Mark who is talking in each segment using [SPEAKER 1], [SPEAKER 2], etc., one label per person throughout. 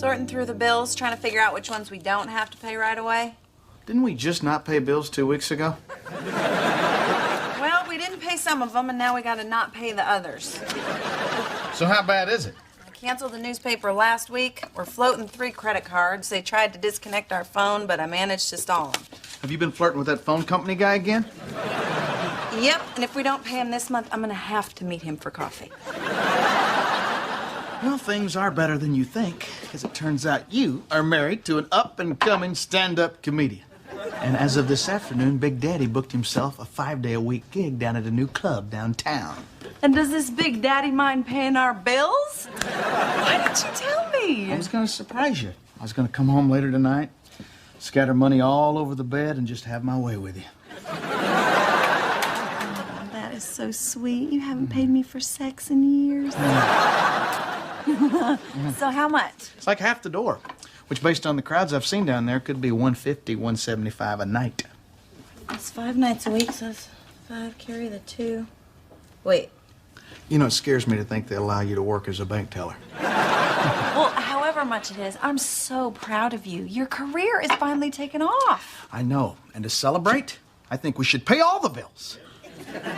[SPEAKER 1] Sorting through the bills, trying to figure out which ones we don't have to pay right away.
[SPEAKER 2] Didn't we just not pay bills 2 weeks ago?
[SPEAKER 1] Well, we didn't pay some of them, and now we gotta not pay the others.
[SPEAKER 2] So how bad is it?
[SPEAKER 1] I canceled the newspaper last week. We're floating 3 credit cards. They tried to disconnect our phone, but I managed to stall them.
[SPEAKER 2] Have you been flirting with that phone company guy again?
[SPEAKER 1] Yep, and if we don't pay him this month, I'm gonna have to meet him for coffee.
[SPEAKER 2] Well, things are better than you think, because it turns out you are married to an up-and-coming stand-up comedian. And as of this afternoon, Big Daddy booked himself a 5-day-a-week gig down at a new club downtown.
[SPEAKER 1] And does this Big Daddy mind paying our bills? Why didn't you tell me?
[SPEAKER 2] I was going to surprise you. I was going to come home later tonight, scatter money all over the bed, and just have my way with you.
[SPEAKER 1] Oh, that is so sweet. You haven't paid me for sex in years. So how much?
[SPEAKER 2] It's like half the door, which based on the crowds I've seen down there could be $150, $175 a night.
[SPEAKER 1] It's 5 nights a week, so it's 5, carry the 2. Wait.
[SPEAKER 2] You know, it scares me to think they'll allow you to work as a bank teller.
[SPEAKER 1] Well, however much it is, I'm so proud of you. Your career is finally taking off.
[SPEAKER 2] I know, and to celebrate, I think we should pay all the bills.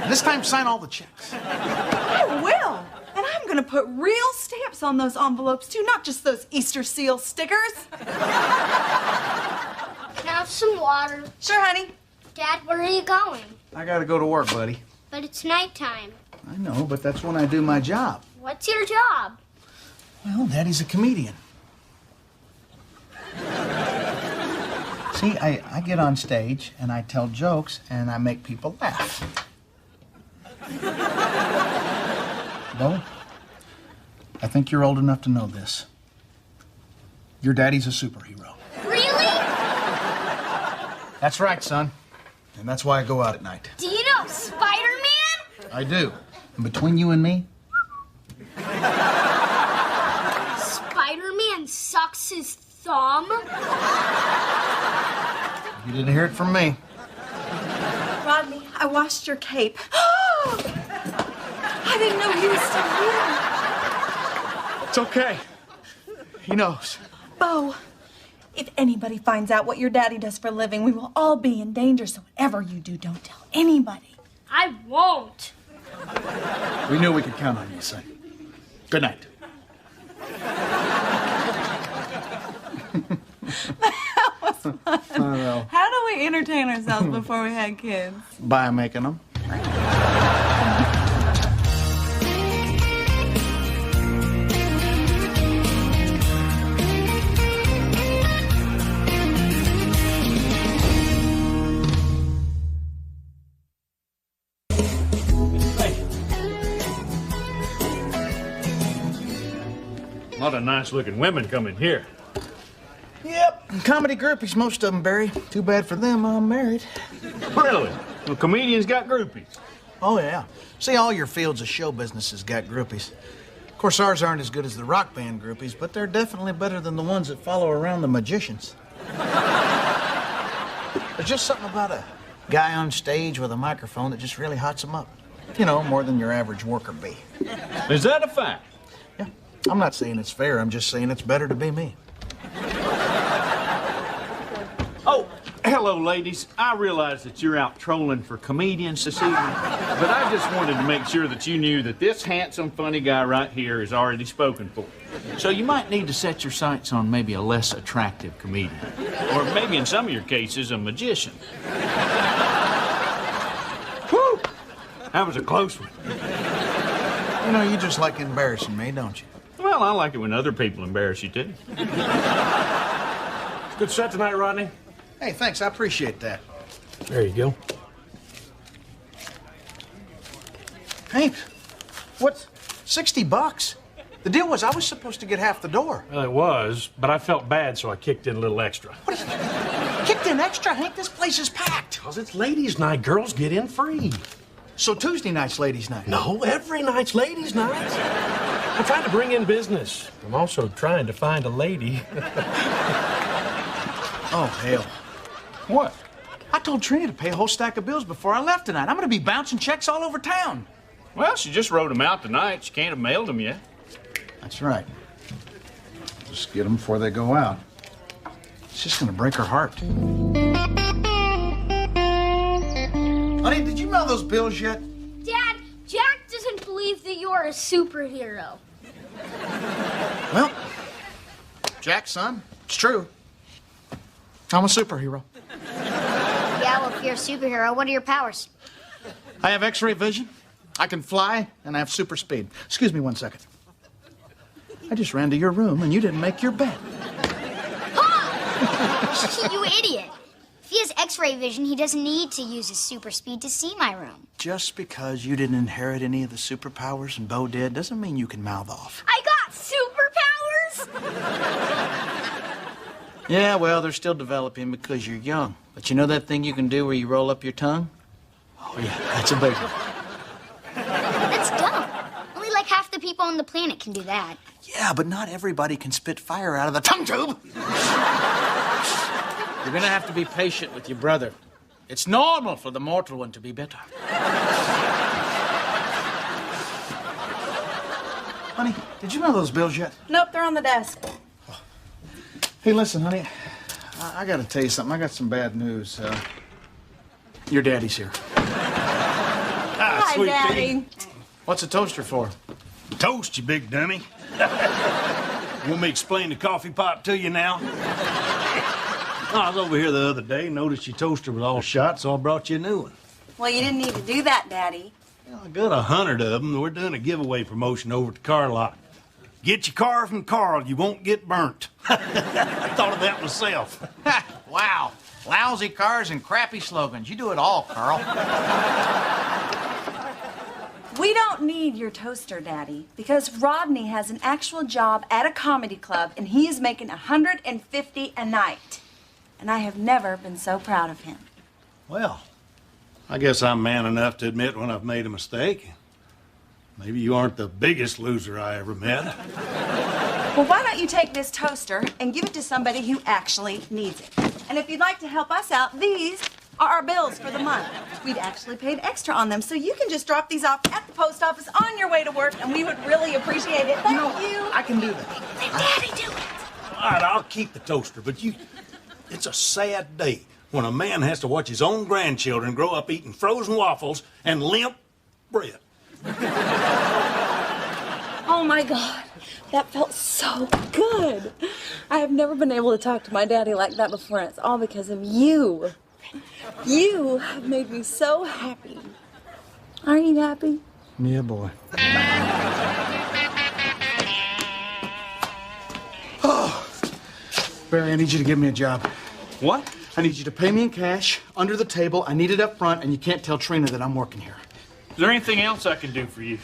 [SPEAKER 2] This time, sign all the checks.
[SPEAKER 1] I will. And I'm gonna put real stamps on those envelopes, too, not just those Easter seal stickers.
[SPEAKER 3] Can I have some water?
[SPEAKER 1] Sure, honey.
[SPEAKER 3] Dad, where are you going?
[SPEAKER 2] I gotta go to work, buddy.
[SPEAKER 3] But it's nighttime.
[SPEAKER 2] I know, but that's when I do my job.
[SPEAKER 3] What's your job?
[SPEAKER 2] Well, Daddy's a comedian. See, I get on stage, and I tell jokes, and I make people laugh. Bo, I think you're old enough to know this. Your daddy's a superhero.
[SPEAKER 3] Really?
[SPEAKER 2] That's right, son. And that's why I go out at night.
[SPEAKER 3] Do you know Spider-Man?
[SPEAKER 2] I do. And between you and me,
[SPEAKER 3] Spider-Man sucks his thumb?
[SPEAKER 2] you didn't hear it from me.
[SPEAKER 1] Rodney, I washed your cape. I didn't know he was still here.
[SPEAKER 2] It's okay. He knows.
[SPEAKER 1] Bo, if anybody finds out what your daddy does for a living, we will all be in danger. So whatever you do, don't tell anybody.
[SPEAKER 3] I won't.
[SPEAKER 2] We knew we could count on you, son. Good night.
[SPEAKER 1] That was fun.
[SPEAKER 2] I know.
[SPEAKER 1] How do we entertain ourselves before we had kids?
[SPEAKER 2] By making them.
[SPEAKER 4] A lot of nice-looking women come in here.
[SPEAKER 2] Yep, comedy groupies, most of them, Barry. Too bad for them, I'm married.
[SPEAKER 4] Really? Well, comedians got groupies.
[SPEAKER 2] Oh, yeah. See, all your fields of show business has got groupies. Of course, ours aren't as good as the rock band groupies, but they're definitely better than the ones that follow around the magicians. There's just something about a guy on stage with a microphone that just really hots them up. You know, more than your average worker bee.
[SPEAKER 4] Is that a fact?
[SPEAKER 2] Yeah. I'm not saying it's fair. I'm just saying it's better to be me.
[SPEAKER 4] Oh, hello, ladies. I realize that you're out trolling for comedians this evening, but I just wanted to make sure that you knew that this handsome, funny guy right here is already spoken for. So you might need to set your sights on maybe a less attractive comedian, or maybe in some of your cases, a magician. Whew! That was a close one.
[SPEAKER 2] You know, you just like embarrassing me, don't you?
[SPEAKER 4] Well, I like it when other people embarrass you, too.
[SPEAKER 5] Good set tonight, Rodney.
[SPEAKER 2] Hey, thanks. I appreciate that.
[SPEAKER 5] There you go.
[SPEAKER 2] Hey, what's $60? The deal was I was supposed to get half the door.
[SPEAKER 5] Well, it was, but I felt bad, so I kicked in a little extra.
[SPEAKER 2] What is kicked in extra, Hank? This place is packed.
[SPEAKER 5] Because it's ladies' night. Girls get in free.
[SPEAKER 2] So Tuesday night's ladies' night?
[SPEAKER 5] No, every night's ladies' night. I'm trying to bring in business. I'm also trying to find a lady.
[SPEAKER 2] Oh, hell.
[SPEAKER 4] What?
[SPEAKER 2] I told Trina to pay a whole stack of bills before I left tonight. I'm going to be bouncing checks all over town.
[SPEAKER 4] Well, she just wrote them out tonight. She can't have mailed them yet.
[SPEAKER 2] That's right. Just get them before they go out. It's just gonna break her heart. Honey, did you mail those bills yet?
[SPEAKER 3] Dad, Jack doesn't believe that you're a superhero.
[SPEAKER 2] Well, Jack, son, it's true. I'm a superhero.
[SPEAKER 6] Yeah, well, if you're a superhero, what are your powers?
[SPEAKER 2] I have X-ray vision, I can fly, and I have super speed. Excuse me 1 second. I just ran to your room and you didn't make your bed.
[SPEAKER 6] You idiot. If he has X-ray vision, he doesn't need to use his super speed to see my room.
[SPEAKER 2] Just because you didn't inherit any of the superpowers and Bo did doesn't mean you can mouth off.
[SPEAKER 3] I got superpowers?
[SPEAKER 2] Yeah, well, they're still developing because you're young. But you know that thing you can do where you roll up your tongue? Oh, yeah, that's a big one.
[SPEAKER 6] That's dumb. Only like half the people on the planet can do that.
[SPEAKER 2] Yeah, but not everybody can spit fire out of the tongue tube. You're gonna have to be patient with your brother. It's normal for the mortal one to be bitter. Honey, did you mail those bills yet?
[SPEAKER 1] Nope, they're on the desk.
[SPEAKER 2] Hey, listen, honey. I gotta tell you something. I got some bad news. Your daddy's here.
[SPEAKER 1] Hi,
[SPEAKER 7] sweet
[SPEAKER 1] Daddy.
[SPEAKER 7] pea.
[SPEAKER 2] What's a toaster for?
[SPEAKER 7] Toast, you big dummy. Want me to explain the coffee pot to you now? I was over here the other day, noticed your toaster was all shot, so I brought you a new one.
[SPEAKER 1] Well, you didn't need to do that, Daddy.
[SPEAKER 7] Well, I got 100 of them. We're doing a giveaway promotion over at the car lot. Get your car from Carl, you won't get burnt. I thought of that myself.
[SPEAKER 2] Wow. Lousy cars and crappy slogans. You do it all, Carl.
[SPEAKER 1] We don't need your toaster, Daddy, because Rodney has an actual job at a comedy club, and he is making $150 a night. And I have never been so proud of him.
[SPEAKER 7] Well, I guess I'm man enough to admit when I've made a mistake. Maybe you aren't the biggest loser I ever met.
[SPEAKER 1] Well, why don't you take this toaster and give it to somebody who actually needs it? And if you'd like to help us out, these are our bills for the month. We'd actually paid extra on them, so you can just drop these off at the post office on your way to work, and we would really appreciate it. Thank you.
[SPEAKER 2] I can do that.
[SPEAKER 1] Let Daddy do it.
[SPEAKER 7] All right, I'll keep the toaster, but it's a sad day when a man has to watch his own grandchildren grow up eating frozen waffles and limp bread.
[SPEAKER 1] Oh, my God. That felt so good. I have never been able to talk to my daddy like that before, and it's all because of you. You have made me so happy. Aren't you happy?
[SPEAKER 2] Yeah, boy. Oh, Barry, I need you to give me a job.
[SPEAKER 4] What?
[SPEAKER 2] I need you to pay me in cash, under the table. I need it up front, and you can't tell Trina that I'm working here.
[SPEAKER 4] Is there anything else I can do for you?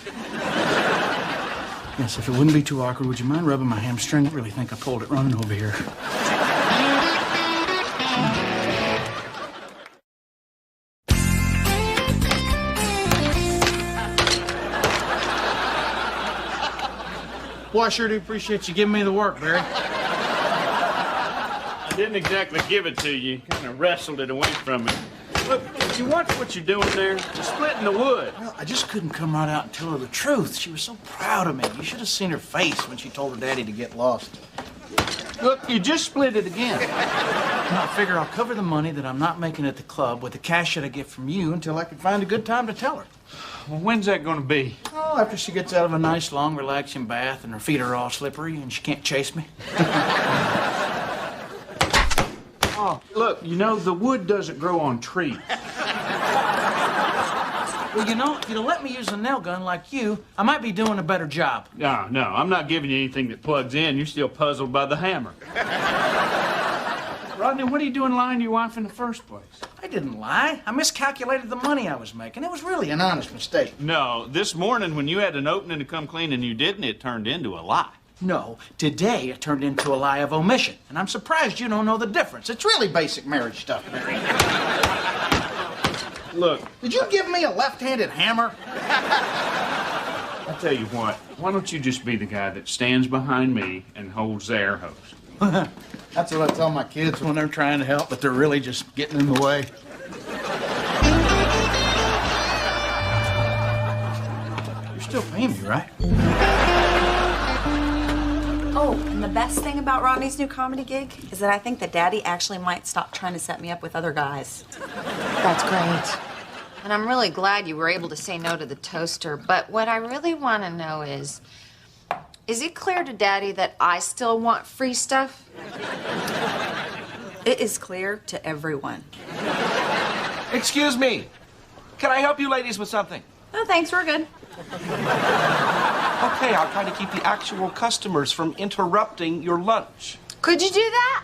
[SPEAKER 2] Yes, if it wouldn't be too awkward, would you mind rubbing my hamstring? I really think I pulled it running over here. Well, I sure do appreciate you giving me the work, Barry.
[SPEAKER 4] I didn't exactly give it to you. Kind of wrestled it away from me. Look, did you watch what you're doing there? You're splitting the wood.
[SPEAKER 2] Well, I just couldn't come right out and tell her the truth. She was so proud of me. You should have seen her face when she told her daddy to get lost.
[SPEAKER 4] Look, you just split it again.
[SPEAKER 2] Now, I figure I'll cover the money that I'm not making at the club with the cash that I get from you until I can find a good time to tell her.
[SPEAKER 4] Well, when's that going to be?
[SPEAKER 2] Oh, after she gets out of a nice, long, relaxing bath and her feet are all slippery and she can't chase me.
[SPEAKER 4] Oh, look, you know, the wood doesn't grow on trees.
[SPEAKER 2] Well, you know, if you'd have let me use a nail gun like you, I might be doing a better job.
[SPEAKER 4] No, I'm not giving you anything that plugs in. You're still puzzled by the hammer. Rodney, what are you doing lying to your wife in the first place?
[SPEAKER 2] I didn't lie. I miscalculated the money I was making. It was really an honest mistake.
[SPEAKER 4] No, this morning when you had an opening to come clean and you didn't, it turned into a lie.
[SPEAKER 2] No, today it turned into a lie of omission. And I'm surprised you don't know the difference. It's really basic marriage stuff, Mary.
[SPEAKER 4] Look,
[SPEAKER 2] Did you give me a left-handed hammer?
[SPEAKER 4] I'll tell you what. Why don't you just be the guy that stands behind me and holds the air hose?
[SPEAKER 2] That's what I tell my kids when they're trying to help, but they're really just getting in the way. You're still paying me, right?
[SPEAKER 1] Oh, and the best thing about Rodney's new comedy gig is that I think that Daddy actually might stop trying to set me up with other guys.
[SPEAKER 8] That's great. And I'm really glad you were able to say no to the toaster. But what I really want to know is it clear to Daddy that I still want free stuff?
[SPEAKER 1] It is clear to everyone.
[SPEAKER 9] Excuse me. Can I help you ladies with something?
[SPEAKER 1] No, thanks, we're good.
[SPEAKER 9] Okay, I'll try to keep the actual customers from interrupting your lunch.
[SPEAKER 8] Could you do that?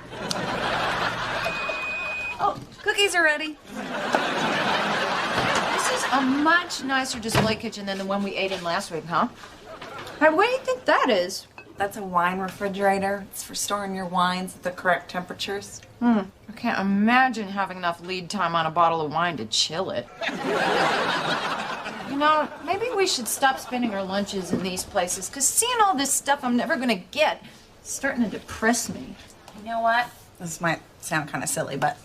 [SPEAKER 1] Oh, cookies are ready.
[SPEAKER 8] This is a much nicer display kitchen than the one we ate in last week, huh?
[SPEAKER 1] Hey, what do you think that is? That's a wine refrigerator. It's for storing your wines at the correct temperatures.
[SPEAKER 8] I can't imagine having enough lead time on a bottle of wine to chill it. You know, maybe we should stop spending our lunches in these places, because seeing all this stuff I'm never going to get is starting to depress me.
[SPEAKER 1] You know what? This might sound kind of silly, but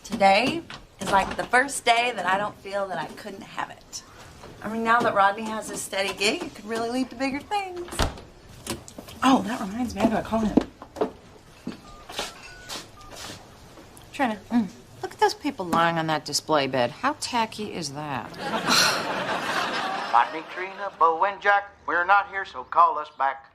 [SPEAKER 1] today is like the first day that I don't feel that I couldn't have it. I mean, now that Rodney has this steady gig, it could really lead to bigger things. Oh, that reminds me, I gotta call him.
[SPEAKER 8] Trina, look at those people lying on that display bed. How tacky is that?
[SPEAKER 2] Rodney, Trina, Bo, and Jack, we're not here, so call us back.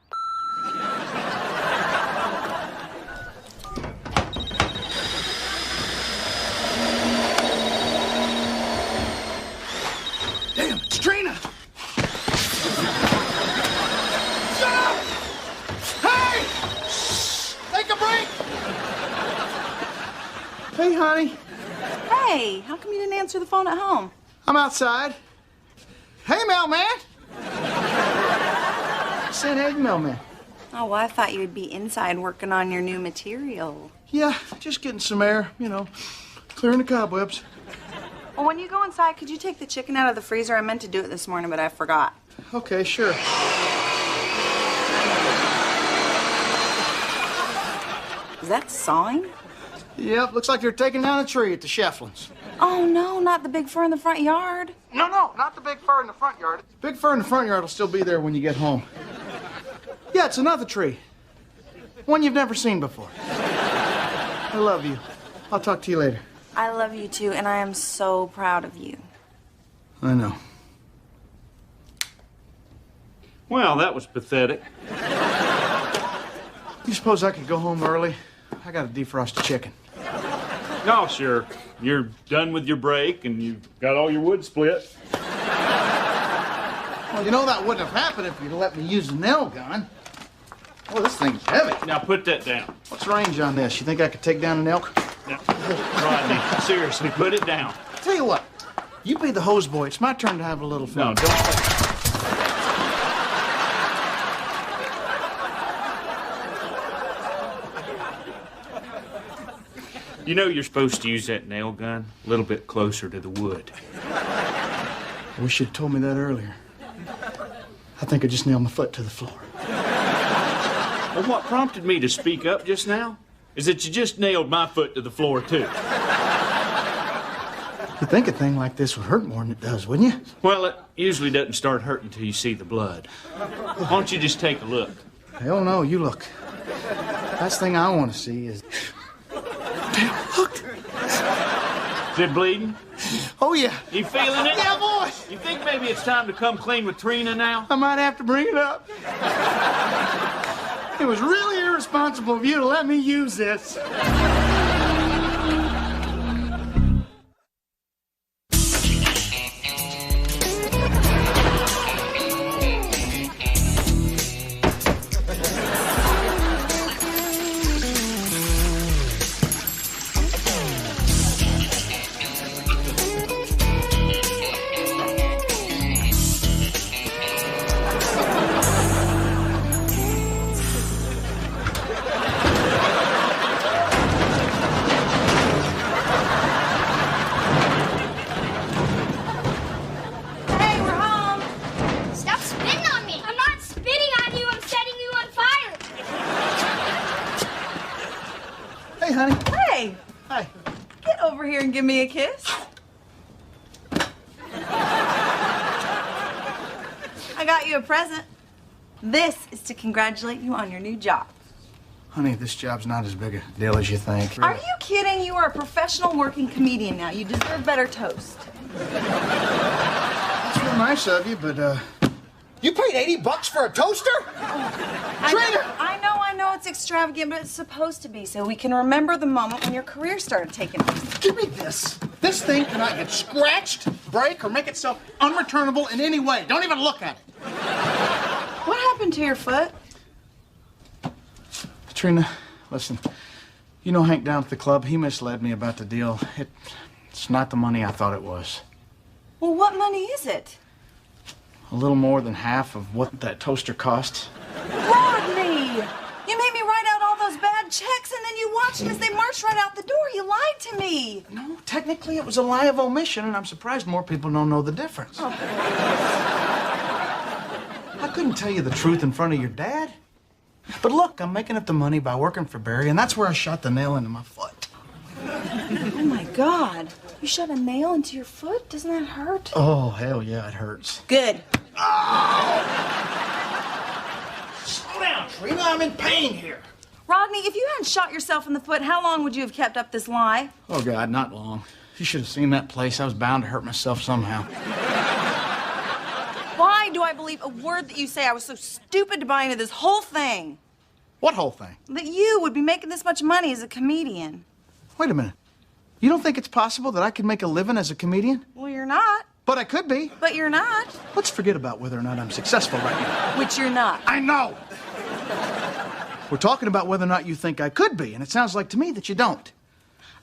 [SPEAKER 2] Damn, it's Trina! Shut up! Hey! Take a break! Hey, honey.
[SPEAKER 1] Hey, how come you didn't answer the phone at home?
[SPEAKER 2] I'm outside. Hey, mailman! Sent egg, mailman.
[SPEAKER 1] Oh, well, I thought you would be inside working on your new material.
[SPEAKER 2] Yeah, just getting some air, you know, clearing the cobwebs.
[SPEAKER 1] Well, when you go inside, could you take the chicken out of the freezer? I meant to do it this morning, but I forgot.
[SPEAKER 2] Okay, sure.
[SPEAKER 1] Is that sawing?
[SPEAKER 2] Yep, looks like they're taking down a tree at the Shefflins.
[SPEAKER 1] Oh, no, not the big fir in the front yard.
[SPEAKER 2] No, not the big fir in the front yard. Big fir in the front yard will still be there when you get home. Yeah, it's another tree. One you've never seen before. I love you. I'll talk to you later.
[SPEAKER 1] I love you, too, and I am so proud of you.
[SPEAKER 2] I know.
[SPEAKER 4] Well, that was pathetic.
[SPEAKER 2] You suppose I could go home early? I gotta defrost the chicken.
[SPEAKER 4] No, sure. You're done with your break and you've got all your wood split.
[SPEAKER 2] Well, you know that wouldn't have happened if you'd let me use the nail gun. Oh, this thing's heavy.
[SPEAKER 4] Now put that down.
[SPEAKER 2] What's the range on this? You think I could take down an elk?
[SPEAKER 4] Now, Rodney, seriously, put it down.
[SPEAKER 2] Tell you what, you be the hose boy. It's my turn to have a little fun.
[SPEAKER 4] No, don't. You know you're supposed to use that nail gun a little bit closer to the wood.
[SPEAKER 2] I wish you'd told me that earlier. I think I just nailed my foot to the floor.
[SPEAKER 4] Well, what prompted me to speak up just now is that you just nailed my foot to the floor, too.
[SPEAKER 2] You'd think a thing like this would hurt more than it does, wouldn't you?
[SPEAKER 4] Well, it usually doesn't start hurting until you see the blood. Why don't you just take a look?
[SPEAKER 2] Hell no, you look. Last thing I want to see is... Look.
[SPEAKER 4] Is it bleeding?
[SPEAKER 2] Oh, yeah.
[SPEAKER 4] You feeling it?
[SPEAKER 2] Yeah, boy.
[SPEAKER 4] You think maybe it's time to come clean with Trina now?
[SPEAKER 2] I might have to bring it up. It was really irresponsible of you to let me use this. Hey, honey.
[SPEAKER 1] Hey,
[SPEAKER 2] Hi.
[SPEAKER 1] get over here and give me a kiss. I got you a present. This is to congratulate you on your new job.
[SPEAKER 2] Honey, this job's not as big a deal as you think.
[SPEAKER 1] Are you kidding? You are a professional working comedian now. You deserve better toast.
[SPEAKER 2] That's real nice of you, but, you paid $80 for a toaster?
[SPEAKER 1] I know it's extravagant, but it's supposed to be so we can remember the moment when your career started taking off.
[SPEAKER 2] Give me this. This thing cannot get scratched, break, or make itself unreturnable in any way. Don't even look at it.
[SPEAKER 1] What happened to your foot?
[SPEAKER 2] Trina, listen. You know Hank down at the club? He misled me about the deal. It's not the money I thought it was.
[SPEAKER 1] Well, what money is it?
[SPEAKER 2] A little more than half of what that toaster cost.
[SPEAKER 1] Rodney! You made me write out all those bad checks, and then you watched them as they marched right out the door. You lied to me.
[SPEAKER 2] No, technically it was a lie of omission, and I'm surprised more people don't know the difference.
[SPEAKER 1] Oh.
[SPEAKER 2] I couldn't tell you the truth in front of your dad. But look, I'm making up the money by working for Barry, and that's where I shot the nail into my foot.
[SPEAKER 1] Oh, my God. You shot a nail into your foot? Doesn't that hurt?
[SPEAKER 2] Oh, hell yeah, it hurts.
[SPEAKER 1] Good.
[SPEAKER 2] Oh! Slow down, Trina. I'm in pain here.
[SPEAKER 1] Rodney, if you hadn't shot yourself in the foot, how long would you have kept up this lie?
[SPEAKER 2] Oh, God, not long. You should have seen that place. I was bound to hurt myself somehow.
[SPEAKER 1] Why do I believe a word that you say? I was so stupid to buy into this whole thing.
[SPEAKER 2] What whole thing?
[SPEAKER 1] That you would be making this much money as a comedian.
[SPEAKER 2] Wait a minute. You don't think it's possible that I could make a living as a comedian?
[SPEAKER 1] Well, you're not.
[SPEAKER 2] But I could be.
[SPEAKER 1] But you're not.
[SPEAKER 2] Let's forget about whether or not I'm successful right now.
[SPEAKER 1] Which you're not.
[SPEAKER 2] I know. We're talking about whether or not you think I could be, and it sounds like to me that you don't.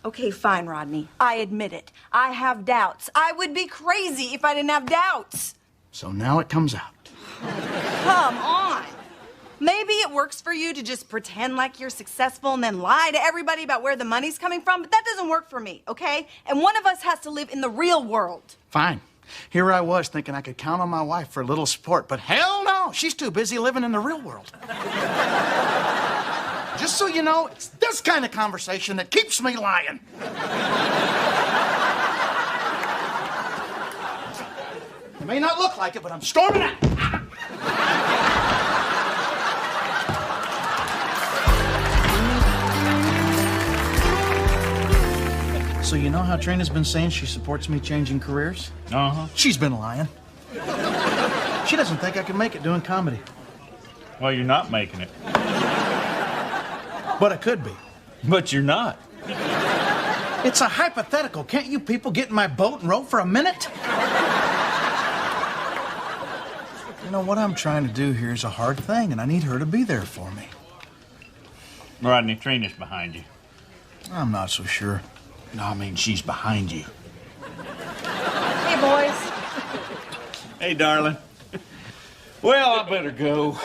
[SPEAKER 1] Okay, fine, Rodney. I admit it. I have doubts. I would be crazy if I didn't have doubts.
[SPEAKER 2] So now it comes out.
[SPEAKER 1] Come on. Maybe it works for you to just pretend like you're successful and then lie to everybody about where the money's coming from, but that doesn't work for me, okay? And one of us has to live in the real world.
[SPEAKER 2] Fine. Here I was thinking I could count on my wife for a little support, but hell no, she's too busy living in the real world. Just so you know, it's this kind of conversation that keeps me lying. It may not look like it, but I'm storming out. So you know how Trina's been saying she supports me changing careers?
[SPEAKER 4] Uh-huh.
[SPEAKER 2] She's been lying. She doesn't think I can make it doing comedy.
[SPEAKER 4] Well, you're not making it.
[SPEAKER 2] But I could be.
[SPEAKER 4] But you're not.
[SPEAKER 2] It's a hypothetical. Can't you people get in my boat and row for a minute? You know, what I'm trying to do here is a hard thing, and I need her to be there for me.
[SPEAKER 4] Rodney, Trina's behind you.
[SPEAKER 2] I'm not so sure.
[SPEAKER 4] No, I mean, she's behind you.
[SPEAKER 1] Hey, boys.
[SPEAKER 4] Hey, darling. Well, I better go.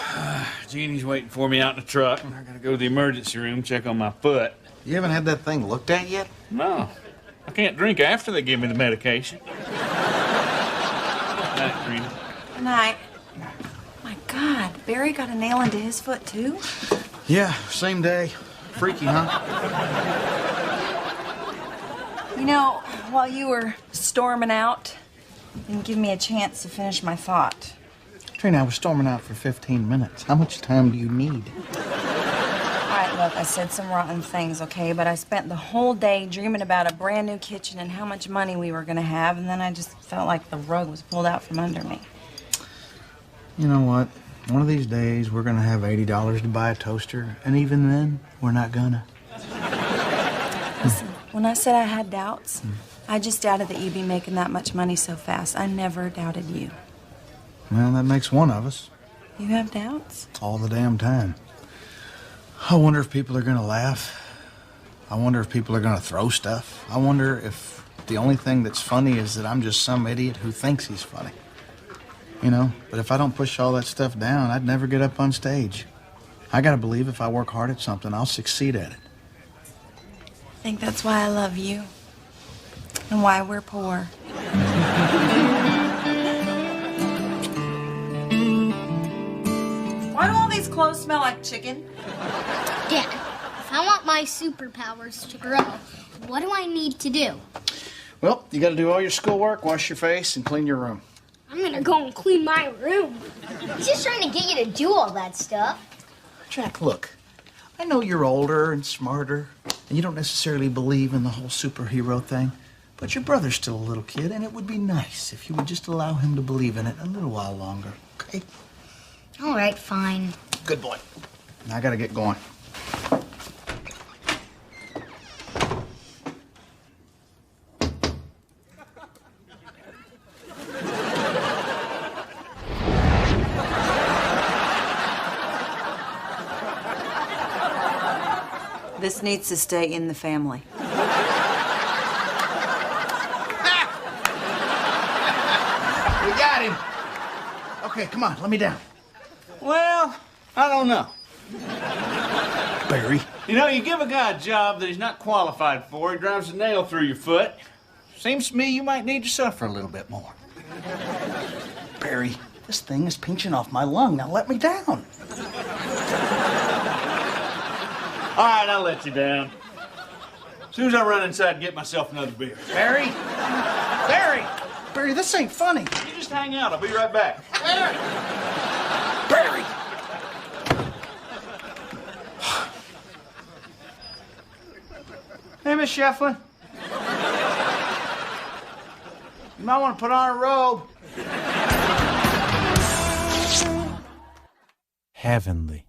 [SPEAKER 4] Jeannie's waiting for me out in the truck, and I gotta go to the emergency room, check on my foot.
[SPEAKER 2] You haven't had that thing looked at yet?
[SPEAKER 4] No. I can't drink after they give me the medication. Night, Trina.
[SPEAKER 1] Good night. My God, Barry got a nail into his foot, too?
[SPEAKER 2] Yeah, same day. Freaky, huh?
[SPEAKER 1] You know, while you were storming out, you didn't give me a chance to finish my thought.
[SPEAKER 2] Trina, I was storming out for 15 minutes. How much time do you need?
[SPEAKER 1] All right, look, I said some rotten things, okay? But I spent the whole day dreaming about a brand new kitchen and how much money we were gonna have, and then I just felt like the rug was pulled out from under me.
[SPEAKER 2] You know what? One of these days, we're gonna have $80 to buy a toaster, and even then, we're not gonna.
[SPEAKER 1] Listen, when I said I had doubts, I just doubted that you'd be making that much money so fast. I never doubted you.
[SPEAKER 2] Well, that makes one of us.
[SPEAKER 1] You have doubts?
[SPEAKER 2] All the damn time. I wonder if people are gonna laugh. I wonder if people are gonna throw stuff. I wonder if the only thing that's funny is that I'm just some idiot who thinks he's funny. You know, but if I don't push all that stuff down, I'd never get up on stage. I gotta believe if I work hard at something, I'll succeed at it.
[SPEAKER 1] I think that's why I love you. And why we're poor. Why do all these clothes smell like chicken?
[SPEAKER 6] Dad, if I want my superpowers to grow, what do I need to do?
[SPEAKER 2] Well, you gotta do all your schoolwork, wash your face, and clean your room.
[SPEAKER 3] I'm gonna go and clean my room.
[SPEAKER 6] He's just trying to get you to do all that stuff.
[SPEAKER 2] Jack, look. I know you're older and smarter, and you don't necessarily believe in the whole superhero thing, but your brother's still a little kid, and it would be nice if you would just allow him to believe in it a little while longer, okay?
[SPEAKER 6] All right, fine.
[SPEAKER 2] Good boy. Now I gotta get going.
[SPEAKER 1] This needs to stay in the family.
[SPEAKER 2] We got him. Okay, come on, let me down.
[SPEAKER 4] Well, I don't know.
[SPEAKER 2] Barry.
[SPEAKER 4] You know, you give a guy a job that he's not qualified for, he drives a nail through your foot. Seems to me you might need to suffer a little bit more.
[SPEAKER 2] Barry, this thing is pinching off my lung. Now let me down.
[SPEAKER 4] All right, I'll let you down. As soon as I run inside and get myself another beer.
[SPEAKER 2] Barry? Barry! Barry, this ain't funny.
[SPEAKER 4] You just hang out. I'll be right back.
[SPEAKER 2] Barry!
[SPEAKER 4] Hey, Miss Shefflin. You might want to put on a robe.
[SPEAKER 2] Heavenly.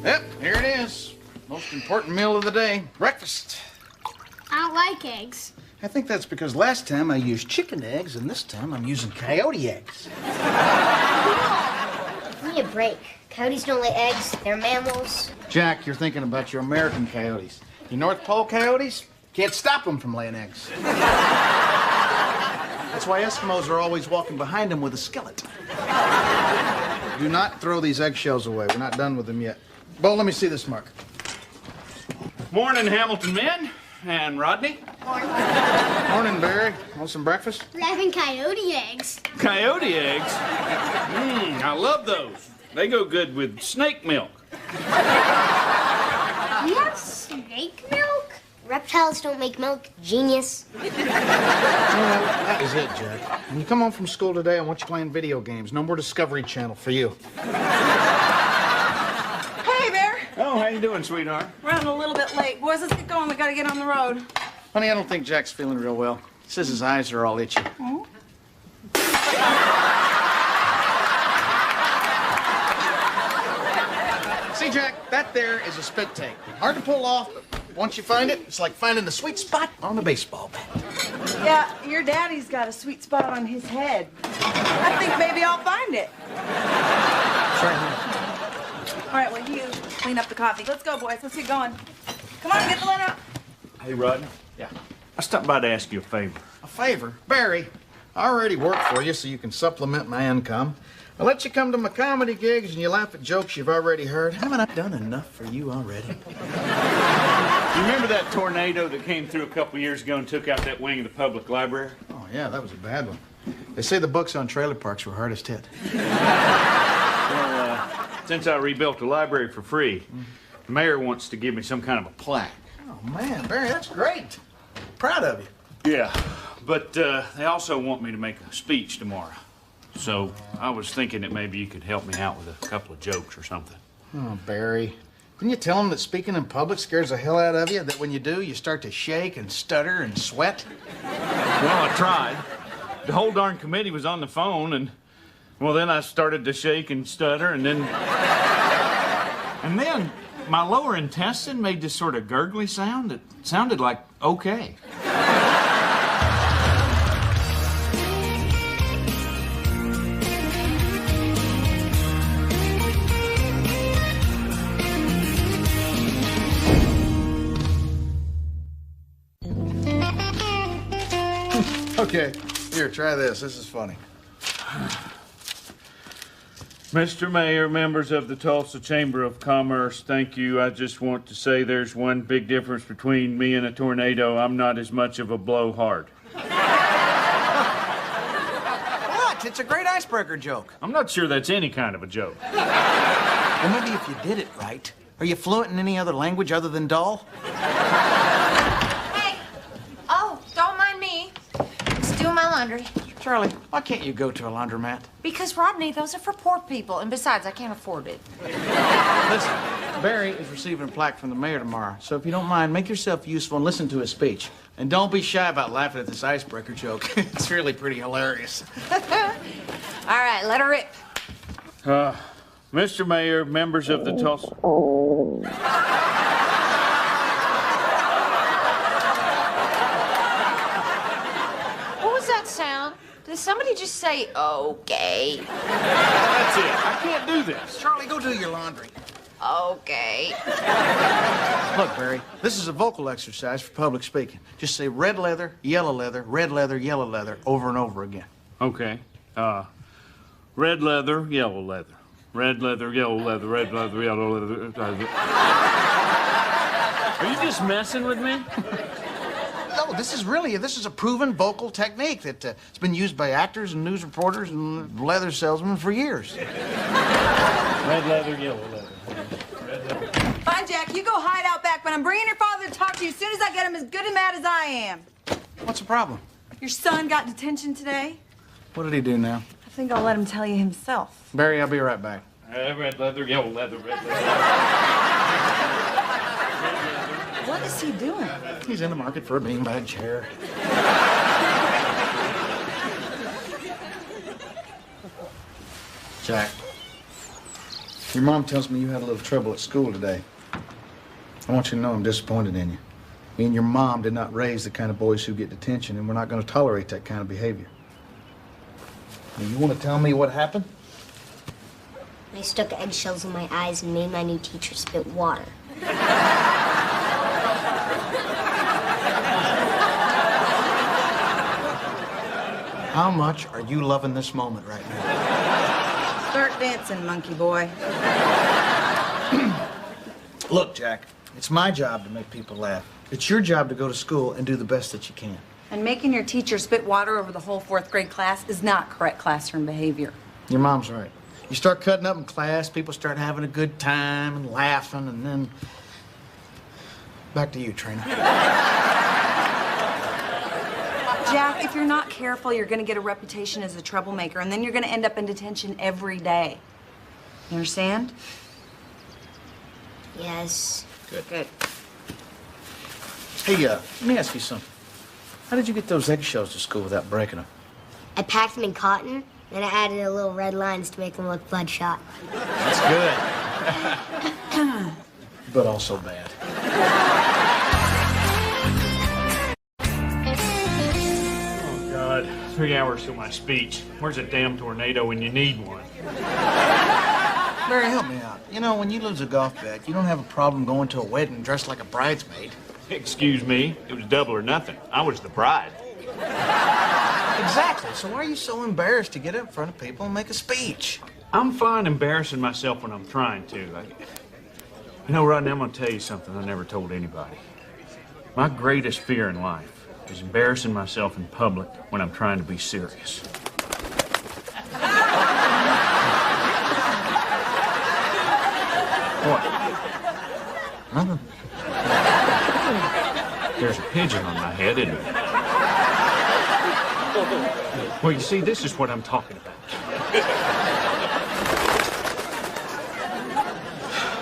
[SPEAKER 2] Yep, here it is. Most important meal of the day, breakfast.
[SPEAKER 3] I don't like eggs.
[SPEAKER 2] I think that's because last time I used chicken eggs, and this time I'm using coyote eggs.
[SPEAKER 6] Give me a break. Coyotes don't lay eggs. They're mammals.
[SPEAKER 2] Jack, you're thinking about your American coyotes. Your North Pole coyotes, can't stop them from laying eggs. That's why Eskimos are always walking behind them with a skillet. Do not throw these eggshells away. We're not done with them yet. Bo, let me see this mark.
[SPEAKER 4] Morning, Hamilton men. And Rodney?
[SPEAKER 2] Morning, Barry. Want some breakfast?
[SPEAKER 3] We're having coyote eggs.
[SPEAKER 4] Coyote eggs? I love those. They go good with snake milk.
[SPEAKER 3] You have snake milk?
[SPEAKER 6] Reptiles don't make milk. Genius.
[SPEAKER 2] That is it, Jack. When you come home from school today, I want you playing video games. No more Discovery Channel for you.
[SPEAKER 1] Hey, Bear.
[SPEAKER 4] Oh, how you doing, sweetheart?
[SPEAKER 1] Running a little bit late. Boys, let's get going. We gotta get on the road.
[SPEAKER 2] Honey, I don't think Jack's feeling real well. He says his eyes are all itchy.
[SPEAKER 1] Oh?
[SPEAKER 2] See, Jack, that there is a spit take. Hard to pull off, but once you find it, it's like finding the sweet spot on a baseball bat.
[SPEAKER 1] Yeah, your daddy's got a sweet spot on his head. I think maybe I'll find it.
[SPEAKER 2] It's right here.
[SPEAKER 1] All right, well, you clean up the coffee. Let's go, boys. Let's get going. Come on, get the lid out.
[SPEAKER 4] Hey, Rodney.
[SPEAKER 2] Yeah.
[SPEAKER 4] I stopped by to ask you a favor.
[SPEAKER 2] A favor? Barry, I already work for you so you can supplement my income. I let you come to my comedy gigs and you laugh at jokes you've already heard. Haven't I done enough for you already?
[SPEAKER 4] You remember that tornado that came through a couple years ago and took out that wing of the public library?
[SPEAKER 2] Oh, yeah, that was a bad one. They say the books on trailer parks were hardest hit.
[SPEAKER 4] Well, since I rebuilt the library for free, the mayor wants to give me some kind of a plaque.
[SPEAKER 2] Oh, man, Barry, that's great. Proud of you.
[SPEAKER 4] Yeah, but they also want me to make a speech tomorrow. So I was thinking that maybe you could help me out with a couple of jokes or something.
[SPEAKER 2] Oh, Barry. Didn't you tell them that speaking in public scares the hell out of you? That when you do, you start to shake and stutter and sweat?
[SPEAKER 4] Well, I tried. The whole darn committee was on the phone, and, well, then I started to shake and stutter, and then my lower intestine made this sort of gurgly sound that sounded like okay.
[SPEAKER 2] Okay, here, try this. This is funny.
[SPEAKER 4] Mr. Mayor, members of the Tulsa Chamber of Commerce, thank you. I just want to say there's one big difference between me and a tornado. I'm not as much of a blowhard.
[SPEAKER 9] What? It's a great icebreaker joke.
[SPEAKER 4] I'm not sure that's any kind of a joke.
[SPEAKER 2] Well, maybe if you did it right. Are you fluent in any other language other than doll?
[SPEAKER 8] laundry.
[SPEAKER 2] Charlie, why can't you go to a laundromat?
[SPEAKER 8] Because, Rodney, those are for poor people. And besides, I can't afford it.
[SPEAKER 2] Listen, Barry is receiving a plaque from the mayor tomorrow. So if you don't mind, make yourself useful and listen to his speech. And don't be shy about laughing at this icebreaker joke. It's really pretty hilarious.
[SPEAKER 8] All right, let her rip.
[SPEAKER 4] Mr. Mayor, members of the Tulsa...
[SPEAKER 8] What was that sound? Did somebody just say, okay?
[SPEAKER 4] That's it. I can't do this.
[SPEAKER 2] Charlie, go do your laundry.
[SPEAKER 8] Okay.
[SPEAKER 2] Look, Barry, this is a vocal exercise for public speaking. Just say red leather, yellow leather, red leather, yellow leather over and over again.
[SPEAKER 4] Okay. Red leather, yellow leather. Red leather, yellow leather, red leather, yellow leather. Are you just messing with me?
[SPEAKER 2] No, this is a proven vocal technique that it's been used by actors and news reporters and leather salesmen for years.
[SPEAKER 4] Red leather, yellow leather.
[SPEAKER 1] Fine, Jack, you go hide out back, but I'm bringing your father to talk to you as soon as I get him as good and mad as I am.
[SPEAKER 2] What's the problem?
[SPEAKER 1] Your son got detention today.
[SPEAKER 2] What did he do now?
[SPEAKER 1] I think I'll let him tell you himself.
[SPEAKER 2] Barry, I'll be right back.
[SPEAKER 4] Red leather, yellow leather, red leather.
[SPEAKER 1] What is he doing?
[SPEAKER 2] He's in the market for a beanbag chair. Jack, your mom tells me you had a little trouble at school today. I want you to know I'm disappointed in you. Me and your mom did not raise the kind of boys who get detention, and we're not going to tolerate that kind of behavior. Now, you want to tell me what happened?
[SPEAKER 6] I stuck eggshells in my eyes and made my new teacher spit water.
[SPEAKER 2] How much are you loving this moment right now?
[SPEAKER 1] Start dancing, monkey boy.
[SPEAKER 2] Look, Jack, it's my job to make people laugh. It's your job to go to school and do the best that you can.
[SPEAKER 1] And making your teacher spit water over the whole fourth grade class is not correct classroom behavior.
[SPEAKER 2] Your mom's right. You start cutting up in class, people start having a good time and laughing, and then... Back to you, Trina.
[SPEAKER 1] Jack, if you're not careful, you're going to get a reputation as a troublemaker, and then you're going to end up in detention every day. You understand?
[SPEAKER 6] Yes.
[SPEAKER 1] Good.
[SPEAKER 2] Hey, let me ask you something. How did you get those eggshells to school without breaking them?
[SPEAKER 6] I packed them in cotton, then I added a little red lines to make them look bloodshot.
[SPEAKER 2] That's good. But also bad.
[SPEAKER 4] Oh, God. 3 hours till my speech. Where's a damn tornado when you need one?
[SPEAKER 2] Barry, help me out. You know, when you lose a golf bet, you don't have a problem going to a wedding dressed like a bridesmaid.
[SPEAKER 4] Excuse me, it was double or nothing. I was the bride.
[SPEAKER 2] Exactly. So why are you so embarrassed to get up in front of people and make a speech?
[SPEAKER 4] I'm fine embarrassing myself when I'm trying to. You know, Rodney, I'm going to tell you something I never told anybody. My greatest fear in life is embarrassing myself in public when I'm trying to be serious. What?
[SPEAKER 2] Nothing.
[SPEAKER 4] There's a pigeon on my head, isn't there? Well, you see, this is what I'm talking about.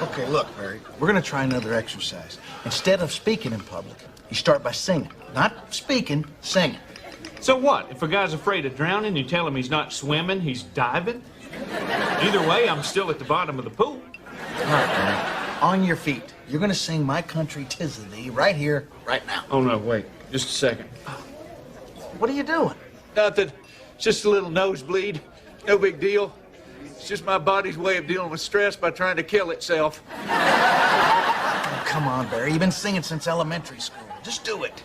[SPEAKER 2] Okay, look, Barry, we're going to try another exercise. Instead of speaking in public, you start by singing. Not speaking, singing.
[SPEAKER 4] So what? If a guy's afraid of drowning, you tell him he's not swimming, he's diving? Either way, I'm still at the bottom of the pool.
[SPEAKER 2] All right, Barry. On your feet. You're going to sing My Country 'Tis of Thee right here, right now.
[SPEAKER 4] Oh, no, wait. Just a second.
[SPEAKER 2] What are you doing?
[SPEAKER 10] Nothing. Just a little nosebleed. No big deal. It's just my body's way of dealing with stress by trying to kill itself.
[SPEAKER 2] Oh, come on, Barry. You've been singing since elementary school. Just do it.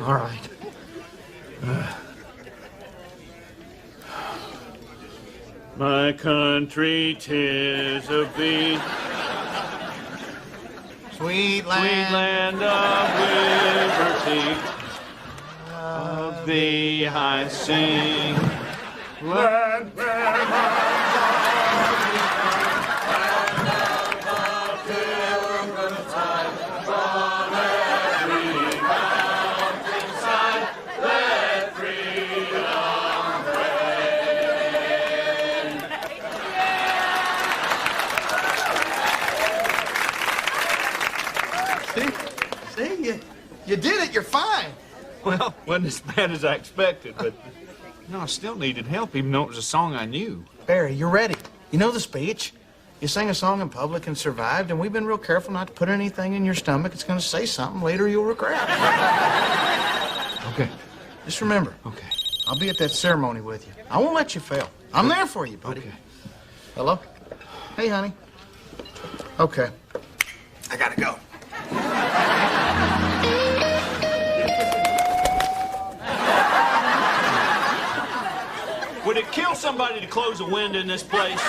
[SPEAKER 4] All right. My country, 'tis of thee,
[SPEAKER 2] Sweet
[SPEAKER 4] sweet land of liberty. Of thee I sing. Land where
[SPEAKER 2] did it. You're fine.
[SPEAKER 4] Well, wasn't as bad as I expected, but I still needed help, even though it was a song I knew.
[SPEAKER 2] Barry, you're ready. You know the speech. You sang a song in public and survived, and we've been real careful not to put anything in your stomach. It's going to say something later you'll regret.
[SPEAKER 4] Okay.
[SPEAKER 2] Just remember.
[SPEAKER 4] Okay.
[SPEAKER 2] I'll be at that ceremony with you. I won't let you fail. I'm there for you, buddy.
[SPEAKER 4] Okay.
[SPEAKER 2] Hello? Hey, honey. Okay. I gotta go.
[SPEAKER 4] Would it kill somebody to close a window in this place?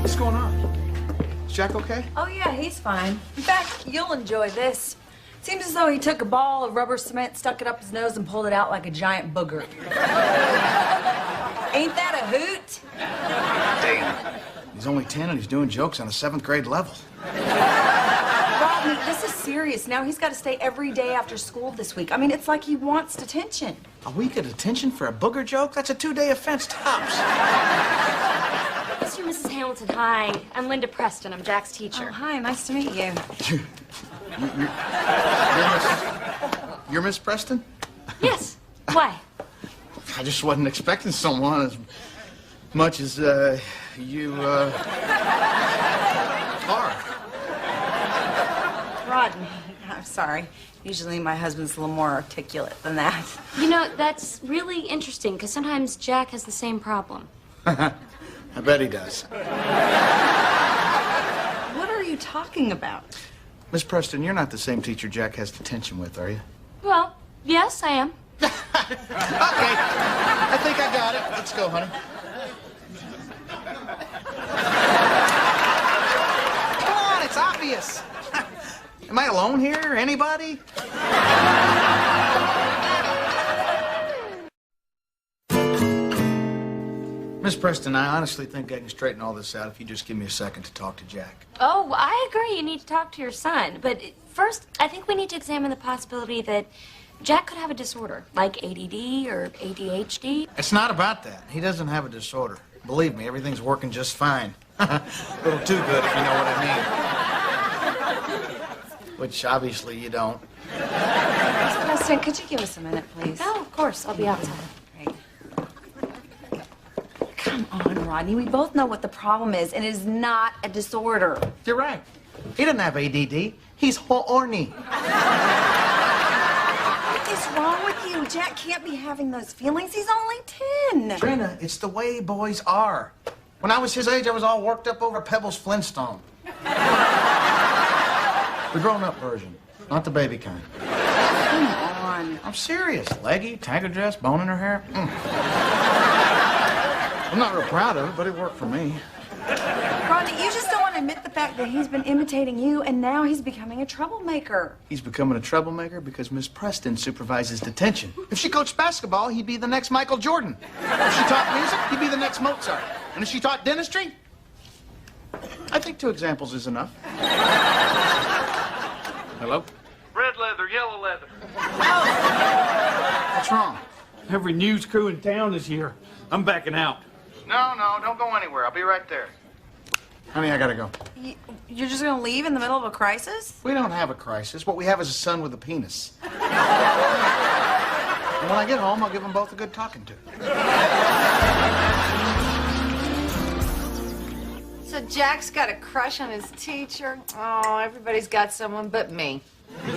[SPEAKER 2] What's going on? Is Jack okay?
[SPEAKER 1] Oh, yeah, he's fine. In fact, you'll enjoy this. Seems as though he took a ball of rubber cement, stuck it up his nose, and pulled it out like a giant booger. Ain't that a hoot?
[SPEAKER 2] Damn. He's only 10 and he's doing jokes on a 7th grade level.
[SPEAKER 1] Rodney, this is serious. Now he's got to stay every day after school this week. I mean, it's like he wants detention.
[SPEAKER 2] A week of detention for a booger joke? That's a 2-day offense tops.
[SPEAKER 3] Mr. and Mrs. Hamilton, hi. I'm Linda Preston. I'm Jack's teacher.
[SPEAKER 1] Oh, hi. Nice to meet you.
[SPEAKER 2] You're Miss Preston?
[SPEAKER 3] Yes. Why?
[SPEAKER 2] I just wasn't expecting someone as much as you are.
[SPEAKER 1] Rodney, I'm sorry. Usually my husband's a little more articulate than that.
[SPEAKER 3] You know, that's really interesting, because sometimes Jack has the same problem.
[SPEAKER 2] I bet he does.
[SPEAKER 1] What are you talking about?
[SPEAKER 2] Miss Preston, you're not the same teacher Jack has detention with, are you?
[SPEAKER 3] Well, yes, I am.
[SPEAKER 2] Okay. I think I got it. Let's go, honey. Come on, it's obvious. Am I alone here? Anybody? Miss Preston, I honestly think I can straighten all this out if you just give me a second to talk to Jack.
[SPEAKER 3] Oh, I agree. You need to talk to your son. But first, I think we need to examine the possibility that Jack could have a disorder, like ADD or ADHD.
[SPEAKER 2] It's not about that. He doesn't have a disorder. Believe me, everything's working just fine. A little too good, if you know what I mean. Which, obviously, you don't.
[SPEAKER 1] Miss Preston, could you give us a minute, please?
[SPEAKER 3] Oh, of course. I'll be outside.
[SPEAKER 1] Great. Come on, Rodney. We both know what the problem is, and it is not a disorder.
[SPEAKER 2] You're right. He doesn't have ADD. He's horny.
[SPEAKER 1] What is wrong with you? Jack can't be having those feelings. He's only 10.
[SPEAKER 2] Trina, it's the way boys are. When I was his age, I was all worked up over Pebbles Flintstone. The grown-up version, not the baby kind.
[SPEAKER 1] Come on.
[SPEAKER 2] I'm serious. Leggy, tiger dress, bone in her hair. I'm not real proud of it, but it worked for me.
[SPEAKER 1] Rodney, you just don't want to admit the fact that he's been imitating you, and now he's becoming a troublemaker.
[SPEAKER 2] He's becoming a troublemaker because Miss Preston supervises detention. If she coached basketball, he'd be the next Michael Jordan. If she taught music, he'd be the next Mozart. And if she taught dentistry, I think 2 examples is enough. Hello?
[SPEAKER 4] Red leather, yellow leather.
[SPEAKER 2] What's wrong?
[SPEAKER 4] Every news crew in town is here. I'm backing out.
[SPEAKER 2] No, don't go anywhere. I'll be right there. Honey, I gotta go.
[SPEAKER 1] You're just going to leave in the middle of a crisis?
[SPEAKER 2] We don't have a crisis. What we have is a son with a penis. And when I get home, I'll give them both a good talking to.
[SPEAKER 8] So Jack's got a crush on his teacher? Oh, everybody's got someone but me.
[SPEAKER 1] We're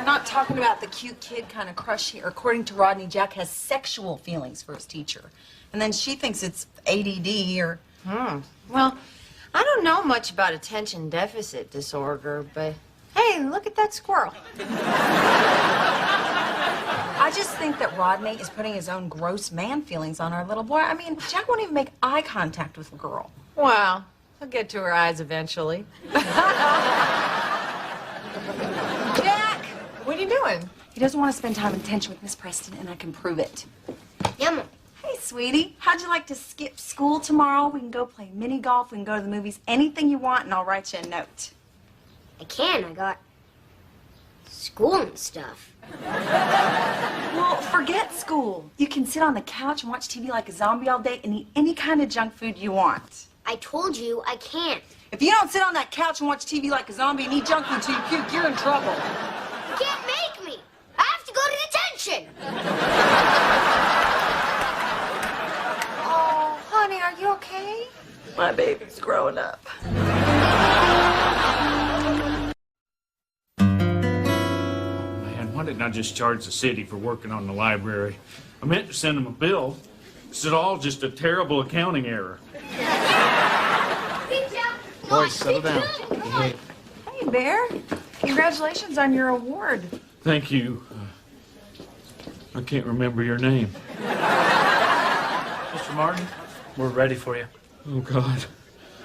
[SPEAKER 1] not talking about the cute kid kind of crush here. According to Rodney, Jack has sexual feelings for his teacher. And then she thinks it's ADD or...
[SPEAKER 8] Well, I don't know much about attention deficit disorder, but hey, look at that squirrel.
[SPEAKER 1] I just think that Rodney is putting his own gross man feelings on our little boy. I mean, Jack won't even make eye contact with the girl.
[SPEAKER 8] Well, he'll get to her eyes eventually. Jack, what are you doing?
[SPEAKER 1] He doesn't want to spend time in detention with Miss Preston, and I can prove it.
[SPEAKER 6] Yum.
[SPEAKER 1] Hey, sweetie, how'd you like to skip school tomorrow? We can go play mini golf, we can go to the movies, anything you want, and I'll write you a note.
[SPEAKER 6] I can. I got school and stuff.
[SPEAKER 1] Well, forget school. You can sit on the couch and watch TV like a zombie all day and eat any kind of junk food you want.
[SPEAKER 6] I told you I can't.
[SPEAKER 1] If you don't sit on that couch and watch TV like a zombie and eat junk food till you puke, you're in trouble.
[SPEAKER 6] You can't make me. I have to go to detention.
[SPEAKER 8] Oh, honey, are you okay?
[SPEAKER 1] My baby's growing up.
[SPEAKER 4] Man, why didn't I just charge the city for working on the library? I meant to send them a bill. This is all just a terrible accounting error.
[SPEAKER 2] Boys, settle down.
[SPEAKER 8] Hey, Bear. Congratulations on your award.
[SPEAKER 4] Thank you. I can't remember your name.
[SPEAKER 2] Mr. Martin, we're ready for you.
[SPEAKER 4] Oh, God.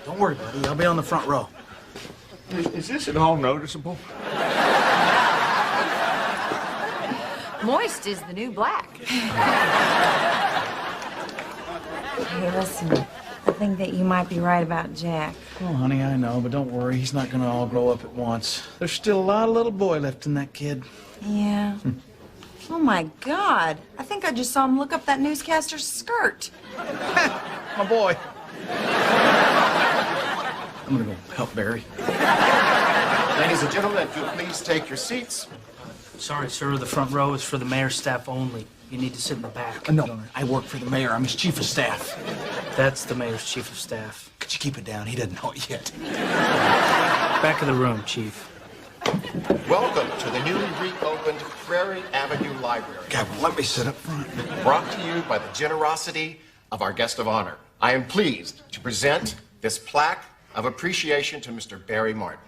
[SPEAKER 2] Don't worry, buddy. I'll be on the front row.
[SPEAKER 10] Is this at all noticeable?
[SPEAKER 8] Moist is the new black.
[SPEAKER 1] Hey, listen. I think that you might be right about Jack.
[SPEAKER 2] Oh, honey, I know, but don't worry. He's not going to all grow up at once. There's still a lot of little boy left in that kid.
[SPEAKER 1] Yeah. Oh, my God. I think I just saw him look up that newscaster's skirt.
[SPEAKER 2] My boy. I'm going to go help Barry.
[SPEAKER 9] Ladies and gentlemen, if you'll please take your seats.
[SPEAKER 11] Sorry, sir. The front row is for the mayor's staff only. You need to sit in the back.
[SPEAKER 2] No, I work for the mayor. I'm his chief of staff.
[SPEAKER 11] That's the mayor's chief of staff.
[SPEAKER 2] Could you keep it down? He doesn't know it yet.
[SPEAKER 11] Back of the room, chief.
[SPEAKER 9] Welcome to the newly reopened Prairie Avenue Library.
[SPEAKER 2] God, let me sit up front.
[SPEAKER 9] Brought to you by the generosity of our guest of honor. I am pleased to present this plaque of appreciation to Mr. Barry Martin.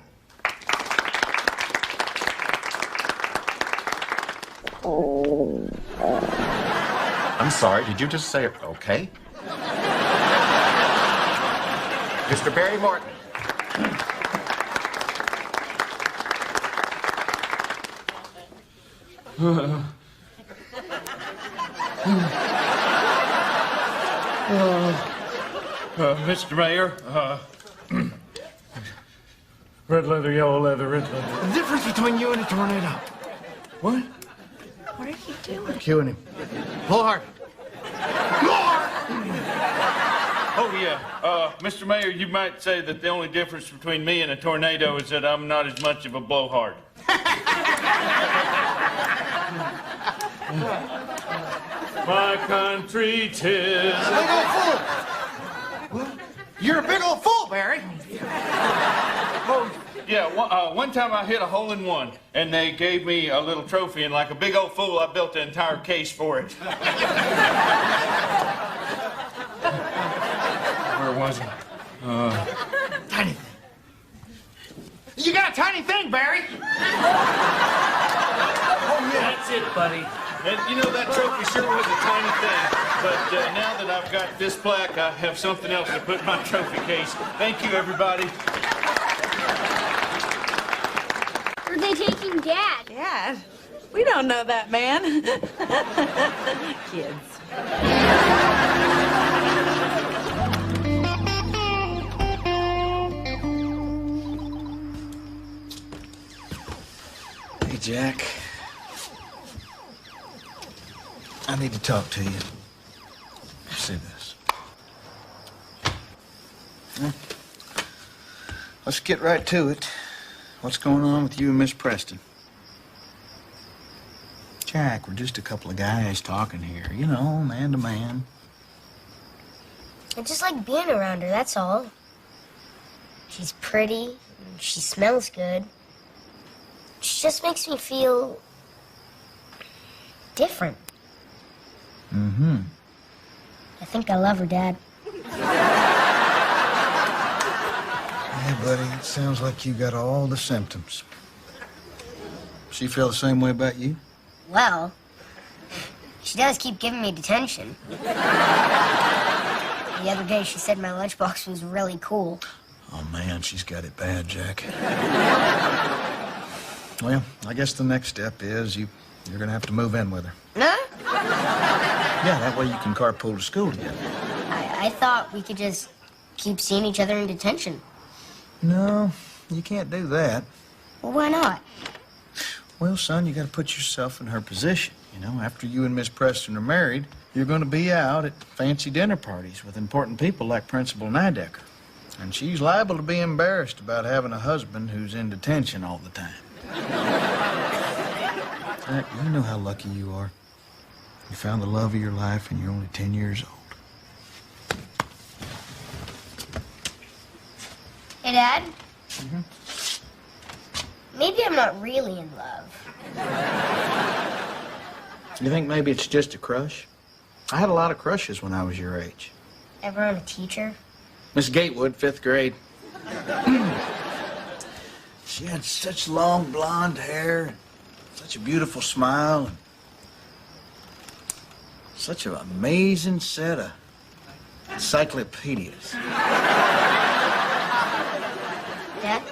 [SPEAKER 9] I'm sorry, did you just say it? Okay. Mr. Barry Martin.
[SPEAKER 4] Mr. Mayor, red leather, yellow leather, red leather.
[SPEAKER 2] The difference between you and a tornado.
[SPEAKER 4] What?
[SPEAKER 1] What are you doing?
[SPEAKER 2] Cueing him. Blow hard.
[SPEAKER 4] Oh, yeah. Mr. Mayor, you might say that the only difference between me and a tornado is that I'm not as much of a blowhard. My country 'tis.
[SPEAKER 2] Big old fool. You're a big old fool, Barry.
[SPEAKER 4] Oh, yeah, one time I hit a hole-in-one, and they gave me a little trophy, and like a big old fool, I built an entire case for it. Where was I?
[SPEAKER 2] Tiny thing. You got a tiny thing, Barry.
[SPEAKER 11] That's it, buddy.
[SPEAKER 4] And you know, that trophy sure was a tiny thing, but now that I've got this plaque, I have something else to put in my trophy case. Thank you, everybody.
[SPEAKER 6] Where are they taking Dad?
[SPEAKER 1] Dad? We don't know that man. Kids.
[SPEAKER 2] Hey, Jack. I need to talk to you. See this. Well, let's get right to it. What's going on with you and Miss Preston? Jack, we're just a couple of guys talking here. You know, man to man.
[SPEAKER 6] I just like being around her, that's all. She's pretty, she smells good. She just makes me feel different.
[SPEAKER 2] Mm-hmm.
[SPEAKER 6] I think I love her, Dad.
[SPEAKER 2] Hey, buddy, it sounds like you got all the symptoms. She feel the same way about you?
[SPEAKER 6] Well, she does keep giving me detention. The other day she said my lunchbox was really cool.
[SPEAKER 2] Oh, man, she's got it bad, Jack. Well, I guess the next step is you're gonna have to move in with her.
[SPEAKER 6] Huh?
[SPEAKER 2] Yeah, that way you can carpool to school together.
[SPEAKER 6] I thought we could just keep seeing each other in detention.
[SPEAKER 2] No, you can't do that.
[SPEAKER 6] Well, why not?
[SPEAKER 2] Well, son, you gotta put yourself in her position. You know, after you and Miss Preston are married, you're gonna be out at fancy dinner parties with important people like Principal Nidecker. And she's liable to be embarrassed about having a husband who's in detention all the time. Jack, you know how lucky you are. You found the love of your life and you're only 10 years old.
[SPEAKER 6] Hey, Dad? Maybe I'm not really in love.
[SPEAKER 2] You think maybe it's just a crush? I had a lot of crushes when I was your age.
[SPEAKER 6] Ever on a teacher?
[SPEAKER 2] Miss Gatewood, 5th grade. She had such long blonde hair, such a beautiful smile, and such an amazing set of encyclopedias.
[SPEAKER 6] Dad?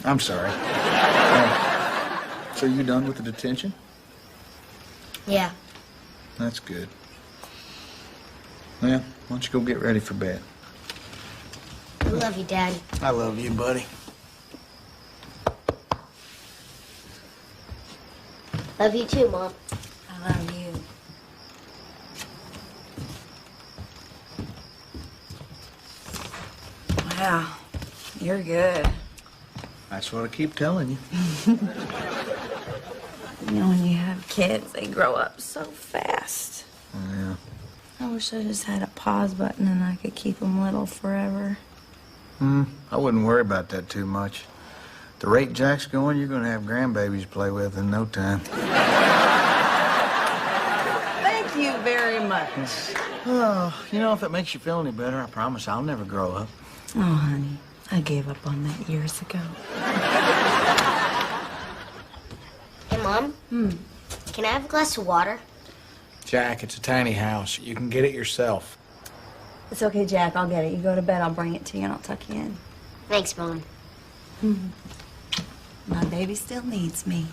[SPEAKER 2] I'm sorry. So you done with the detention?
[SPEAKER 6] Yeah.
[SPEAKER 2] That's good. Well, why don't you go get ready for bed?
[SPEAKER 6] I love you, Dad.
[SPEAKER 2] I love you, buddy.
[SPEAKER 6] Love you too, Mom.
[SPEAKER 3] I love you.
[SPEAKER 1] Wow, you're good.
[SPEAKER 2] That's what I keep telling you.
[SPEAKER 1] You know, when you have kids, they grow up so fast.
[SPEAKER 2] Yeah.
[SPEAKER 1] I wish I just had a pause button and I could keep them little forever.
[SPEAKER 2] I wouldn't worry about that too much. The rate Jack's going, you're going to have grandbabies to play with in no time.
[SPEAKER 1] Thank you very much.
[SPEAKER 2] Oh, you know, if it makes you feel any better, I promise I'll never grow up.
[SPEAKER 1] Oh, honey, I gave up on that years ago.
[SPEAKER 6] Hey, Mom? Can I have a glass of water?
[SPEAKER 2] Jack, it's a tiny house. You can get it yourself.
[SPEAKER 1] It's okay, Jack. I'll get it. You go to bed, I'll bring it to you, and I'll tuck you in.
[SPEAKER 6] Thanks, Mom.
[SPEAKER 1] My baby still needs me.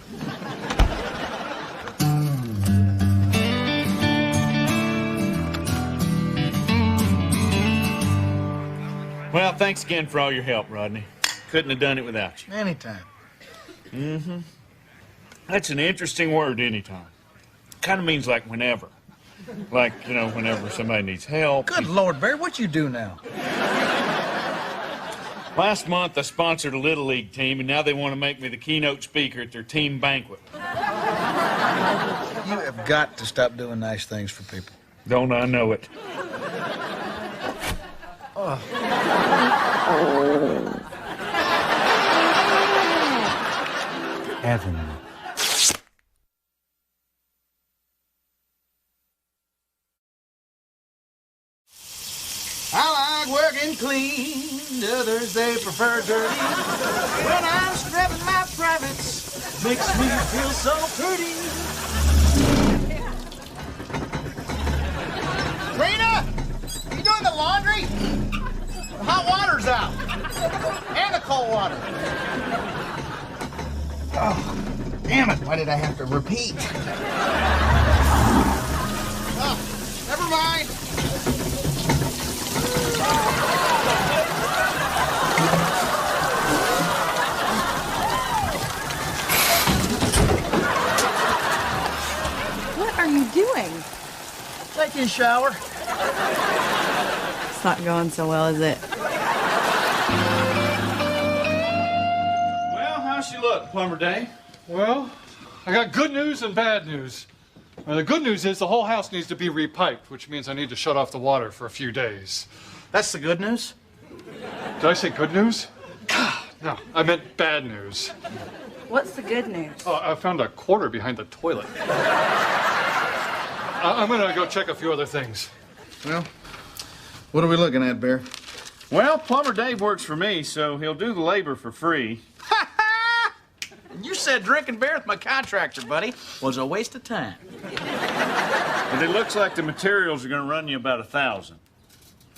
[SPEAKER 4] Well, thanks again for all your help, Rodney. Couldn't have done it without you.
[SPEAKER 2] Anytime.
[SPEAKER 4] That's an interesting word, anytime. Kind of means like whenever. Like, you know, whenever somebody needs help.
[SPEAKER 2] Good Lord, Barry, what you do now?
[SPEAKER 4] Last month, I sponsored a Little League team, and now they want to make me the keynote speaker at their team banquet.
[SPEAKER 2] You have got to stop doing nice things for people.
[SPEAKER 4] Don't I know it?
[SPEAKER 2] Heaven. I like working clean, others they prefer dirty. When I'm scrubbing my privates, makes me feel so pretty. Rena, you doing the laundry? The hot water's out, and the cold water. Oh, damn it! Why did I have to repeat? Oh, never mind.
[SPEAKER 1] What are you doing?
[SPEAKER 2] Taking a shower.
[SPEAKER 1] It's not going so well, is it?
[SPEAKER 4] Well, how's she look, Plumber Day?
[SPEAKER 12] Well, I got good news and bad news. The good news is the whole house needs to be repiped, which means I need to shut off the water for a few days.
[SPEAKER 2] That's the good news?
[SPEAKER 12] Did I say good news? No, I meant bad news.
[SPEAKER 1] What's the good news?
[SPEAKER 12] Oh, I found a quarter behind the toilet. I'm gonna go check a few other things.
[SPEAKER 2] Well, what are we looking at, Bear?
[SPEAKER 4] Well, Plumber Dave works for me, so he'll do the labor for free.
[SPEAKER 2] You said drinking beer with my contractor, buddy, was a waste of time.
[SPEAKER 4] But it looks like the materials are going to run you about $1,000.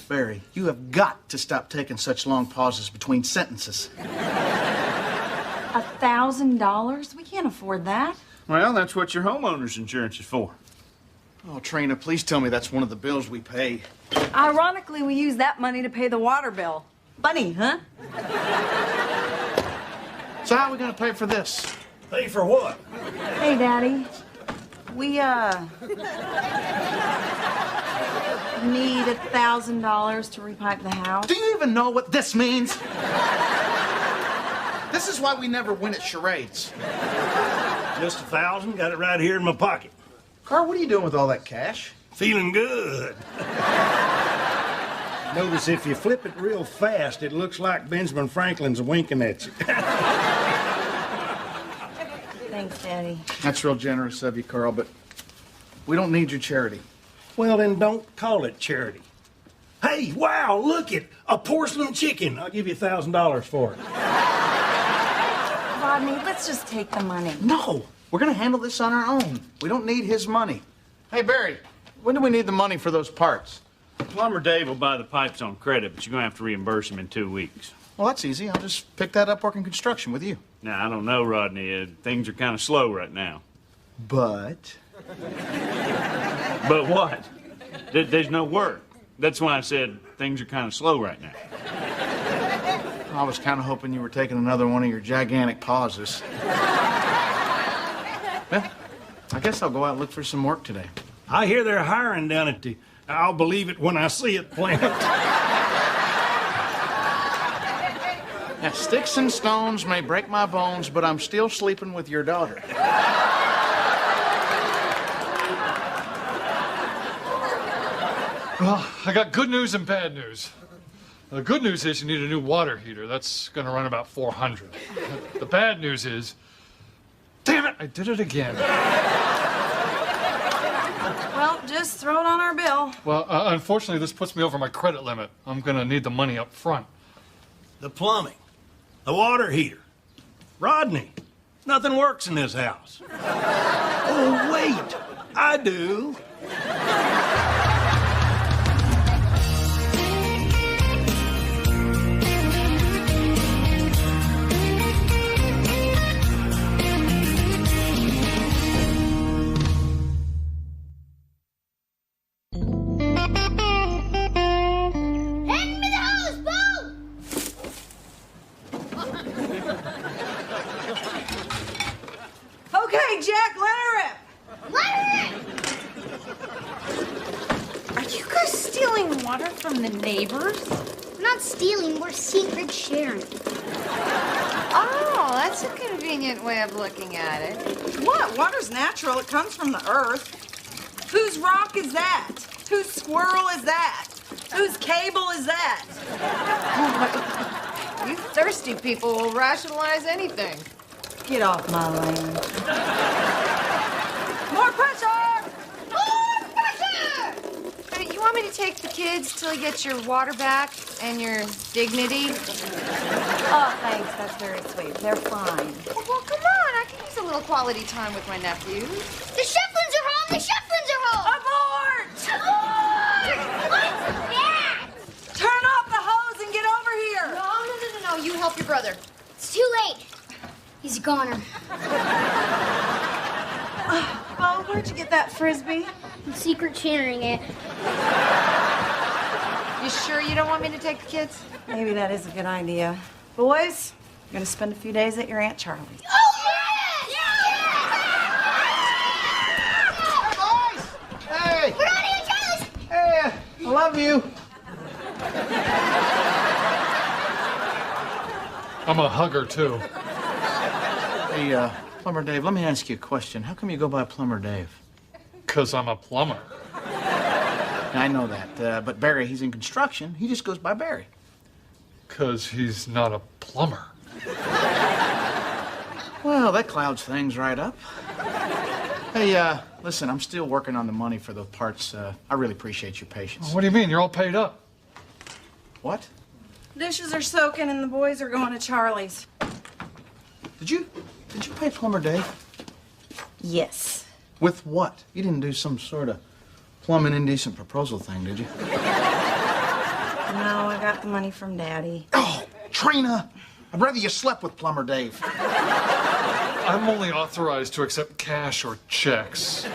[SPEAKER 2] Barry, you have got to stop taking such long pauses between sentences.
[SPEAKER 1] $1,000? We can't afford that.
[SPEAKER 4] Well, that's what your homeowner's insurance is for.
[SPEAKER 2] Oh, Trina, please tell me that's one of the bills we pay.
[SPEAKER 1] Ironically, we use that money to pay the water bill. Funny, huh?
[SPEAKER 2] So how are we going to pay for this?
[SPEAKER 7] Pay for what?
[SPEAKER 1] Hey, Daddy. We, need $1,000 to repipe the house.
[SPEAKER 2] Do you even know what this means? This is why we never win at charades.
[SPEAKER 7] Just 1,000, got it right here in my pocket.
[SPEAKER 2] Carl, what are you doing with all that cash?
[SPEAKER 7] Feeling good. Notice if you flip it real fast, it looks like Benjamin Franklin's winking at you.
[SPEAKER 1] Thanks, Daddy.
[SPEAKER 2] That's real generous of you, Carl, but we don't need your charity.
[SPEAKER 7] Well, then don't call it charity. Hey, wow, look it, a porcelain chicken. I'll give you $1,000 for it.
[SPEAKER 1] Rodney, let's just take the money.
[SPEAKER 2] No, we're gonna handle this on our own. We don't need his money. Hey, Barry, when do we need the money for those parts?
[SPEAKER 4] Plumber Dave will buy the pipes on credit, but you're going to have to reimburse him in 2 weeks.
[SPEAKER 2] Well, that's easy. I'll just pick that up working construction with you.
[SPEAKER 4] Now, I don't know, Rodney. Things are kind of slow right now.
[SPEAKER 2] But?
[SPEAKER 4] But what? There's no work. That's why I said things are kind of slow right now.
[SPEAKER 2] I was kind of hoping you were taking another one of your gigantic pauses. Well, I guess I'll go out and look for some work today.
[SPEAKER 7] I hear they're hiring down at the I'll believe it when I see it plant.
[SPEAKER 2] Now, sticks and stones may break my bones, but I'm still sleeping with your daughter.
[SPEAKER 12] Well, I got good news and bad news. The good news is you need a new water heater. That's going to run about $400. The bad news is, damn it, I did it again.
[SPEAKER 1] Well, just throw it on our bill.
[SPEAKER 12] Well, unfortunately, this puts me over my credit limit. I'm going to need the money up front.
[SPEAKER 7] The plumbing, the water heater. Rodney, nothing works in this house. Oh, wait, I do.
[SPEAKER 1] Okay, Jack, let her rip.
[SPEAKER 6] Let her rip!
[SPEAKER 8] Are you guys stealing water from the neighbors?
[SPEAKER 6] We're not stealing, we're secret sharing.
[SPEAKER 8] Oh, that's a convenient way of looking at it.
[SPEAKER 1] What? Water's natural. It comes from the earth. Whose rock is that? Whose squirrel is that? Whose cable is that?
[SPEAKER 8] You thirsty people will rationalize anything.
[SPEAKER 1] Get off my land. More pressure!
[SPEAKER 8] More pressure! Hey, you want me to take the kids till you get your water back and your dignity?
[SPEAKER 1] Oh, thanks. That's very sweet. They're fine.
[SPEAKER 8] Well, come on. I can use a little quality time with my nephews.
[SPEAKER 6] The Shefflins are home! The Shefflins are home!
[SPEAKER 1] Abort!
[SPEAKER 6] Abort! What's that?
[SPEAKER 1] Turn off the hose and get over here!
[SPEAKER 8] No. You help your brother.
[SPEAKER 6] It's too late. He's a goner.
[SPEAKER 1] Bo, where'd you get that frisbee?
[SPEAKER 6] I'm secret sharing it.
[SPEAKER 8] You sure you don't want me to take the kids?
[SPEAKER 1] Maybe that is a good idea. Boys, you're gonna spend a few days at your Aunt Charlie's.
[SPEAKER 6] Oh, yes! Yes!
[SPEAKER 2] Hey!
[SPEAKER 6] We're on Aunt Charlie's!
[SPEAKER 2] Hey, I love you.
[SPEAKER 12] I'm a hugger, too.
[SPEAKER 2] Hey, Plumber Dave, let me ask you a question. How come you go by Plumber Dave?
[SPEAKER 12] 'Cause I'm a plumber.
[SPEAKER 2] I know that, but Barry, he's in construction. He just goes by Barry.
[SPEAKER 12] 'Cause he's not a plumber.
[SPEAKER 2] Well, that clouds things right up. Hey, listen, I'm still working on the money for the parts. I really appreciate your patience.
[SPEAKER 12] What do you mean? You're all paid up.
[SPEAKER 2] What?
[SPEAKER 1] Dishes are soaking and the boys are going to Charlie's.
[SPEAKER 2] Did you pay Plumber Dave?
[SPEAKER 1] Yes.
[SPEAKER 2] With what? You didn't do some sort of plumbing indecent proposal thing, did you?
[SPEAKER 1] No, I got the money from Daddy.
[SPEAKER 2] Oh, Trina! I'd rather you slept with Plumber Dave.
[SPEAKER 12] I'm only authorized to accept cash or checks.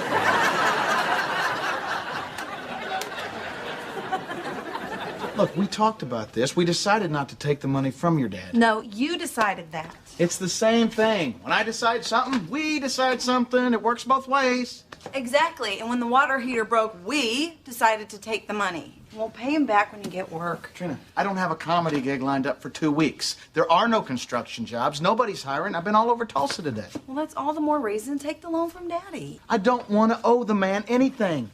[SPEAKER 2] Look, we talked about this. We decided not to take the money from your dad.
[SPEAKER 1] No, you decided that.
[SPEAKER 2] It's the same thing. When I decide something, we decide something. It works both ways.
[SPEAKER 1] Exactly. And when the water heater broke, we decided to take the money. We'll pay him back when you get work.
[SPEAKER 2] Trina, I don't have a comedy gig lined up for 2 weeks. There are no construction jobs. Nobody's hiring. I've been all over Tulsa today.
[SPEAKER 1] Well, that's all the more reason to take the loan from Daddy.
[SPEAKER 2] I don't want to owe the man anything.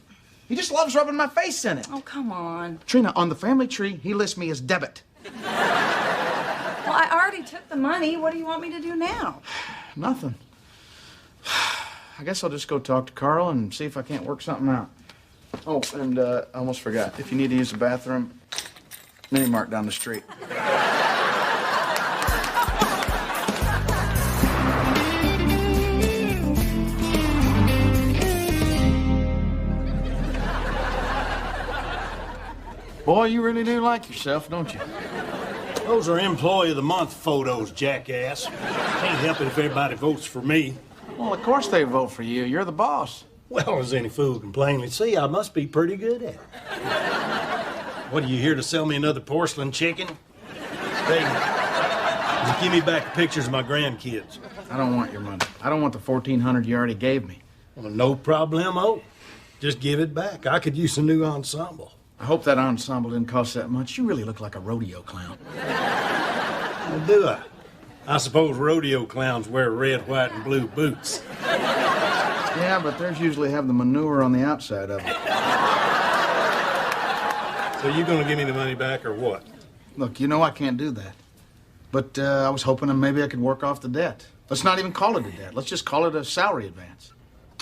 [SPEAKER 2] He just loves rubbing my face in it.
[SPEAKER 1] Oh, come on.
[SPEAKER 2] Trina, on the family tree, he lists me as debit.
[SPEAKER 1] Well, I already took the money. What do you want me to do now?
[SPEAKER 2] Nothing. I guess I'll just go talk to Carl and see if I can't work something out. Oh, and I almost forgot. If you need to use the bathroom, Mini Mart down the street. Boy, you really do like yourself, don't you?
[SPEAKER 7] Those are Employee of the Month photos, jackass. Can't help it if everybody votes for me.
[SPEAKER 2] Well, of course they vote for you. You're the boss.
[SPEAKER 7] Well, as any fool can plainly see, I must be pretty good at it. What, are you here to sell me another porcelain chicken? Hey, just give me back the pictures of my grandkids.
[SPEAKER 2] I don't want your money. I don't want the $1,400 you already gave me.
[SPEAKER 7] Well, no problemo. Just give it back. I could use a new ensemble.
[SPEAKER 2] I hope that ensemble didn't cost that much. You really look like a rodeo clown.
[SPEAKER 7] Well, do I? I suppose rodeo clowns wear red, white, and blue boots.
[SPEAKER 2] Yeah, but theirs usually have the manure on the outside of it.
[SPEAKER 7] So you gonna give me the money back or what?
[SPEAKER 2] Look, you know I can't do that. But I was hoping that maybe I could work off the debt. Let's not even call it a debt. Let's just call it a salary advance.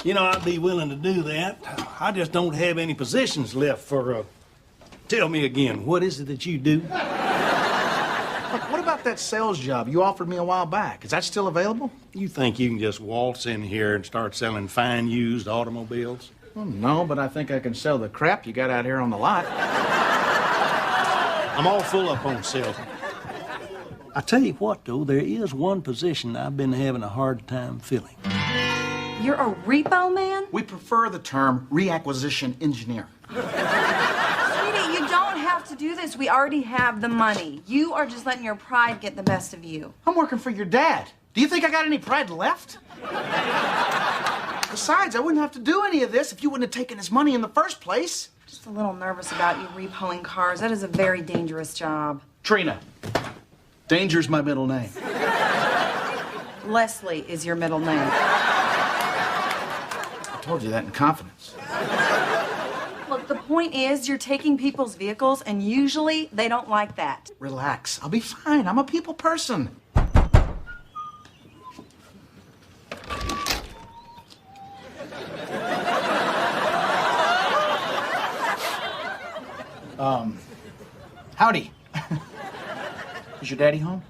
[SPEAKER 7] You know, I'd be willing to do that. I just don't have any positions left for, Tell me again, what is it that you do?
[SPEAKER 2] Look, what about that sales job you offered me a while back? Is that still available?
[SPEAKER 7] You think you can just waltz in here and start selling fine used automobiles?
[SPEAKER 2] Well, no, but I think I can sell the crap you got out here on the lot.
[SPEAKER 7] I'm all full up on sales. I tell you what, though, there is one position I've been having a hard time filling.
[SPEAKER 1] You're a repo man?
[SPEAKER 2] We prefer the term reacquisition engineer.
[SPEAKER 1] Sweetie, you don't have to do this. We already have the money. You are just letting your pride get the best of you.
[SPEAKER 2] I'm working for your dad. Do you think I got any pride left? Besides, I wouldn't have to do any of this if you wouldn't have taken his money in the first place.
[SPEAKER 1] Just a little nervous about you repoing cars. That is a very dangerous job.
[SPEAKER 2] Trina. Danger's my middle name.
[SPEAKER 1] Leslie is your middle name.
[SPEAKER 2] I told you that in confidence.
[SPEAKER 1] Look, the point is you're taking people's vehicles, and usually they don't like that.
[SPEAKER 2] Relax. I'll be fine. I'm a people person. Howdy. Is your daddy home?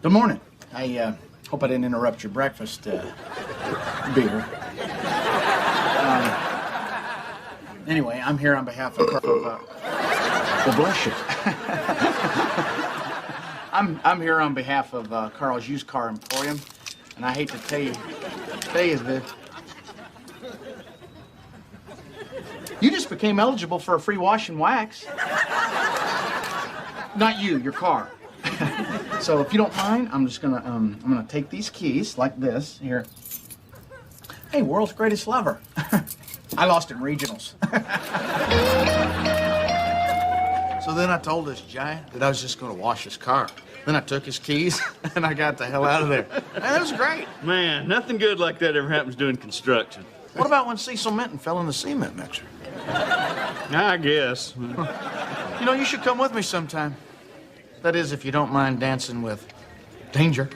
[SPEAKER 2] Good morning. I hope I didn't interrupt your breakfast, beer. Anyway, I'm here on behalf of well, bless you. I'm here on behalf of Carl's Used Car Emporium, and I hate to tell you this. You just became eligible for a free wash and wax. Not you, your car. So if you don't mind, I'm gonna take these keys like this here. Hey, world's greatest lover. I lost in regionals. So then I told this giant that I was just gonna wash his car. Then I took his keys and I got the hell out of there. That was great.
[SPEAKER 4] Man, nothing good like that ever happens doing construction.
[SPEAKER 2] What about when Cecil Minton fell in the cement mixer?
[SPEAKER 4] I guess.
[SPEAKER 2] You know, you should come with me sometime. That is, if you don't mind dancing with Danger.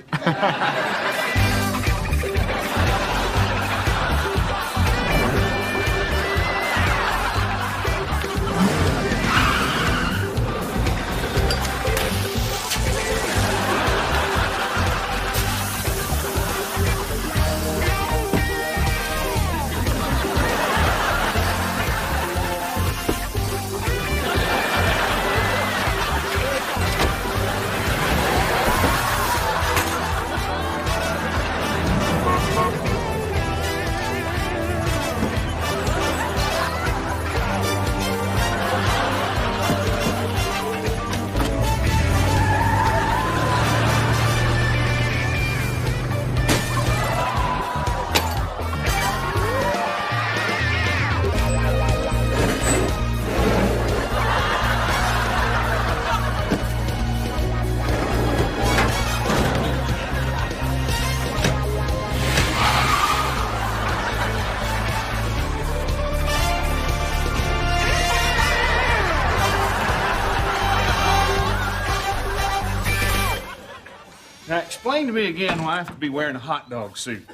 [SPEAKER 4] explain to me again why I have to be wearing a hot dog suit.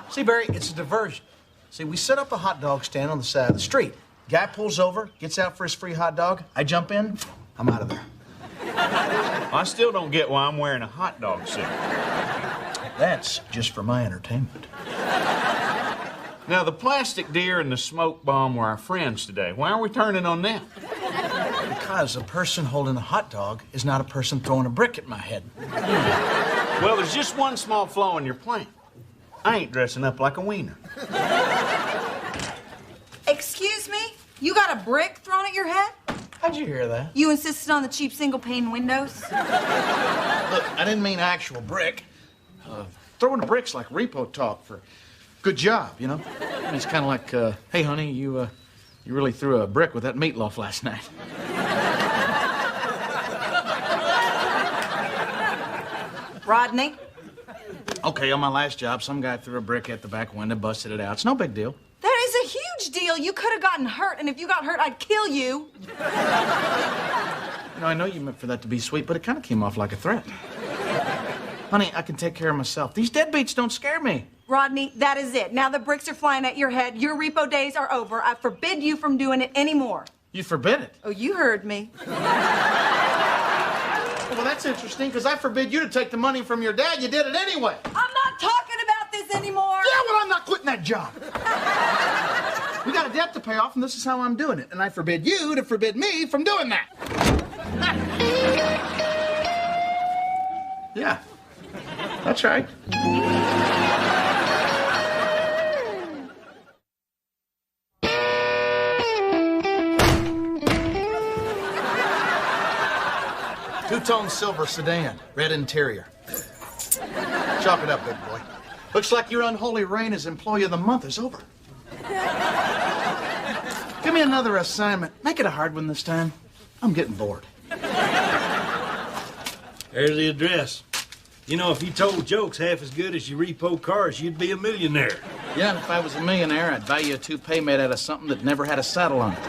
[SPEAKER 2] See, Barry, it's a diversion. See, we set up a hot dog stand on the side of the street. Guy pulls over, gets out for his free hot dog. I jump in, I'm out of there.
[SPEAKER 4] I still don't get why I'm wearing a hot dog suit.
[SPEAKER 2] That's just for my entertainment.
[SPEAKER 4] Now, the plastic deer and the smoke bomb were our friends today. Why are we turning on them?
[SPEAKER 2] Because a person holding a hot dog is not a person throwing a brick at my head.
[SPEAKER 4] Well, there's just one small flaw in your plan. I ain't dressing up like a wiener.
[SPEAKER 1] Excuse me? You got a brick thrown at your head?
[SPEAKER 2] How'd you hear that?
[SPEAKER 1] You insisted on the cheap single-pane windows?
[SPEAKER 2] Look, I didn't mean actual brick. Throwing a brick's like repo talk for good job, you know? I mean, it's kind of like, hey, honey, you really threw a brick with that meatloaf last night.
[SPEAKER 1] Rodney?
[SPEAKER 2] Okay, on my last job, some guy threw a brick at the back window, busted it out. It's no big deal.
[SPEAKER 1] That is a huge deal. You could have gotten hurt, and if you got hurt, I'd kill you.
[SPEAKER 2] You know, I know you meant for that to be sweet, but it kind of came off like a threat. Honey, I can take care of myself. These deadbeats don't scare me.
[SPEAKER 1] Rodney, that is it. Now the bricks are flying at your head. Your repo days are over. I forbid you from doing it anymore.
[SPEAKER 2] You forbid it?
[SPEAKER 1] Oh, you heard me.
[SPEAKER 2] Well, that's interesting, because I forbid you to take the money from your dad. You did it anyway.
[SPEAKER 1] I'm not talking about this anymore.
[SPEAKER 2] Yeah, well, I'm not quitting that job. We got a debt to pay off, and this is how I'm doing it. And I forbid you to forbid me from doing that. Yeah, that's right. Two-tone silver sedan, red interior. Chalk it up, big boy. Looks like your unholy reign as employee of the month is over. Give me another assignment. Make it a hard one this time. I'm getting bored.
[SPEAKER 7] There's the address. You know, if you told jokes half as good as you repo cars, you'd be a millionaire.
[SPEAKER 2] Yeah, and if I was a millionaire, I'd buy you a toupee made out of something that never had a saddle on it.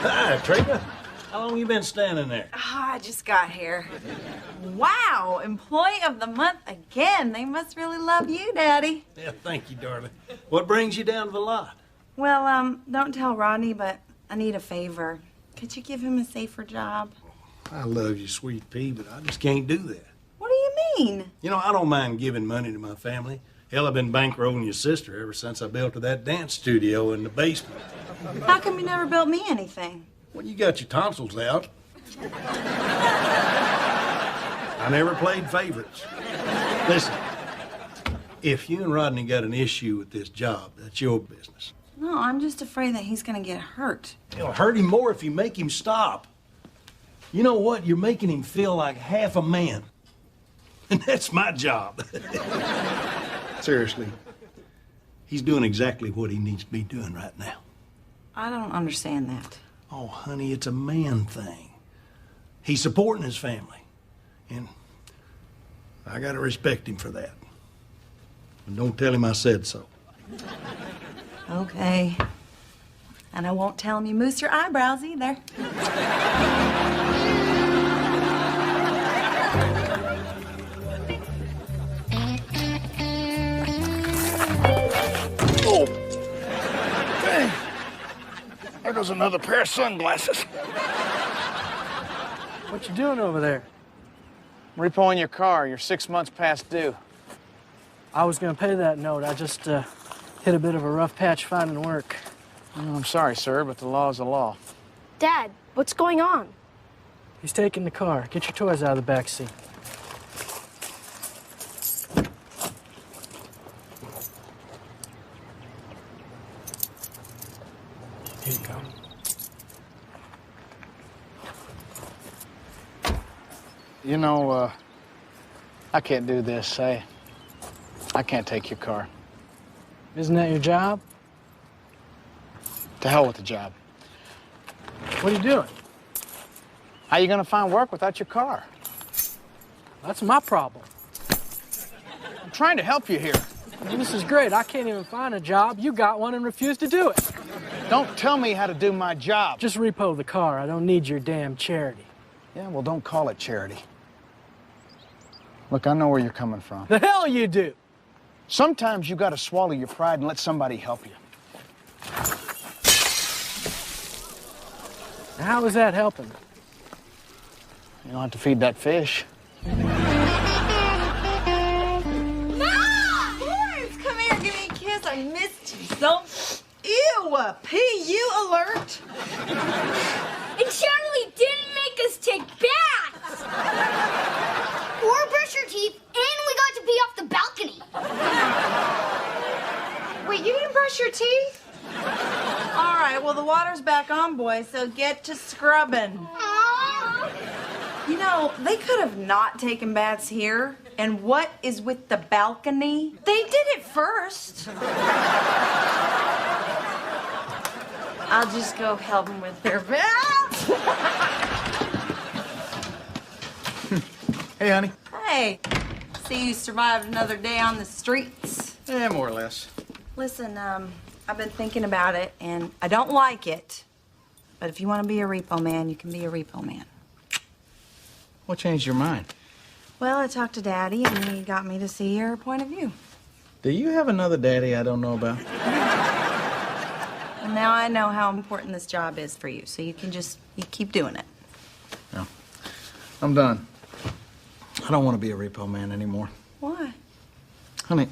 [SPEAKER 7] Hi, Trina. How long you been standing there?
[SPEAKER 1] Oh, I just got here. Wow, employee of the month again. They must really love you, Daddy.
[SPEAKER 7] Yeah, thank you, darling. What brings you down to the lot?
[SPEAKER 1] Well, don't tell Rodney, but I need a favor. Could you give him a safer job?
[SPEAKER 7] I love you, sweet pea, but I just can't do that.
[SPEAKER 1] What do you mean?
[SPEAKER 7] You know, I don't mind giving money to my family. Hell, I've been bankrolling your sister ever since I built her that dance studio in the basement.
[SPEAKER 1] How come you never built me anything?
[SPEAKER 7] Well, you got your tonsils out. I never played favorites. Listen, if you and Rodney got an issue with this job, that's your business.
[SPEAKER 1] No, I'm just afraid that he's gonna get hurt.
[SPEAKER 7] It'll hurt him more if you make him stop. You know what? You're making him feel like half a man. And that's my job. Seriously, he's doing exactly what he needs to be doing right now.
[SPEAKER 1] I don't understand that.
[SPEAKER 7] Oh, honey, it's a man thing. He's supporting his family. And I gotta respect him for that. And don't tell him I said so.
[SPEAKER 1] Okay. And I won't tell him you moose your eyebrows either.
[SPEAKER 2] Oh! Dang! There goes another pair of sunglasses.
[SPEAKER 11] What you doing over there? Repoing your car. You're 6 months past due. I was gonna pay that note. I just hit a bit of a rough patch finding work. I'm sorry, sir, but the law is the law.
[SPEAKER 6] Dad, what's going on?
[SPEAKER 11] He's taking the car. Get your toys out of the back seat. Here you go. You know, I can't do this. I can't take your car. Isn't that your job? To hell with the job. What are you doing?
[SPEAKER 2] How you gonna find work without your car?
[SPEAKER 11] That's my problem.
[SPEAKER 2] I'm trying to help you here.
[SPEAKER 11] This is great. I can't even find a job. You got one and refused to do it.
[SPEAKER 2] Don't tell me how to do my job.
[SPEAKER 11] Just repo the car. I don't need your damn charity.
[SPEAKER 2] Yeah, well, don't call it charity. Look, I know where you're coming from.
[SPEAKER 11] The hell you do!
[SPEAKER 2] Sometimes you gotta swallow your pride and let somebody help you.
[SPEAKER 11] How is that helping?
[SPEAKER 2] You don't have to feed that fish.
[SPEAKER 1] I missed you so. Ew, PU alert.
[SPEAKER 6] And Charlie didn't make us take baths. Or brush your teeth, and we got to pee off the balcony.
[SPEAKER 1] Wait, you didn't brush your teeth? All right, well, the water's back on, boys, so get to scrubbing.
[SPEAKER 6] Aww.
[SPEAKER 1] You know, they could have not taken baths here. And what is with the balcony? They did it first. I'll just go help them with their baths.
[SPEAKER 2] Hey, honey.
[SPEAKER 1] Hey, see you survived another day on the streets.
[SPEAKER 2] Yeah, more or less.
[SPEAKER 1] Listen, I've been thinking about it, and I don't like it. But if you want to be a repo man, you can be a repo man.
[SPEAKER 2] What changed your mind?
[SPEAKER 1] Well, I talked to Daddy, and he got me to see your point of view.
[SPEAKER 2] Do you have another daddy I don't know about?
[SPEAKER 1] And now I know how important this job is for you, so you keep doing it.
[SPEAKER 2] No, I'm done. I don't want to be a repo man anymore.
[SPEAKER 1] Why?
[SPEAKER 2] Honey,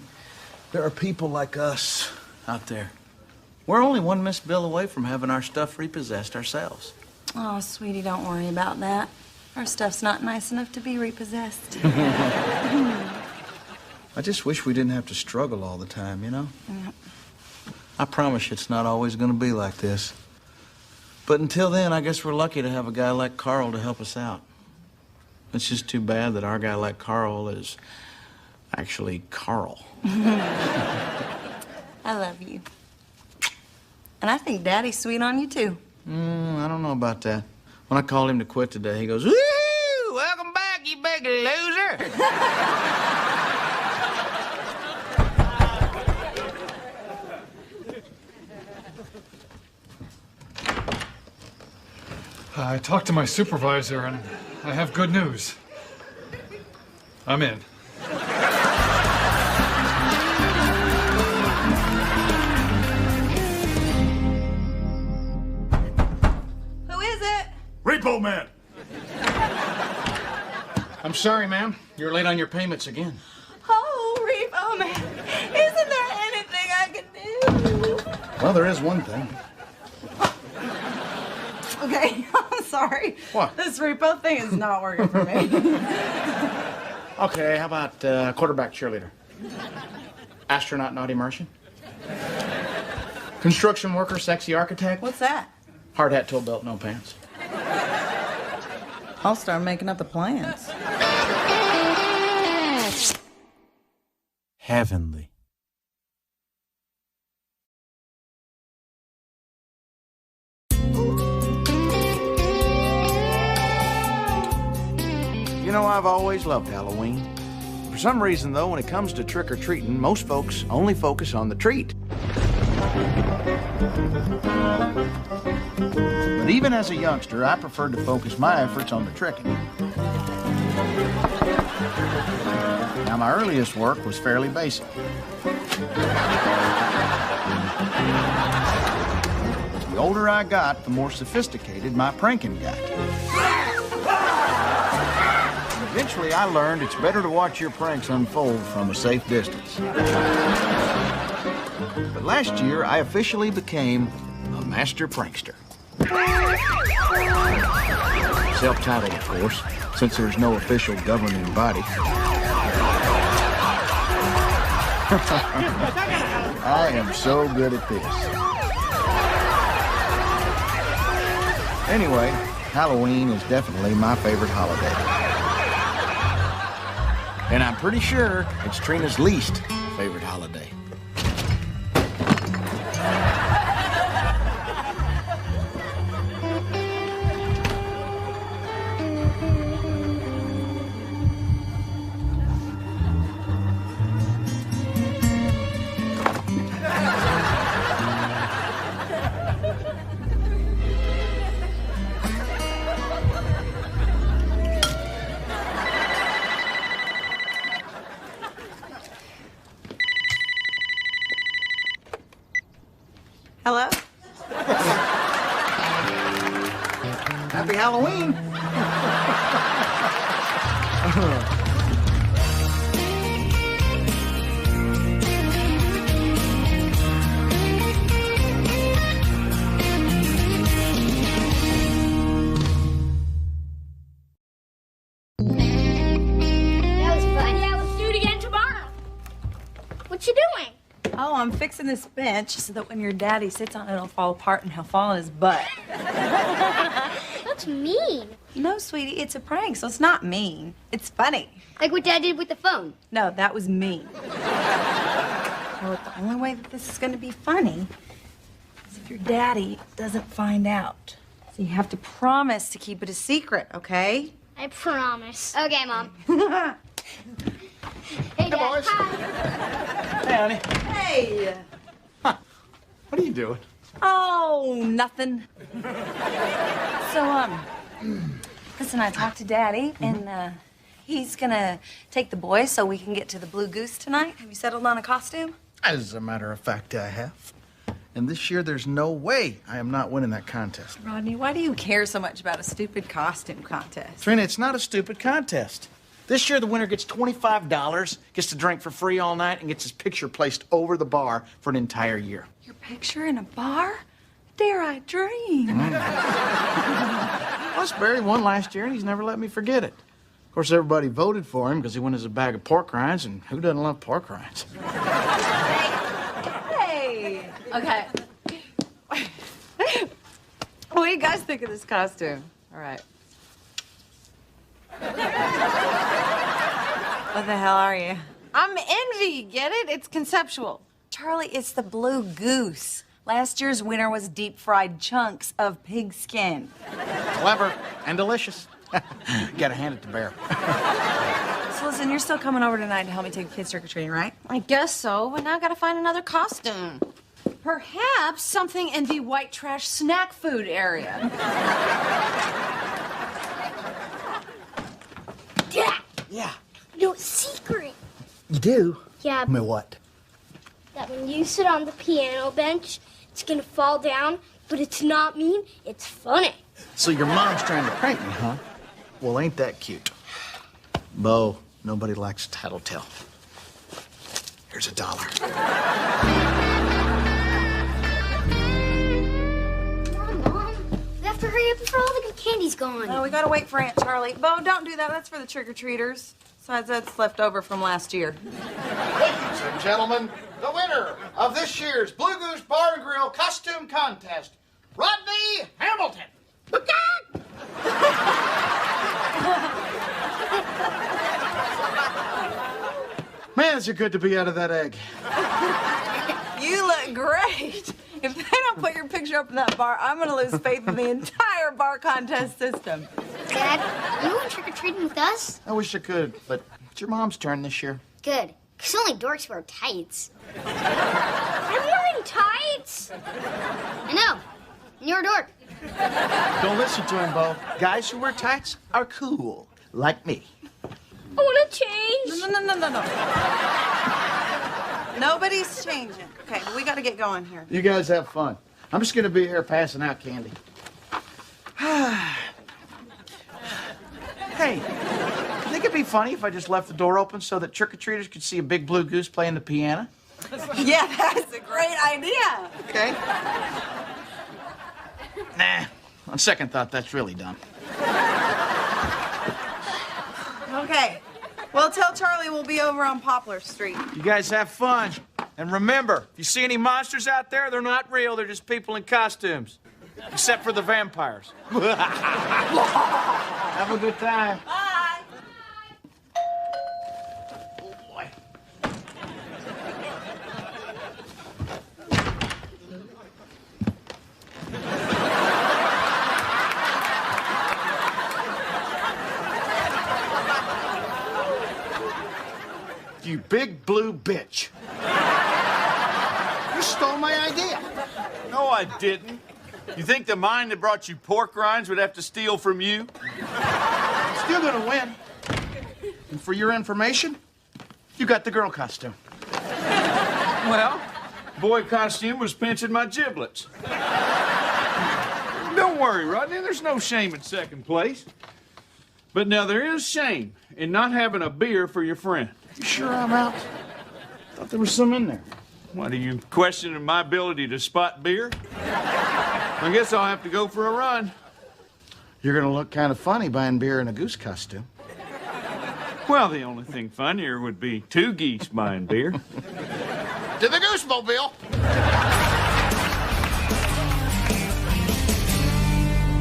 [SPEAKER 2] there are people like us out there. We're only one missed bill away from having our stuff repossessed ourselves.
[SPEAKER 1] Oh, sweetie, don't worry about that. Our stuff's not nice enough to be repossessed.
[SPEAKER 2] I just wish we didn't have to struggle all the time, you know?
[SPEAKER 1] Yep.
[SPEAKER 2] I promise you it's not always going to be like this. But until then, I guess we're lucky to have a guy like Carl to help us out. It's just too bad that our guy like Carl is actually Carl.
[SPEAKER 1] I love you. And I think Daddy's sweet on you, too.
[SPEAKER 2] I don't know about that. When I called him to quit today, he goes, "Woo! Welcome back, you big loser!"
[SPEAKER 12] I talked to my supervisor, and I have good news. I'm in.
[SPEAKER 7] Repo man!
[SPEAKER 2] I'm sorry, ma'am. You're late on your payments again.
[SPEAKER 1] Oh, Repo Man, isn't there anything I can do?
[SPEAKER 2] Well, there is one thing.
[SPEAKER 1] Okay, I'm sorry.
[SPEAKER 2] What?
[SPEAKER 1] This repo thing is not working for me.
[SPEAKER 2] Okay, how about quarterback cheerleader? Astronaut naughty Martian? Construction worker sexy architect?
[SPEAKER 1] What's that?
[SPEAKER 2] Hard hat, toe belt, no pants.
[SPEAKER 1] I'll start making up the plans.
[SPEAKER 2] Heavenly. You know, I've always loved Halloween. For some reason, though, when it comes to trick-or-treating, most folks only focus on the treat. But even as a youngster, I preferred to focus my efforts on the tricking. Now, my earliest work was fairly basic. The older I got, the more sophisticated my pranking got. Eventually, I learned it's better to watch your pranks unfold from a safe distance. But last year, I officially became a master prankster. Self-titled, of course, since there's no official governing body. I am so good at this. Anyway, Halloween is definitely my favorite holiday. And I'm pretty sure it's Trina's least favorite holiday.
[SPEAKER 1] Hello?
[SPEAKER 2] Happy Halloween.
[SPEAKER 6] That was fun. Yeah, let's do it again tomorrow. What you doing?
[SPEAKER 1] Oh, I'm fixing this bench so that when your daddy sits on it, it'll fall apart and he'll fall on his butt.
[SPEAKER 6] That's mean.
[SPEAKER 1] No, sweetie, it's a prank, so it's not mean. It's funny.
[SPEAKER 6] Like what Dad did with the phone.
[SPEAKER 1] No, that was mean. Well, the only way that this is going to be funny is if your daddy doesn't find out. So you have to promise to keep it a secret, okay?
[SPEAKER 6] I promise. Okay, Mom. Hey, Dad.
[SPEAKER 2] boys.
[SPEAKER 6] Hi.
[SPEAKER 2] Hey, honey.
[SPEAKER 1] Hey!
[SPEAKER 2] What are you doing?
[SPEAKER 1] Oh, nothing. So, listen, I talked to Daddy, and, he's gonna take the boys so we can get to the Blue Goose tonight. Have you settled on a costume?
[SPEAKER 2] As a matter of fact, I have. And this year, there's no way I am not winning that contest.
[SPEAKER 1] Rodney, why do you care so much about a stupid costume contest?
[SPEAKER 2] Trina, it's not a stupid contest. This year, the winner gets $25, gets to drink for free all night, and gets his picture placed over the bar for an entire year.
[SPEAKER 1] Your picture in a bar? Dare I dream?
[SPEAKER 2] Plus, Barry won last year, and he's never let me forget it. Of course, everybody voted for him because he won as a bag of pork rinds, and who doesn't love pork rinds?
[SPEAKER 1] Hey! Okay. What do you guys think of this costume? All right. What the hell are you?
[SPEAKER 8] I'm Envy, get it? It's conceptual.
[SPEAKER 1] Charlie, it's the Blue Goose. Last year's winner was deep-fried chunks of pig skin.
[SPEAKER 2] Clever and delicious. Gotta hand it to Bear.
[SPEAKER 1] So listen, you're still coming over tonight to help me take the kids trick-or-treating, right?
[SPEAKER 8] I guess so, but now I gotta find another costume. Perhaps something in the white trash snack food area.
[SPEAKER 6] Dad,
[SPEAKER 2] Yeah.
[SPEAKER 6] no secret.
[SPEAKER 2] You do?
[SPEAKER 6] Yeah,
[SPEAKER 2] Me what?
[SPEAKER 6] that when you sit on the piano bench, it's gonna fall down, but it's not mean, it's funny.
[SPEAKER 2] So your mom's trying to prank me, huh? Well, ain't that cute? Bo, nobody likes a tattletale. Here's $1.
[SPEAKER 6] Come on, Mom. We have to hurry up before all the good candy's gone.
[SPEAKER 1] No, we gotta wait for Aunt Charlie. Bo, don't do that. That's for the trick-or-treaters. Besides, that's left over from last year.
[SPEAKER 2] Ladies and gentlemen, the winner of this year's Blue Goose Bar and Grill Costume Contest, Rodney Hamilton. Man, is it good to be out of that egg.
[SPEAKER 1] You look great. If they don't put your picture up in that bar, I'm gonna lose faith in the entire bar contest system.
[SPEAKER 6] Dad, you going trick-or-treating with us?
[SPEAKER 2] I wish I could, but it's your mom's turn this year.
[SPEAKER 6] Good, because only dorks wear tights. I'm wearing tights. I know, and you're a dork.
[SPEAKER 2] Don't listen to him, Bo. Guys who wear tights are cool, like me.
[SPEAKER 6] I want to change.
[SPEAKER 1] No. Nobody's changing. Okay, we gotta get going here.
[SPEAKER 2] You guys have fun. I'm just gonna be here passing out candy. Hey, you think it'd be funny if I just left the door open so that trick-or-treaters could see a big blue goose playing the piano?
[SPEAKER 1] Yeah, that's a great idea.
[SPEAKER 2] Okay. Nah, on second thought, that's really dumb.
[SPEAKER 1] Okay. Well, tell Charlie we'll be over on Poplar Street.
[SPEAKER 2] You guys have fun. And remember, if you see any monsters out there, they're not real. They're just people in costumes. Except for the vampires. Have a good time.
[SPEAKER 1] Bye.
[SPEAKER 2] Oh, boy. You big blue bitch. You stole my idea.
[SPEAKER 4] No, I didn't. You think the mine that brought you pork rinds would have to steal from you?
[SPEAKER 2] Still gonna win. And for your information, you got the girl costume.
[SPEAKER 4] Well, Boy costume was pinching my giblets. Don't worry, Rodney, there's no shame in second place. But now there is shame in not having a beer for your friend.
[SPEAKER 2] You sure I'm out? Thought there was some in there.
[SPEAKER 4] What, are you questioning my ability to spot beer? I guess I'll have to go for a run.
[SPEAKER 2] You're gonna look kind of funny buying beer in a goose costume.
[SPEAKER 4] Well, the only thing funnier would be two geese buying beer.
[SPEAKER 2] To the Goose-mobile!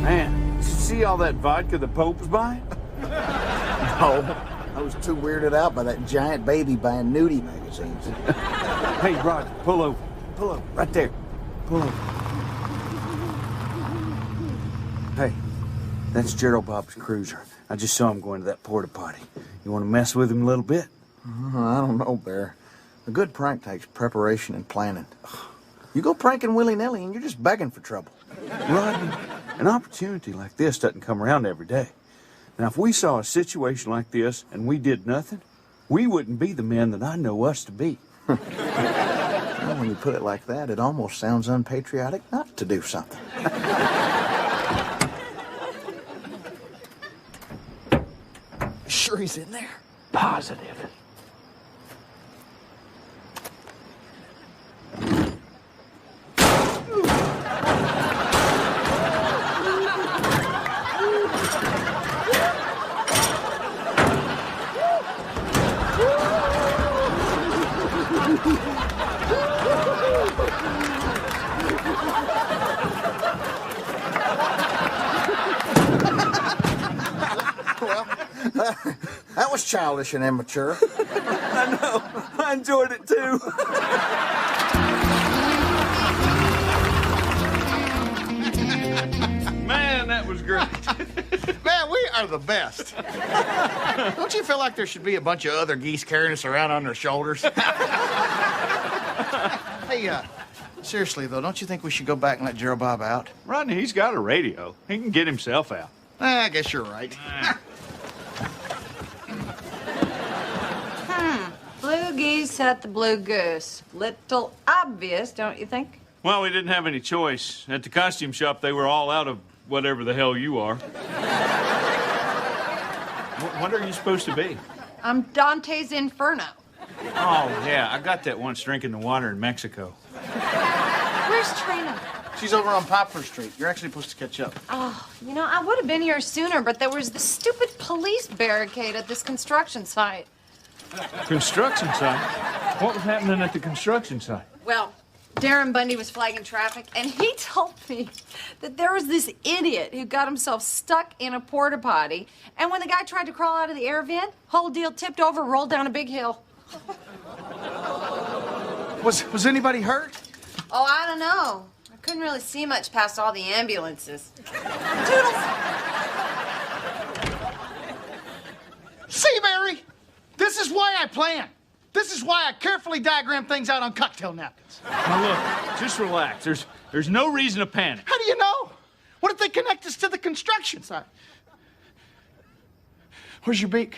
[SPEAKER 4] Man, did you see all that vodka the Pope's buying?
[SPEAKER 2] No, I was too weirded out by that giant baby buying nudie magazines.
[SPEAKER 4] Hey, Roger, pull over. Pull over, right there. Pull over. Hey, that's Gerald Bob's cruiser. I just saw him going to that porta potty. You want to mess with him a little bit?
[SPEAKER 2] I don't know, Bear. A good prank takes preparation and planning. You go pranking willy-nilly and you're just begging for trouble.
[SPEAKER 4] Rodney, an opportunity like this doesn't come around every day. Now, if we saw a situation like this and we did nothing, we wouldn't be the men that I know us to be.
[SPEAKER 2] Well, when you put it like that, it almost sounds unpatriotic not to do something. Sure he's in there?
[SPEAKER 4] Positive.
[SPEAKER 2] That was childish and immature.
[SPEAKER 4] I know. I enjoyed it too. Man, that was great.
[SPEAKER 2] Man, we are the best. Don't you feel like there should be a bunch of other geese carrying us around on their shoulders? Hey, seriously, though, don't you think we should go back and let Gerald Bob out?
[SPEAKER 4] Rodney, he's got a radio. He can get himself out.
[SPEAKER 2] I guess you're right.
[SPEAKER 8] Blue geese at the blue goose. Little obvious, don't you think?
[SPEAKER 4] Well, we didn't have any choice. At the costume shop, they were all out of whatever the hell you are. What are you supposed to be?
[SPEAKER 8] I'm Dante's Inferno.
[SPEAKER 4] Oh, yeah, I got that once drinking the water in Mexico.
[SPEAKER 8] Where's Trina?
[SPEAKER 2] She's over on Poplar Street. You're actually supposed to catch up.
[SPEAKER 8] Oh, you know, I would have been here sooner, but there was this stupid police barricade at this construction site.
[SPEAKER 4] Construction site? What was happening at the construction site?
[SPEAKER 8] Well, Darren Bundy was flagging traffic, and he told me that there was this idiot who got himself stuck in a porta potty, and when the guy tried to crawl out of the air vent, whole deal tipped over, rolled down a big hill.
[SPEAKER 2] Was anybody hurt?
[SPEAKER 8] Oh, I don't know. I couldn't really see much past all the ambulances.
[SPEAKER 2] See, Mary? This is why I plan. This is why I carefully diagram things out on cocktail napkins.
[SPEAKER 4] Now, look, just relax. There's no reason to panic.
[SPEAKER 2] How do you know? What if they connect us to the construction site? Where's your beak?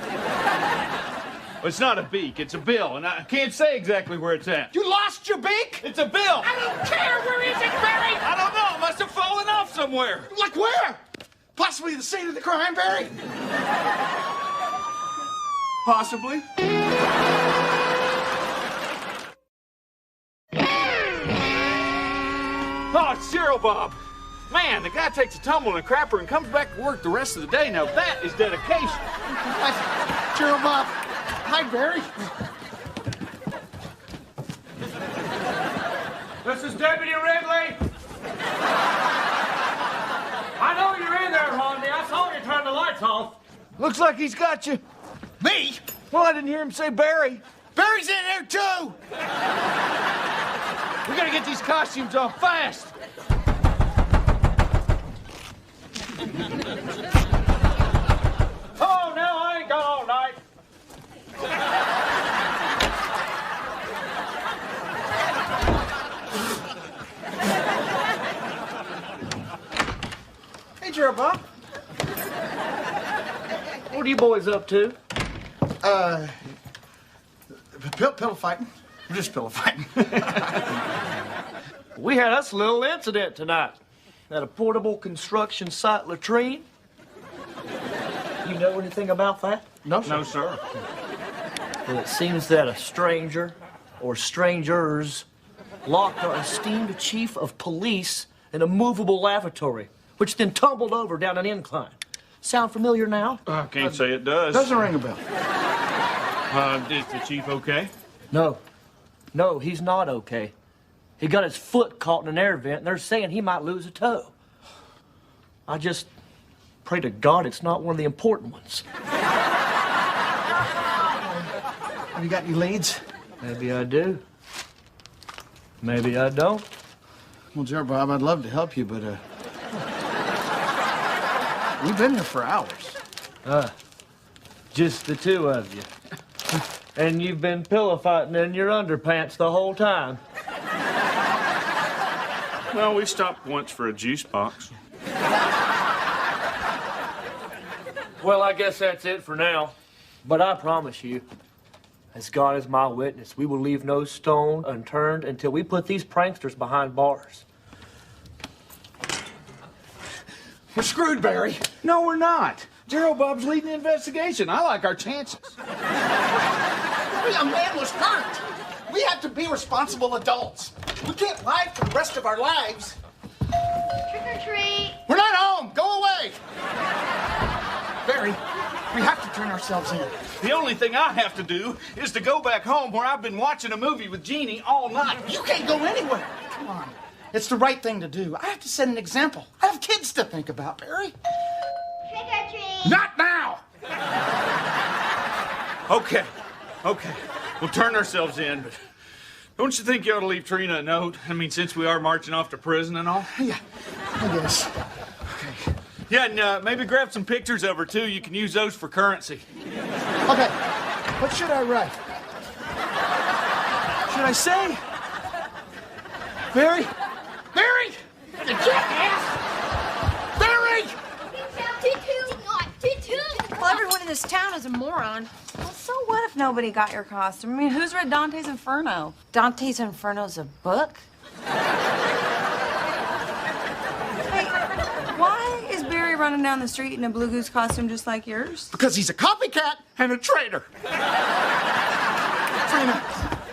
[SPEAKER 4] Well, it's not a beak, it's a bill, and I can't say exactly where it's at.
[SPEAKER 2] You lost your beak?
[SPEAKER 4] It's a bill!
[SPEAKER 2] I don't care! Where is it, Barry?
[SPEAKER 4] I don't know, it must have fallen off somewhere.
[SPEAKER 2] Like where? Possibly the scene of the crime, Barry?
[SPEAKER 4] Possibly. Oh, it's Zero Bob. Man, the guy takes a tumble and a crapper and comes back to work the rest of the day. Now that is dedication.
[SPEAKER 2] Zero Bob. Hi, Barry.
[SPEAKER 13] This is Deputy Ridley. I know you're in there, Rodney. I saw you turn the lights off.
[SPEAKER 4] Looks like he's got you.
[SPEAKER 2] Me?
[SPEAKER 4] Well, I didn't hear him say Barry.
[SPEAKER 2] Barry's in there, too!
[SPEAKER 4] We gotta get these costumes off fast.
[SPEAKER 13] Oh, no, I ain't gone all night.
[SPEAKER 2] Hey, Gerald Bob.
[SPEAKER 11] What are you boys up to?
[SPEAKER 2] Pillow fighting. We're just pillow fighting.
[SPEAKER 14] We had us a little incident tonight at a portable construction site latrine. You know anything about that?
[SPEAKER 2] No, sir.
[SPEAKER 4] No, sir.
[SPEAKER 14] Well, it seems that a stranger or strangers locked our esteemed chief of police in a movable lavatory, which then tumbled over down an incline. Sound familiar now?
[SPEAKER 4] I can't say it does.
[SPEAKER 2] Doesn't ring a bell.
[SPEAKER 4] Is the chief okay?
[SPEAKER 14] No, he's not okay. He got his foot caught in an air vent, and they're saying he might lose a toe. I just pray to God it's not one of the important ones.
[SPEAKER 2] Have you got any leads?
[SPEAKER 14] Maybe I do. Maybe I don't.
[SPEAKER 2] Well, Joe Bob, I'd love to help you, but we've been here for hours.
[SPEAKER 14] Just the two of you. And you've been pillow fighting in your underpants the whole time.
[SPEAKER 4] Well, we stopped once for a juice box.
[SPEAKER 14] Well, I guess that's it for now. But I promise you, as God is my witness, we will leave no stone unturned until we put these pranksters behind bars.
[SPEAKER 2] We're screwed, Barry.
[SPEAKER 10] No, we're not. Gerald Bob's leading the investigation. I like our chances.
[SPEAKER 2] A man was hurt. We have to be responsible adults. We can't lie for the rest of our lives.
[SPEAKER 6] Trick or treat.
[SPEAKER 2] We're not home. Go away. Barry, we have to turn ourselves in.
[SPEAKER 4] The only thing I have to do is to go back home where I've been watching a movie with Jeannie all night.
[SPEAKER 2] You can't go anywhere. Come on. It's the right thing to do. I have to set an example. I have kids to think about, Barry.
[SPEAKER 6] Trick or treat.
[SPEAKER 2] Not now.
[SPEAKER 4] Okay. We'll turn ourselves in, but don't you think you ought to leave Trina a note? I mean, since we are marching off to prison and all?
[SPEAKER 2] Yeah, I guess.
[SPEAKER 4] Okay. Yeah, and maybe grab some pictures of her, too. You can use those for currency.
[SPEAKER 2] Okay, what should I write? Should I say? Barry? Barry! You jackass! Barry!
[SPEAKER 8] Well, everyone in this town is a moron.
[SPEAKER 1] Well, so what if nobody got your costume? I mean, who's read Dante's Inferno?
[SPEAKER 8] Dante's Inferno's a book?
[SPEAKER 1] Hey, why is Barry running down the street in a Blue Goose costume just like yours?
[SPEAKER 2] Because he's a copycat and a traitor. Trina,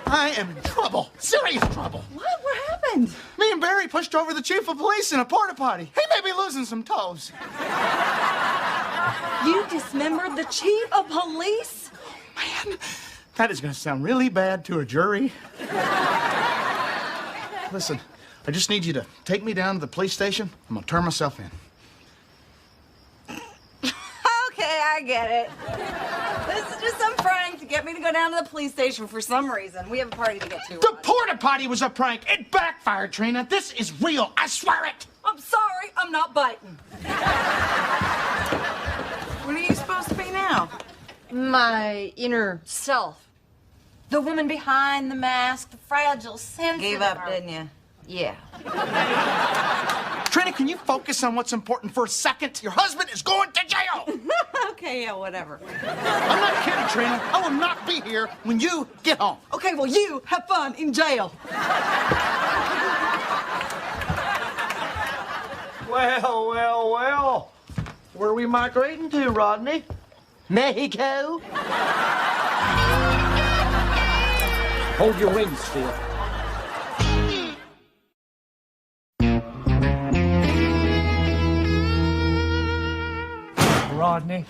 [SPEAKER 2] I am in trouble. Serious trouble.
[SPEAKER 1] What? What happened?
[SPEAKER 2] Me and Barry pushed over the chief of police in a porta potty. He may be losing some toes.
[SPEAKER 1] You dismembered the chief of police?
[SPEAKER 2] Man, that is going to sound really bad to a jury. Listen, I just need you to take me down to the police station. I'm going to turn myself in.
[SPEAKER 1] Okay, I get it. This is just some prank to get me to go down to the police station for some reason. We have a party to get to.
[SPEAKER 2] The porta potty was a prank. It backfired, Trina. This is real. I swear it.
[SPEAKER 1] I'm sorry. I'm not biting. What are you supposed to be now?
[SPEAKER 8] My inner self. The woman behind the mask, the fragile, sensitive.
[SPEAKER 1] Gave up, didn't you?
[SPEAKER 8] Yeah.
[SPEAKER 2] Trina, can you focus on what's important for a second? Your husband is going to jail.
[SPEAKER 1] Okay, yeah, whatever.
[SPEAKER 2] I'm not kidding, Trina. I will not be here when you get home.
[SPEAKER 1] Okay, well, you have fun in jail.
[SPEAKER 14] Well. Where are we migrating to, Rodney? Mexico? Hold your wings still. Rodney,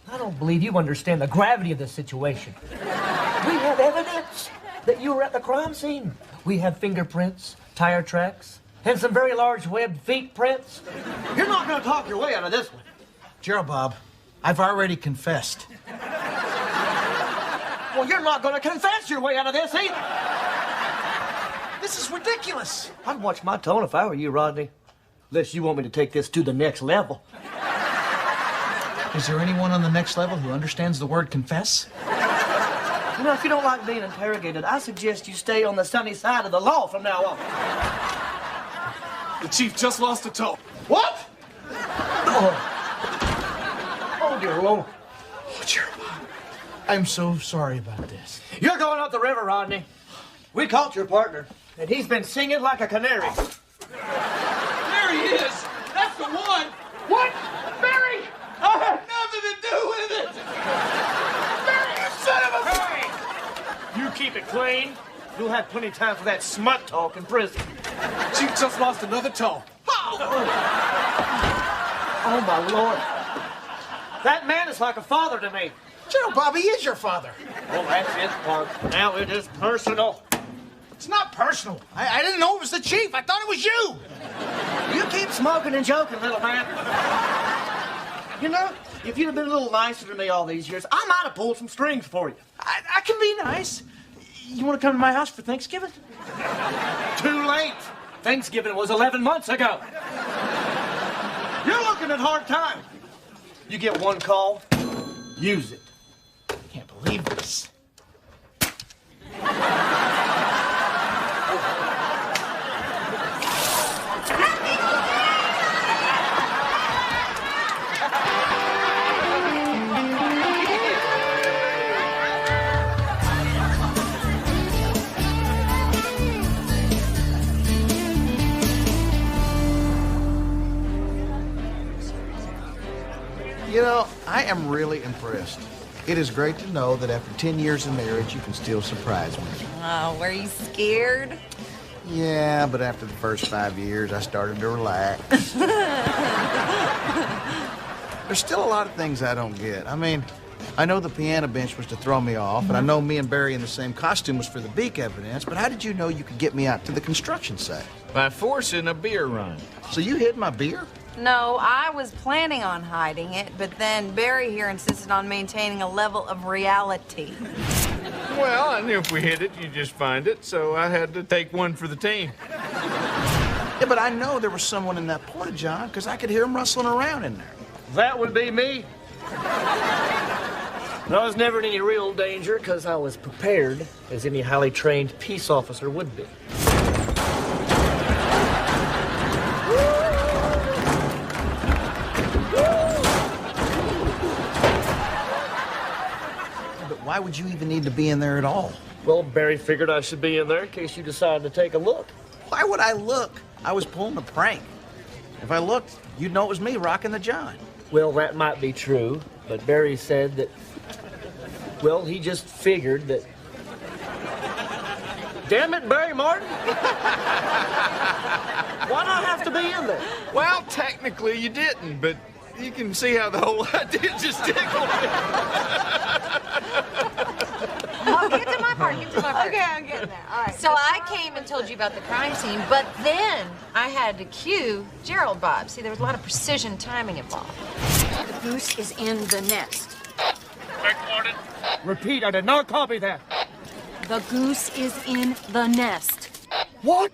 [SPEAKER 14] I don't believe you understand the gravity of the situation. We have evidence that you were at the crime scene. We have fingerprints, tire tracks, and some very large webbed feet prints. You're not going to talk your way out of this one.
[SPEAKER 2] Gerald Bob, I've already confessed.
[SPEAKER 14] Well, you're not going to confess your way out of this either.
[SPEAKER 2] This is ridiculous.
[SPEAKER 14] I'd watch my tone if I were you, Rodney. Unless you want me to take this to the next level.
[SPEAKER 2] Is there anyone on the next level who understands the word confess?
[SPEAKER 14] You know, if you don't like being interrogated, I suggest you stay on the sunny side of the law from now on.
[SPEAKER 12] The chief just lost a toe.
[SPEAKER 2] What?
[SPEAKER 14] Oh, dear Lord.
[SPEAKER 2] Oh, Gerald Bob, I'm so sorry about this.
[SPEAKER 14] You're going up the river, Rodney. We caught your partner, and he's been singing like a canary.
[SPEAKER 10] There he is! That's the one! What? Barry! I had nothing to do with it! Barry, you son of a...
[SPEAKER 14] Hey! You keep it clean. You'll have plenty of time for that smut talk in prison.
[SPEAKER 11] She just lost another toe.
[SPEAKER 14] Oh, my Lord. That man is like a father to me.
[SPEAKER 2] General Bobby is your father.
[SPEAKER 14] Well, that's his part. Now it is personal.
[SPEAKER 2] It's not personal. I didn't know it was the chief. I thought it was you.
[SPEAKER 14] You keep smoking and joking, little man. You know, if you'd have been a little nicer to me all these years, I might have pulled some strings for you.
[SPEAKER 2] I can be nice. You want to come to my house for Thanksgiving?
[SPEAKER 14] Too late. Thanksgiving was 11 months ago. You're looking at hard time. You get one call, use it.
[SPEAKER 2] I can't believe this. You know, I am really impressed. It is great to know that after 10 years of marriage, you can still surprise me.
[SPEAKER 1] Oh, were you scared?
[SPEAKER 2] Yeah, but after the first 5 years, I started to relax. There's still a lot of things I don't get. I mean, I know the piano bench was to throw me off, and I know me and Barry in the same costume was for the beak evidence, but how did you know you could get me out to the construction site?
[SPEAKER 10] By forcing a beer run.
[SPEAKER 2] So you hid my beer?
[SPEAKER 1] No, I was planning on hiding it, but then Barry here insisted on maintaining a level of reality.
[SPEAKER 10] Well, I knew if we hit it, you'd just find it, so I had to take one for the team.
[SPEAKER 2] Yeah, but I know there was someone in that porta-john because I could hear him rustling around in there.
[SPEAKER 14] That would be me. I was never in any real danger because I was prepared, as any highly trained peace officer would be.
[SPEAKER 2] Why would you even need to be in there at all?
[SPEAKER 14] Well, Barry figured I should be in there in case you decided to take a look.
[SPEAKER 2] Why would I look? I was pulling a prank. If I looked, you'd know it was me rocking the john.
[SPEAKER 14] Well, that might be true, but Barry said that, well, he just figured that... Damn it, Barry Martin! Why'd I have to be in there?
[SPEAKER 10] Well, technically you didn't, but you can see how the whole idea just tickled me.
[SPEAKER 8] Oh, get to my part, get to my part.
[SPEAKER 1] Okay, I'm getting there. All right.
[SPEAKER 8] So I came and told you about the crime scene, but then I had to cue Gerald Bob. See, there was a lot of precision timing involved.
[SPEAKER 15] The goose is in the nest.
[SPEAKER 14] Recorded. Repeat, I did not copy that.
[SPEAKER 15] The goose is in the nest.
[SPEAKER 14] What?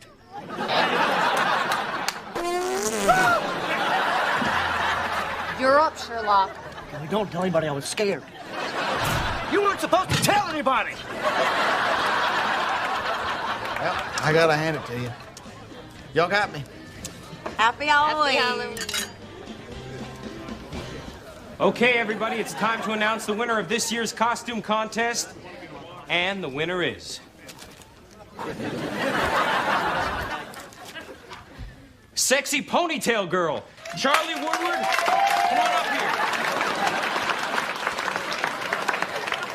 [SPEAKER 15] You're up, Sherlock.
[SPEAKER 14] Well, don't tell anybody I was scared. You weren't supposed to tell anybody.
[SPEAKER 2] Well, I gotta hand it to you. Y'all got me.
[SPEAKER 1] Happy Halloween.
[SPEAKER 8] Happy Halloween.
[SPEAKER 16] Okay, everybody, it's time to announce the winner of this year's costume contest. And the winner is... Sexy Ponytail Girl. Charlie Woodward, come on up here.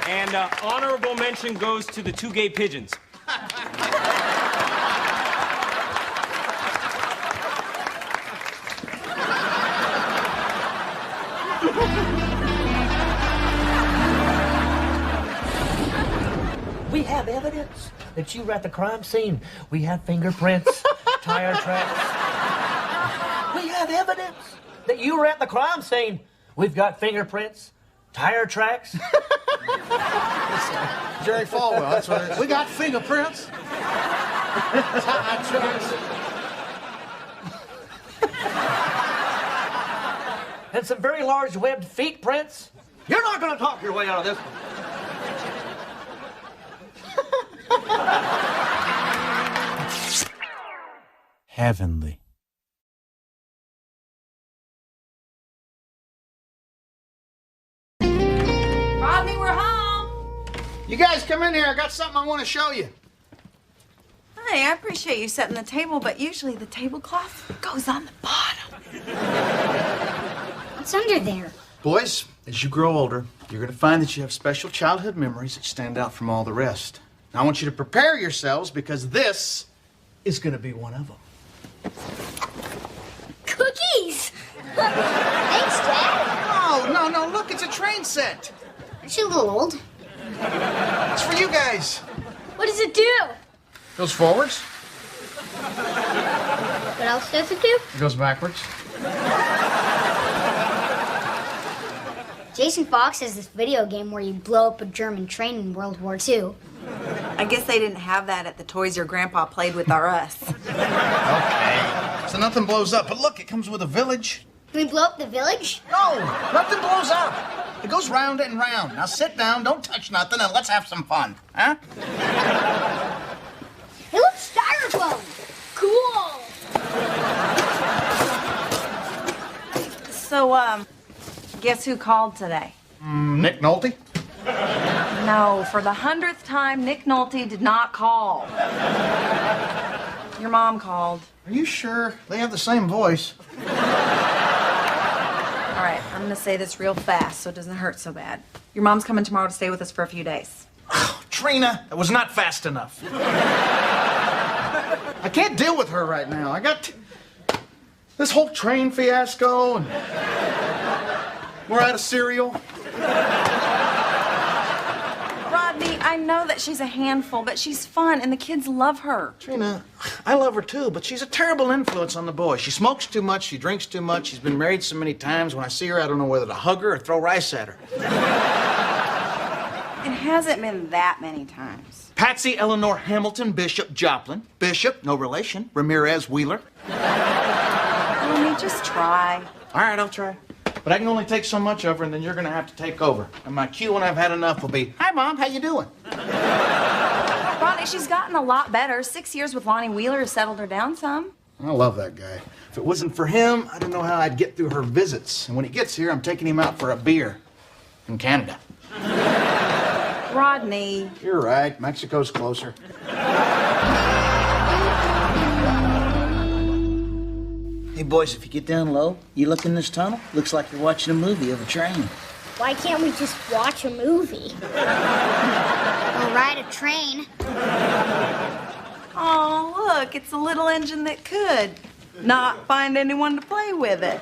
[SPEAKER 16] And honorable mention goes to the two gay pigeons.
[SPEAKER 14] We have evidence that you were at the crime scene. We have fingerprints, tire tracks. We have evidence that you were at the crime scene. We've got fingerprints, tire tracks.
[SPEAKER 2] Jerry Falwell, that's what it is. We got fingerprints. Tire tracks.
[SPEAKER 14] And some very large webbed feet prints. You're not going to talk your way out of this one.
[SPEAKER 17] Heavenly.
[SPEAKER 1] Rodney, we're home.
[SPEAKER 2] You guys come in here. I got something I want to show you.
[SPEAKER 1] Hey, I appreciate you setting the table, but usually the tablecloth goes on the bottom.
[SPEAKER 6] What's under there?
[SPEAKER 2] Boys, as you grow older, you're going to find that you have special childhood memories that stand out from all the rest. Now, I want you to prepare yourselves because this is going to be one of them.
[SPEAKER 6] Cookies! Thanks, Dad.
[SPEAKER 2] No, look, it's a train set.
[SPEAKER 6] Aren't you a little old?
[SPEAKER 2] It's for you guys.
[SPEAKER 6] What does it do?
[SPEAKER 12] Goes forwards.
[SPEAKER 6] What else does it do?
[SPEAKER 12] It goes backwards.
[SPEAKER 6] Jason Fox has this video game where you blow up a German train in World War II.
[SPEAKER 1] I guess they didn't have that at the toys your grandpa played with or us.
[SPEAKER 2] Okay. So nothing blows up, but look, it comes with a village.
[SPEAKER 6] Can we blow up the village?
[SPEAKER 2] No, nothing blows up. It goes round and round. Now sit down, don't touch nothing, and let's have some fun, huh?
[SPEAKER 6] It looks styrofoam. Cool.
[SPEAKER 1] So, guess who called today?
[SPEAKER 2] Nick Nolte?
[SPEAKER 1] No, for the 100th time, Nick Nolte did not call. Your mom called.
[SPEAKER 2] Are you sure? They have the same voice.
[SPEAKER 1] All right, I'm gonna say this real fast so it doesn't hurt so bad. Your mom's coming tomorrow to stay with us for a few days.
[SPEAKER 2] Oh, Trina, that was not fast enough. I can't deal with her right now. I got this whole train fiasco, and we're out of cereal.
[SPEAKER 1] Rodney, I know that she's a handful, but she's fun, and the kids love her.
[SPEAKER 2] Trina, I love her too, but she's a terrible influence on the boys. She smokes too much, she drinks too much, she's been married so many times. When I see her, I don't know whether to hug her or throw rice at her.
[SPEAKER 1] It hasn't been that many times.
[SPEAKER 2] Patsy Eleanor Hamilton Bishop Joplin. Bishop, no relation. Ramirez Wheeler.
[SPEAKER 1] Let me just try.
[SPEAKER 2] All right, I'll try. But I can only take so much of her, and then you're going to have to take over. And my cue when I've had enough will be, "Hi, Mom, how you doing?"
[SPEAKER 1] Rodney, she's gotten a lot better. 6 years with Lonnie Wheeler has settled her down some.
[SPEAKER 2] I love that guy. If it wasn't for him, I don't know how I'd get through her visits. And when he gets here, I'm taking him out for a beer. In Canada.
[SPEAKER 1] Rodney.
[SPEAKER 2] You're right. Mexico's closer. Hey, boys, if you get down low, you look in this tunnel, looks like you're watching a movie of a train.
[SPEAKER 6] Why can't we just watch a movie? Or ride a train?
[SPEAKER 1] Oh, look, it's a little engine that could not find anyone to play with it.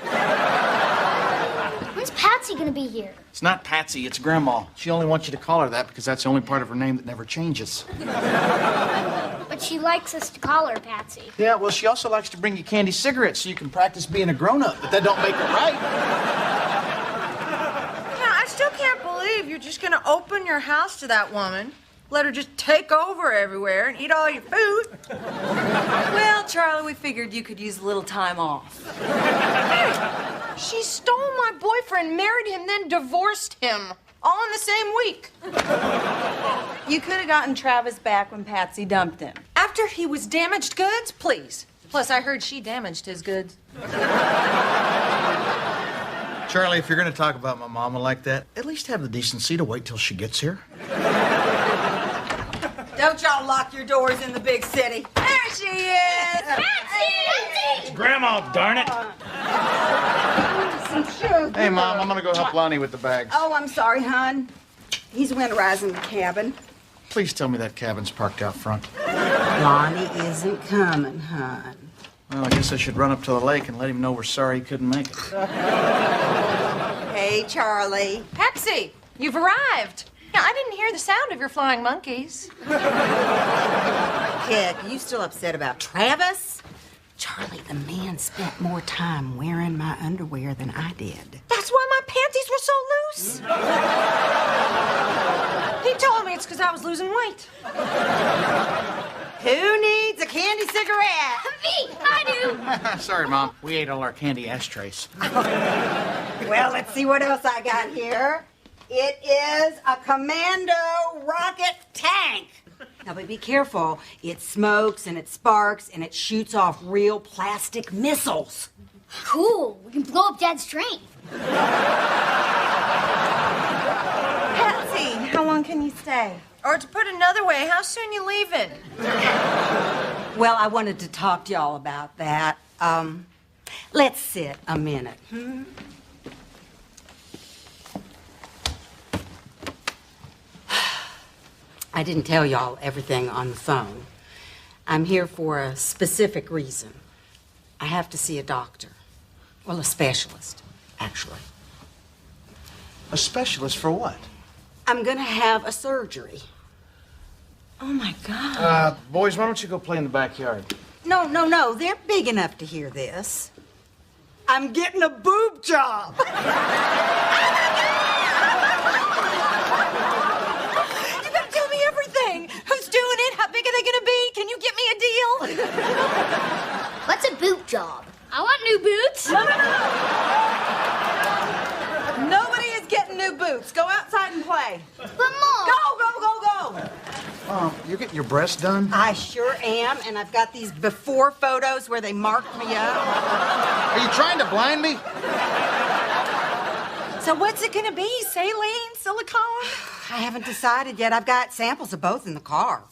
[SPEAKER 6] When's Patsy gonna be here?
[SPEAKER 2] It's not Patsy, it's Grandma. She only wants you to call her that because that's the only part of her name that never changes.
[SPEAKER 6] But she likes us to call her Patsy.
[SPEAKER 2] Yeah, well, she also likes to bring you candy cigarettes so you can practice being a grown-up, but that don't make it right.
[SPEAKER 8] Yeah, I still can't believe you're just gonna open your house to that woman, let her just take over everywhere and eat all your food.
[SPEAKER 1] Well, Charlie, we figured you could use a little time off.
[SPEAKER 8] Hey, she stole my boyfriend, married him, then divorced him. All in the same week.
[SPEAKER 1] You could have gotten Travis back when Patsy dumped him.
[SPEAKER 8] After he was damaged goods? Please. Plus, I heard she damaged his goods.
[SPEAKER 2] Charlie, if you're going to talk about my mama like that, at least have the decency to wait till she gets here.
[SPEAKER 1] Don't y'all lock your doors in the big city. There she is!
[SPEAKER 6] Patsy!
[SPEAKER 4] Grandma, darn it!
[SPEAKER 2] Hey, Mom, I'm going to go help Lonnie with the bags.
[SPEAKER 18] Oh, I'm sorry, hon. He's winterizing the cabin.
[SPEAKER 2] Please tell me that cabin's parked out front.
[SPEAKER 18] Lonnie isn't coming, hon.
[SPEAKER 2] Well, I guess I should run up to the lake and let him know we're sorry he couldn't make it.
[SPEAKER 18] Hey, Charlie.
[SPEAKER 8] Patsy, you've arrived. Yeah, I didn't hear the sound of your flying monkeys.
[SPEAKER 18] Heck, you still upset about Travis? Charlie, the man spent more time wearing my underwear than I did.
[SPEAKER 8] That's why my panties were so loose. He told me it's because I was losing weight.
[SPEAKER 18] Who needs a candy cigarette?
[SPEAKER 6] Me, I do.
[SPEAKER 2] Sorry, Mom. We ate all our candy ashtrays.
[SPEAKER 18] Well, let's see what else I got here. It is a Commando rocket tank. Now, but be careful. It smokes and it sparks and it shoots off real plastic missiles.
[SPEAKER 6] Cool. We can blow up Dad's train.
[SPEAKER 1] Patsy, how long can you stay?
[SPEAKER 8] Or to put another way, how soon you leaving?
[SPEAKER 18] Well, I wanted to talk to y'all about that. Let's sit a minute. I didn't tell y'all everything on the phone. I'm here for a specific reason. I have to see a doctor. Well, a specialist, actually.
[SPEAKER 2] A specialist for what?
[SPEAKER 18] I'm gonna have a surgery. Oh, my God.
[SPEAKER 2] Boys, why don't you go play in the backyard?
[SPEAKER 18] No. They're big enough to hear this. I'm getting a boob job. You gotta tell me everything. Who's doing it? How big are they gonna be? Can you get me a deal?
[SPEAKER 6] What's a boot job? I want new boots.
[SPEAKER 1] Nobody is getting new boots. Go outside and play.
[SPEAKER 6] But Mom.
[SPEAKER 1] Go.
[SPEAKER 2] You're getting your breasts done?
[SPEAKER 18] I sure am, and I've got these before photos where they marked me up.
[SPEAKER 2] Are you trying to blind me?
[SPEAKER 18] So what's it gonna be? Saline? Silicone? I haven't decided yet. I've got samples of both in the car.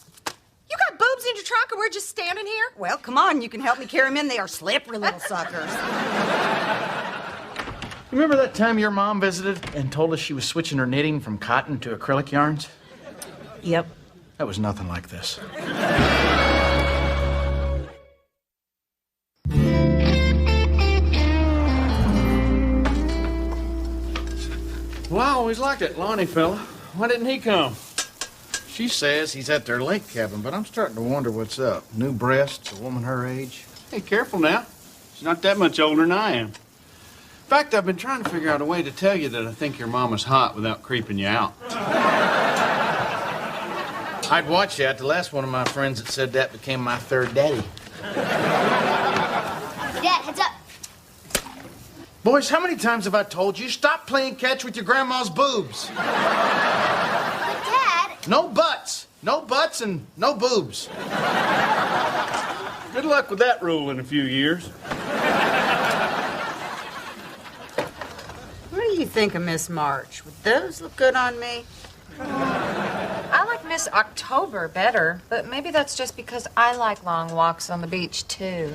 [SPEAKER 1] You got boobs in your trunk and we're just standing here?
[SPEAKER 18] Well, come on, you can help me carry them in. They are slippery little suckers.
[SPEAKER 2] Remember that time your mom visited and told us she was switching her knitting from cotton to acrylic yarns?
[SPEAKER 18] Yep.
[SPEAKER 2] That was nothing like this.
[SPEAKER 4] Well, I always liked that Lonnie fella. Why didn't he come?
[SPEAKER 2] She says he's at their lake cabin, but I'm starting to wonder what's up. New breasts, a woman her age.
[SPEAKER 4] Hey, careful now. She's not that much older than I am. In fact, I've been trying to figure out a way to tell you that I think your mama's hot without creeping you out.
[SPEAKER 2] I'd watch that. The last one of my friends that said that became my third daddy.
[SPEAKER 6] Dad, heads up.
[SPEAKER 2] Boys, how many times have I told you, stop playing catch with your grandma's boobs?
[SPEAKER 6] But Dad.
[SPEAKER 2] No butts. No butts and no boobs.
[SPEAKER 4] Good luck with that rule in a few years.
[SPEAKER 18] What do you think of Miss March? Would those look good on me?
[SPEAKER 8] I like Miss October better, but maybe that's just because I like long walks on the beach, too.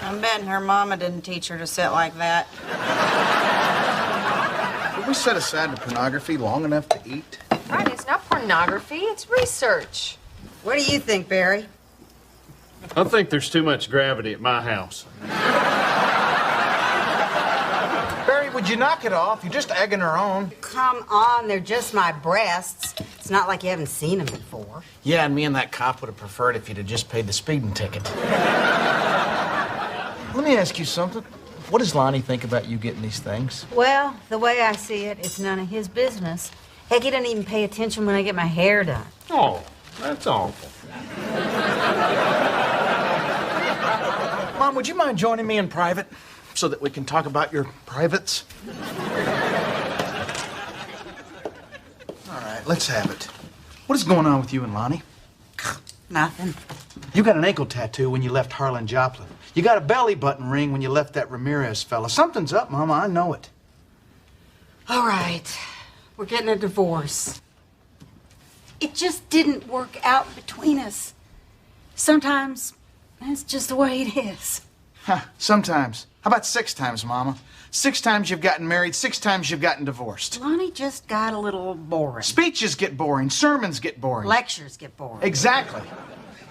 [SPEAKER 1] I'm betting her mama didn't teach her to sit like that.
[SPEAKER 2] Did we set aside the pornography long enough to eat?
[SPEAKER 8] Right, it's not pornography, it's research.
[SPEAKER 18] What do you think, Barry?
[SPEAKER 4] I think there's too much gravity at my house.
[SPEAKER 2] Barry, would you knock it off? You're just egging her on.
[SPEAKER 18] Come on, they're just my breasts. It's not like you haven't seen them before.
[SPEAKER 2] Yeah, and me and that cop would have preferred if you'd have just paid the speeding ticket. Let me ask you something. What does Lonnie think about you getting these things?
[SPEAKER 18] Well, the way I see it, it's none of his business. Heck, he doesn't even pay attention when I get my hair done.
[SPEAKER 4] Oh, that's awful.
[SPEAKER 2] Mom, would you mind joining me in private so that we can talk about your privates? All right, let's have it. What is going on with you and Lonnie?
[SPEAKER 18] Nothing.
[SPEAKER 2] You got an ankle tattoo when you left Harlan Joplin. You got a belly button ring when you left that Ramirez fella. Something's up, Mama. I know it.
[SPEAKER 18] All right. We're getting a divorce. It just didn't work out between us. Sometimes that's just the way it is.
[SPEAKER 2] Huh, sometimes. How about 6 times, Mama? 6 times you've gotten married, 6 times you've gotten divorced.
[SPEAKER 18] Lonnie just got a little boring.
[SPEAKER 2] Speeches get boring, sermons get boring.
[SPEAKER 18] Lectures get boring.
[SPEAKER 2] Exactly.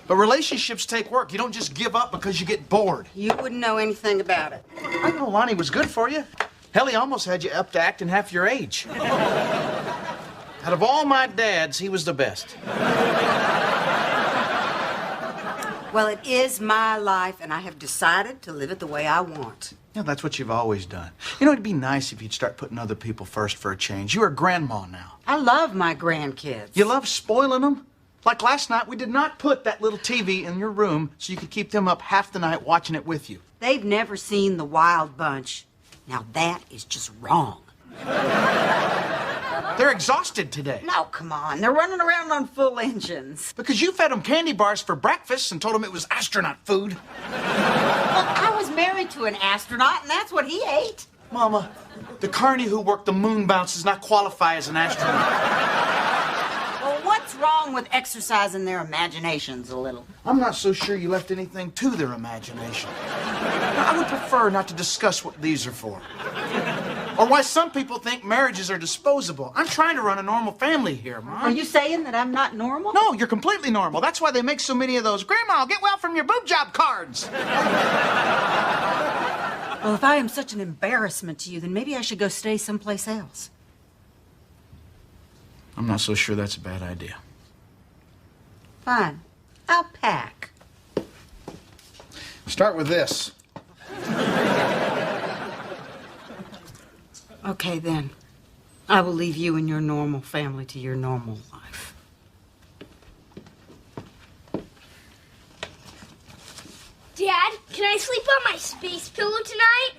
[SPEAKER 2] But relationships take work. You don't just give up because you get bored.
[SPEAKER 18] You wouldn't know anything about it.
[SPEAKER 2] I know Lonnie was good for you. Hell, he almost had you up to acting half your age. Out of all my dads, he was the best.
[SPEAKER 18] Well, it is my life, and I have decided to live it the way I want.
[SPEAKER 2] Yeah, that's what you've always done. You know, it'd be nice if you'd start putting other people first for a change. You're a grandma now.
[SPEAKER 18] I love my grandkids.
[SPEAKER 2] You love spoiling them? Like last night, we did not put that little TV in your room so you could keep them up half the night watching it with you.
[SPEAKER 18] They've never seen The Wild Bunch. Now that is just wrong.
[SPEAKER 2] They're exhausted today.
[SPEAKER 18] No, come on. They're running around on full engines.
[SPEAKER 2] Because you fed them candy bars for breakfast and told them it was astronaut food.
[SPEAKER 18] Look, I was married to an astronaut, and that's what he ate.
[SPEAKER 2] Mama, the carny who worked the moon bounce does not qualify as an astronaut.
[SPEAKER 18] Well, what's What's wrong with exercising their imaginations a little?
[SPEAKER 2] I'm not so sure you left anything to their imagination. I would prefer not to discuss what these are for. Or why some people think marriages are disposable. I'm trying to run a normal family here, Mom.
[SPEAKER 18] Are you saying that I'm not normal?
[SPEAKER 2] No, you're completely normal. That's why they make so many of those Grandma, get well from your boob job cards.
[SPEAKER 18] Well, if I am such an embarrassment to you, then maybe I should go stay someplace else.
[SPEAKER 2] I'm not so sure that's a bad idea.
[SPEAKER 18] Fine. I'll pack.
[SPEAKER 2] Start with this.
[SPEAKER 18] Okay, then. I will leave you and your normal family to your normal life.
[SPEAKER 6] Dad, can I sleep on my space pillow tonight?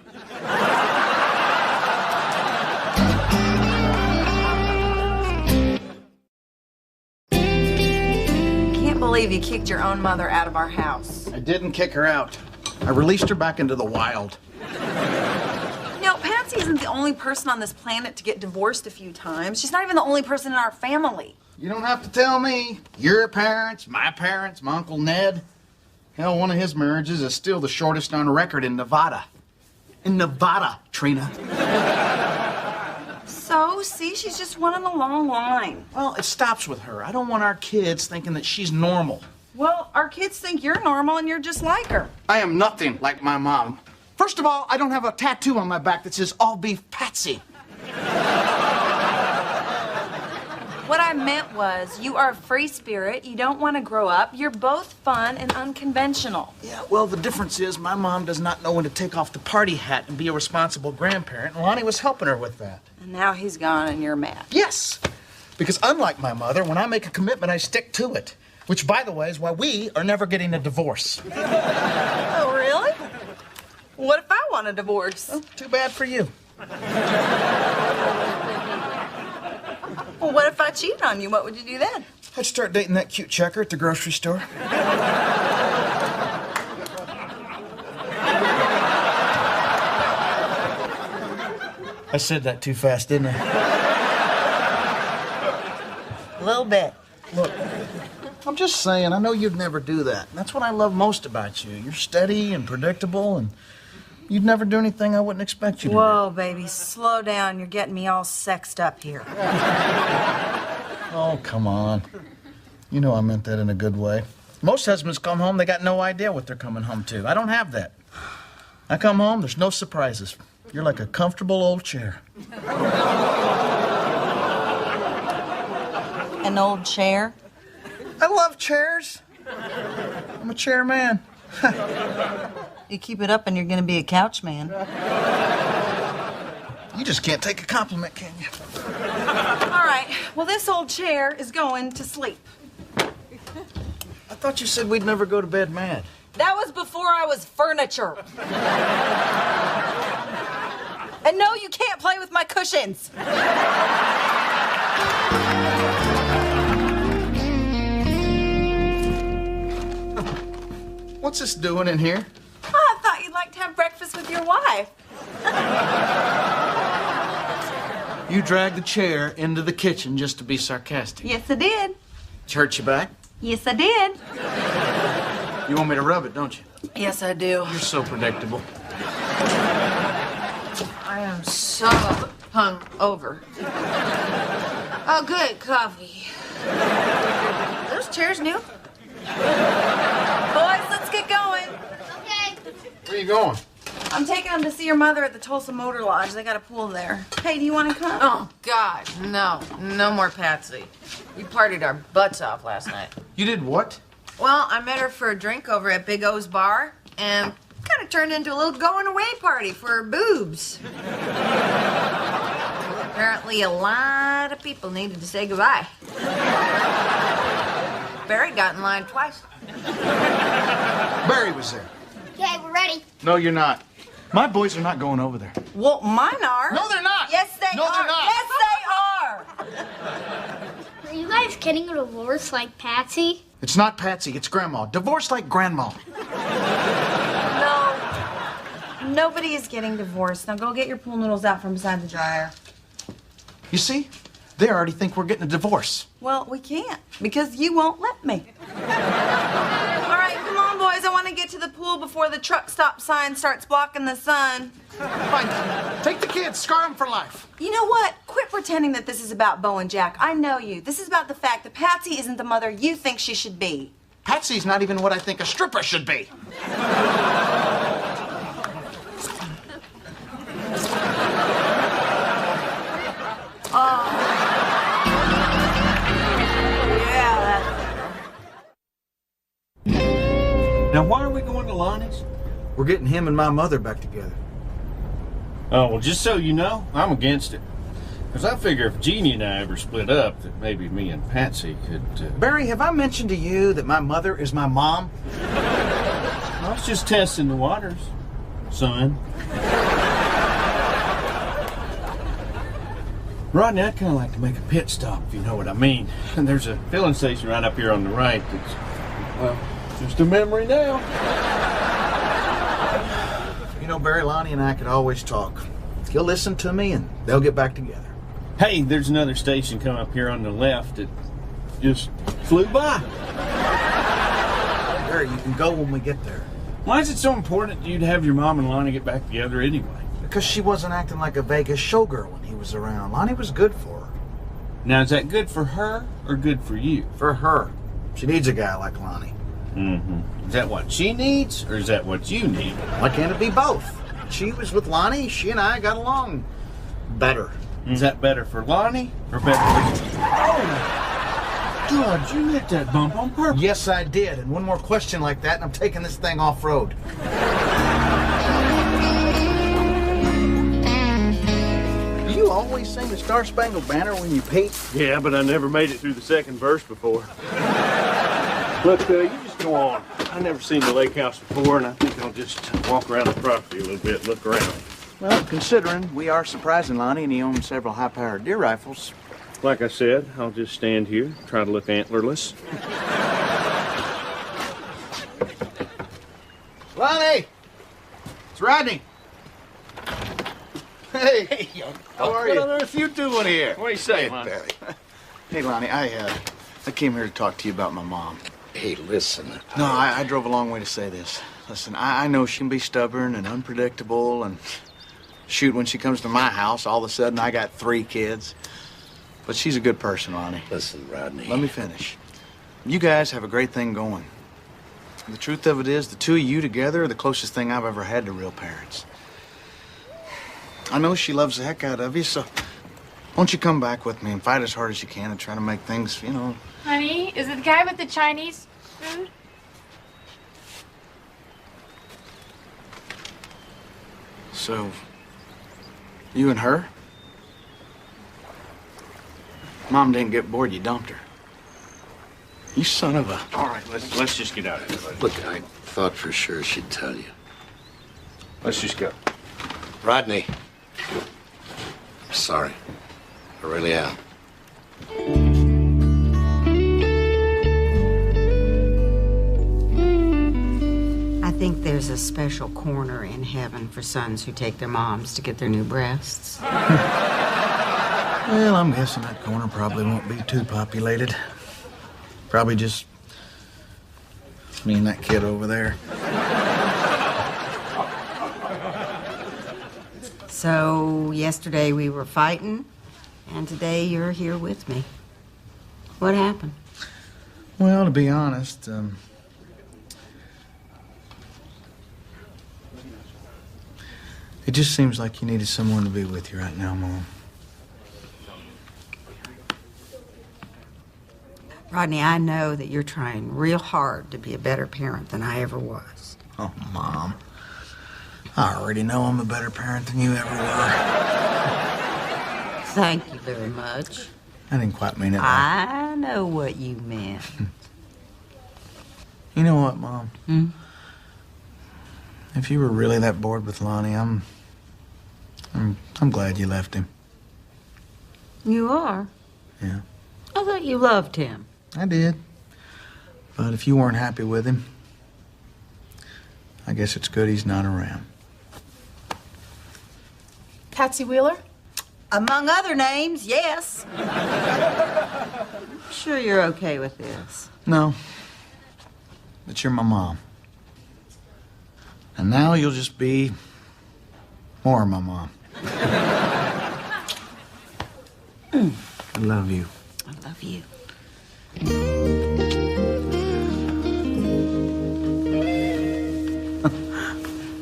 [SPEAKER 1] Can't believe you kicked your own mother out of our house.
[SPEAKER 2] I didn't kick her out. I released her back into the wild.
[SPEAKER 1] You know, Patsy isn't the only person on this planet to get divorced a few times. She's not even the only person in our family.
[SPEAKER 2] You don't have to tell me. Your parents, my Uncle Ned. Hell, one of his marriages is still the shortest on record in Nevada. In Nevada, Trina.
[SPEAKER 1] So, see, she's just one in a long line.
[SPEAKER 2] Well, it stops with her. I don't want our kids thinking that she's normal.
[SPEAKER 1] Well, our kids think you're normal and you're just like her.
[SPEAKER 2] I am nothing like my mom. First of all, I don't have a tattoo on my back that says all beef Patsy.
[SPEAKER 1] What I meant was, you are a free spirit, you don't want to grow up, you're both fun and unconventional.
[SPEAKER 2] Yeah, well, the difference is my mom does not know when to take off the party hat and be a responsible grandparent, and Lonnie was helping her with that.
[SPEAKER 1] And now he's gone and you're mad.
[SPEAKER 2] Yes, because unlike my mother, when I make a commitment, I stick to it. Which, by the way, is why we are never getting a divorce.
[SPEAKER 1] Oh, really? What if I want a divorce?
[SPEAKER 2] Well, too bad for you.
[SPEAKER 1] Well, what if I cheated on you? What would you do then?
[SPEAKER 2] I'd start dating that cute checker at the grocery store. I said that too fast, didn't I?
[SPEAKER 18] A little bit.
[SPEAKER 2] Look, I'm just saying, I know you'd never do that. That's what I love most about you. You're steady and predictable, and you'd never do anything I wouldn't expect you to do.
[SPEAKER 1] Whoa, baby, slow down. You're getting me all sexed up here.
[SPEAKER 2] Oh, come on. You know I meant that in a good way. Most husbands come home, they got no idea what they're coming home to. I don't have that. I come home, there's no surprises. You're like a comfortable old chair.
[SPEAKER 1] An old chair?
[SPEAKER 2] I love chairs. I'm a chair man.
[SPEAKER 1] You keep it up and you're gonna be a couch man.
[SPEAKER 2] You just can't take a compliment, can you?
[SPEAKER 1] All right, well, this old chair is going to sleep.
[SPEAKER 2] I thought you said we'd never go to bed mad.
[SPEAKER 1] That was before I was furniture. And no, you can't play with my cushions.
[SPEAKER 2] What's this doing in here?
[SPEAKER 1] Oh, I thought you'd like to have breakfast with your wife.
[SPEAKER 2] You dragged the chair into the kitchen just to be sarcastic.
[SPEAKER 1] Yes, I did.
[SPEAKER 2] It hurt your back?
[SPEAKER 1] Yes, I did.
[SPEAKER 2] You want me to rub it, don't you?
[SPEAKER 1] Yes, I do.
[SPEAKER 2] You're so predictable.
[SPEAKER 8] I am so hungover. Oh, good coffee. Are those chairs new?
[SPEAKER 1] Boys, let's get going.
[SPEAKER 6] Okay.
[SPEAKER 2] Where are you going?
[SPEAKER 1] I'm taking them to see your mother at the Tulsa Motor Lodge. They got a pool there. Hey, do you want to come?
[SPEAKER 8] Oh, God, no. No more Patsy. You partied our butts off last night.
[SPEAKER 2] You did what?
[SPEAKER 8] Well, I met her for a drink over at Big O's bar, and kind of turned into a little going-away party for her boobs. Apparently, a lot of people needed to say goodbye. Barry got in line twice.
[SPEAKER 2] Barry was there.
[SPEAKER 6] Okay, we're ready.
[SPEAKER 2] No, you're not. My boys are not going over there.
[SPEAKER 1] Well, mine are.
[SPEAKER 2] No, they're not.
[SPEAKER 1] Yes, they
[SPEAKER 2] No,
[SPEAKER 1] are.
[SPEAKER 2] they're not.
[SPEAKER 1] Yes, they are.
[SPEAKER 6] Are you guys getting a divorce like Patsy?
[SPEAKER 2] It's not Patsy, it's Grandma. Divorced like Grandma.
[SPEAKER 1] No. Nobody is getting divorced. Now go get your pool noodles out from beside the dryer.
[SPEAKER 2] You see? They already think we're getting a divorce.
[SPEAKER 1] Well, we can't because you won't let me. All right, come on, boys. I want to get to the pool before the truck stop sign starts blocking the sun.
[SPEAKER 2] Fine. Take the kids. Scar them for life.
[SPEAKER 1] You know what? Quit pretending that this is about Bo and Jack. I know you. This is about the fact that Patsy isn't the mother you think she should be.
[SPEAKER 2] Patsy's not even what I think a stripper should be.
[SPEAKER 4] Now, why are we going to Lonnie's?
[SPEAKER 2] We're getting him and my mother back together.
[SPEAKER 4] Oh, well, just so you know, I'm against it. Because I figure if Jeannie and I ever split up, that maybe me and Patsy could...
[SPEAKER 2] Barry, have I mentioned to you that my mother is my mom?
[SPEAKER 4] I was just testing the waters, son. Rodney, I'd kind of like to make a pit stop, if you know what I mean. And there's a filling station right up here on the right that's, well, just a memory now.
[SPEAKER 2] You know, Barry, Lonnie and I could always talk. He'll listen to me and they'll get back together.
[SPEAKER 4] Hey, there's another station come up here on the left that just flew by.
[SPEAKER 2] Barry, you can go when we get there.
[SPEAKER 4] Why is it so important to you to have your mom and Lonnie get back together anyway?
[SPEAKER 2] Because she wasn't acting like a Vegas showgirl when he was around. Lonnie was good for her.
[SPEAKER 4] Now, is that good for her or good for you?
[SPEAKER 2] For her. She needs a guy like Lonnie.
[SPEAKER 4] Mm-hmm. Is that what she needs, or is that what you need?
[SPEAKER 2] Why can't it be both? She was with Lonnie, she and I got along better.
[SPEAKER 4] Is that better for Lonnie, or better for you? Oh! George, you hit that bump on purpose.
[SPEAKER 2] Yes, I did. And one more question like that, and I'm taking this thing off-road. Do you always sing the Star Spangled Banner when you pee?
[SPEAKER 4] Yeah, but I never made it through the second verse before. Look, you just go on. I've never seen the lake house before, and I think I'll just walk around the property a little bit, look around.
[SPEAKER 2] Well, considering we are surprising Lonnie and he owns several high-powered deer rifles.
[SPEAKER 4] Like I said, I'll just stand here, try to look antlerless.
[SPEAKER 2] Lonnie! It's Rodney. Hey, how are you?
[SPEAKER 4] What on earth you doing here? What do you say, man?
[SPEAKER 2] Hey, Lonnie, I came here to talk to you about my mom.
[SPEAKER 19] Hey, listen.
[SPEAKER 2] No, I drove a long way to say this. Listen, I know she can be stubborn and unpredictable, and shoot, when she comes to my house, all of a sudden I got 3 kids. But she's a good person, Lonnie.
[SPEAKER 19] Listen, Rodney.
[SPEAKER 2] Let me finish. You guys have a great thing going. The truth of it is, the two of you together are the closest thing I've ever had to real parents. I know she loves the heck out of you, so won't you come back with me and fight as hard as you can and try to make things, you know...
[SPEAKER 8] Honey, is it the guy with the Chinese food?
[SPEAKER 2] So, you and her? Mom didn't get bored, you dumped her. You son of a...
[SPEAKER 4] All right, let's just get out of here, buddy.
[SPEAKER 19] Look, I thought for sure she'd tell you.
[SPEAKER 4] Let's just go.
[SPEAKER 19] Rodney. Sorry. I really am.
[SPEAKER 18] I think there's a special corner in heaven for sons who take their moms to get their new breasts.
[SPEAKER 2] Well, I'm guessing that corner probably won't be too populated. Probably just me and that kid over there.
[SPEAKER 18] So, yesterday we were fighting, and today you're here with me. What happened?
[SPEAKER 2] Well, to be honest, it just seems like you needed someone to be with you right now, Mom.
[SPEAKER 18] Rodney, I know that you're trying real hard to be a better parent than I ever was.
[SPEAKER 2] Oh, Mom. I already know I'm a better parent than you ever were.
[SPEAKER 18] Thank you very much.
[SPEAKER 2] I didn't quite mean it.
[SPEAKER 18] I know what you meant.
[SPEAKER 2] You know what, Mom? If you were really that bored with Lonnie, I'm glad you left him.
[SPEAKER 18] You are?
[SPEAKER 2] Yeah.
[SPEAKER 18] I thought you loved him.
[SPEAKER 2] I did. But if you weren't happy with him, I guess it's good he's not around.
[SPEAKER 8] Patsy Wheeler?
[SPEAKER 18] Among other names, yes. I'm sure you're okay with this.
[SPEAKER 2] No. But you're my mom. And now you'll just be more my mom. I love you.
[SPEAKER 18] I love you.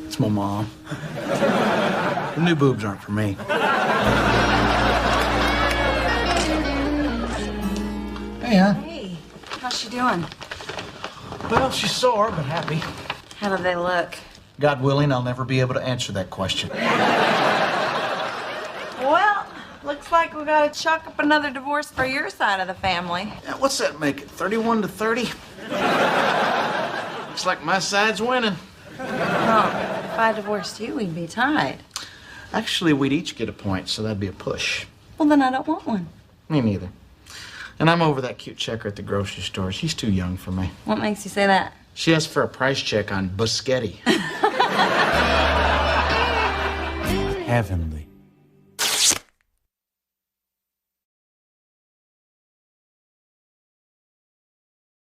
[SPEAKER 2] It's my mom. The new boobs aren't for me. Hey, huh?
[SPEAKER 1] Hey, how's she doing?
[SPEAKER 2] Well, she's sore, but happy.
[SPEAKER 1] How do they look?
[SPEAKER 2] God willing, I'll never be able to answer that question.
[SPEAKER 1] Well, looks like we gotta chalk up another divorce for your side of the family.
[SPEAKER 2] Yeah, what's that make it, 31 to 30? Looks like my side's winning.
[SPEAKER 1] Well, if I divorced you, we'd be tied.
[SPEAKER 2] Actually, we'd each get a point, so that'd be a push.
[SPEAKER 1] Well, then I don't want one.
[SPEAKER 2] Me neither. And I'm over that cute checker at the grocery store. She's too young for me.
[SPEAKER 1] What makes you say that?
[SPEAKER 2] She asked for a price check on biscotti.
[SPEAKER 17] Heavenly.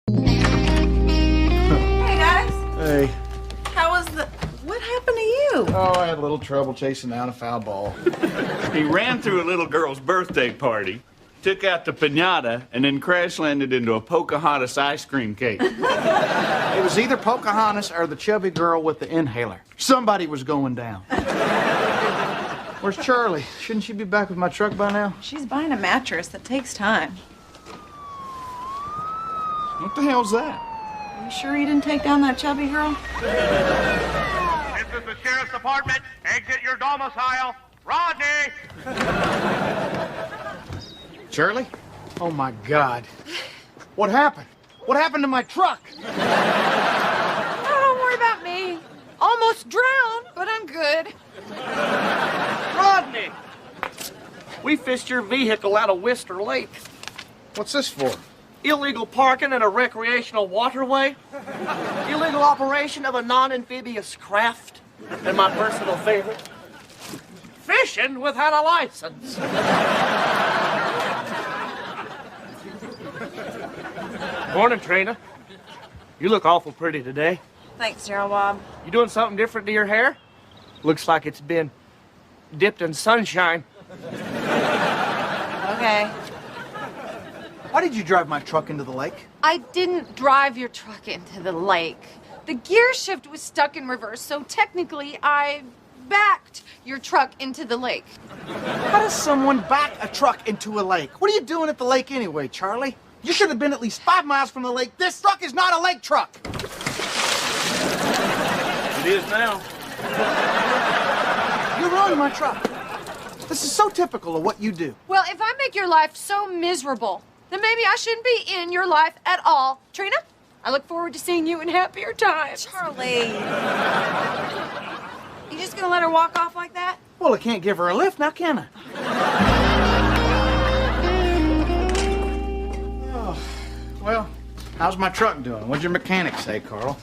[SPEAKER 1] Hey, guys.
[SPEAKER 2] Hey.
[SPEAKER 1] How was the... What happened to you?
[SPEAKER 2] Oh, I had a little trouble chasing down a foul ball.
[SPEAKER 4] He ran through a little girl's birthday party, took out the piñata, and then crash landed into a Pocahontas ice cream cake.
[SPEAKER 2] It was either Pocahontas or the chubby girl with the inhaler. Somebody was going down. Where's Charlie? Shouldn't she be back with my truck by now?
[SPEAKER 1] She's buying a mattress. That takes time.
[SPEAKER 2] What the hell's that?
[SPEAKER 1] Are you sure you didn't take down that chubby girl?
[SPEAKER 10] This is the sheriff's department. Exit your domicile. Rodney!
[SPEAKER 2] Charlie? Oh, my God. What happened? What happened to my truck?
[SPEAKER 8] Oh, don't worry about me. Almost drowned, but I'm good.
[SPEAKER 13] Rodney! We fished your vehicle out of Wister Lake.
[SPEAKER 2] What's this for?
[SPEAKER 13] Illegal parking in a recreational waterway. Illegal operation of a non-amphibious craft. And my personal favorite, fishing without a license. Morning, Trina. You look awful pretty today.
[SPEAKER 1] Thanks, Gerald Bob.
[SPEAKER 13] You doing something different to your hair? Looks like it's been dipped in sunshine.
[SPEAKER 1] Okay.
[SPEAKER 2] Why did you drive my truck into the lake?
[SPEAKER 8] I didn't drive your truck into the lake. The gear shift was stuck in reverse, so technically I backed your truck into the lake.
[SPEAKER 2] How does someone back a truck into a lake? What are you doing at the lake anyway, Charlie? You should have been at least 5 miles from the lake. This truck is not a lake truck.
[SPEAKER 13] It is now.
[SPEAKER 2] You ruined my truck. This is so typical of what you do.
[SPEAKER 8] Well, if I make your life so miserable, then maybe I shouldn't be in your life at all. Trina, I look forward to seeing you in happier times.
[SPEAKER 1] Charlie. You just gonna let her walk off like that?
[SPEAKER 2] Well, I can't give her a lift now, can I? Oh, well, how's my truck doing? What'd your mechanic say, Carl?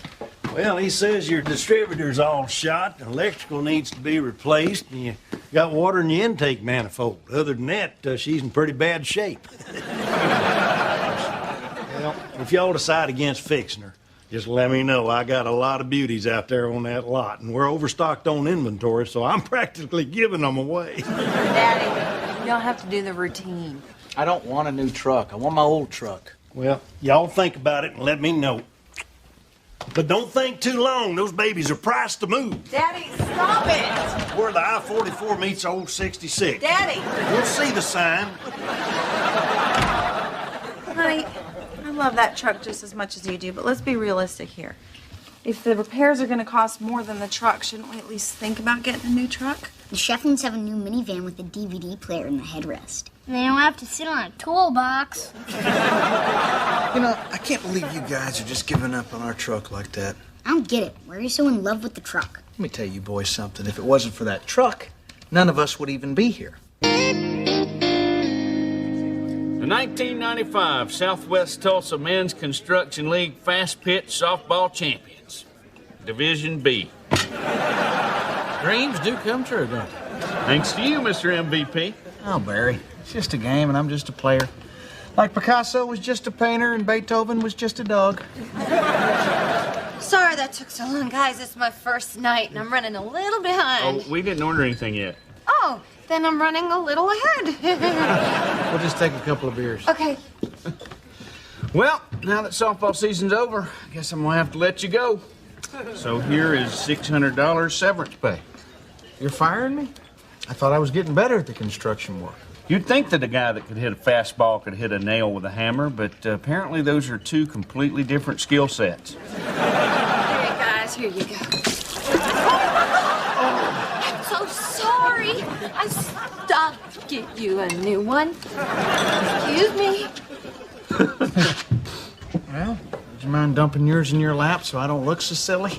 [SPEAKER 7] Well, he says your distributor's all shot, the electrical needs to be replaced, and you got water in your intake manifold. Other than that, she's in pretty bad shape. Well, if y'all decide against fixing her, just let me know. I got a lot of beauties out there on that lot, and we're overstocked on inventory, so I'm practically giving them away.
[SPEAKER 1] Daddy, you don't have to do the routine.
[SPEAKER 2] I don't want a new truck. I want my old truck.
[SPEAKER 7] Well, y'all think about it and let me know. But don't think too long. Those babies are priced to move.
[SPEAKER 1] Daddy, stop it!
[SPEAKER 7] Where the I-44 meets Old 66.
[SPEAKER 1] Daddy!
[SPEAKER 7] You'll see the sign.
[SPEAKER 1] Honey, I love that truck just as much as you do, but let's be realistic here. If the repairs are going to cost more than the truck, shouldn't we at least think about getting a new truck?
[SPEAKER 6] The Shefflins have a new minivan with a DVD player in the headrest. And they don't have to sit on a toolbox.
[SPEAKER 2] You know, I can't believe you guys are just giving up on our truck like that.
[SPEAKER 6] I don't get it. Why are you so in love with the truck?
[SPEAKER 2] Let me tell you boys something. If it wasn't for that truck, none of us would even be here.
[SPEAKER 4] The 1995 Southwest Tulsa Men's Construction League Fast Pitch Softball Champions, Division B.
[SPEAKER 2] Dreams do come true, don't they?
[SPEAKER 4] Thanks to you, Mr. MVP.
[SPEAKER 2] Oh, Barry, it's just a game and I'm just a player. Like Picasso was just a painter and Beethoven was just a dog.
[SPEAKER 8] Sorry that took so long, guys. It's my first night and I'm running a little behind.
[SPEAKER 4] Oh, we didn't order anything yet.
[SPEAKER 8] Oh, then I'm running a little ahead.
[SPEAKER 2] We'll just take a couple of beers.
[SPEAKER 8] Okay.
[SPEAKER 4] Well, now that softball season's over, I guess I'm gonna have to let you go. So here is $600 severance pay.
[SPEAKER 2] You're firing me? I thought I was getting better at the construction work.
[SPEAKER 4] You'd think that a guy that could hit a fastball could hit a nail with a hammer, but apparently those are two completely different skill sets.
[SPEAKER 8] Hey, guys, here you go. Oh, I'm so sorry. I stopped. Get you a new one. Excuse me.
[SPEAKER 2] Well, would you mind dumping yours in your lap so I don't look so silly?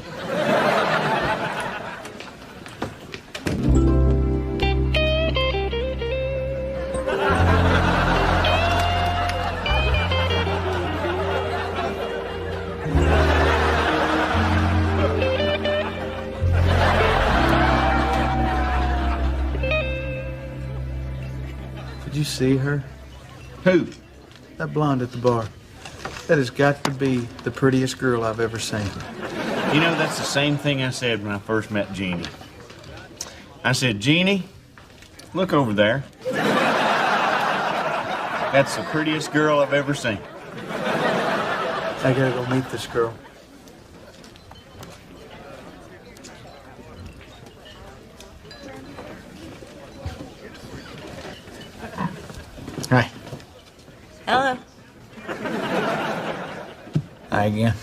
[SPEAKER 2] Did you see her?
[SPEAKER 4] Who?
[SPEAKER 2] That blonde at the bar. That has got to be the prettiest girl I've ever seen.
[SPEAKER 4] You know, that's the same thing I said when I first met Jeannie. I said, Jeannie, look over there. That's the prettiest girl I've ever seen.
[SPEAKER 2] I gotta go meet this girl. Hi.
[SPEAKER 1] Hello.
[SPEAKER 2] Hi again.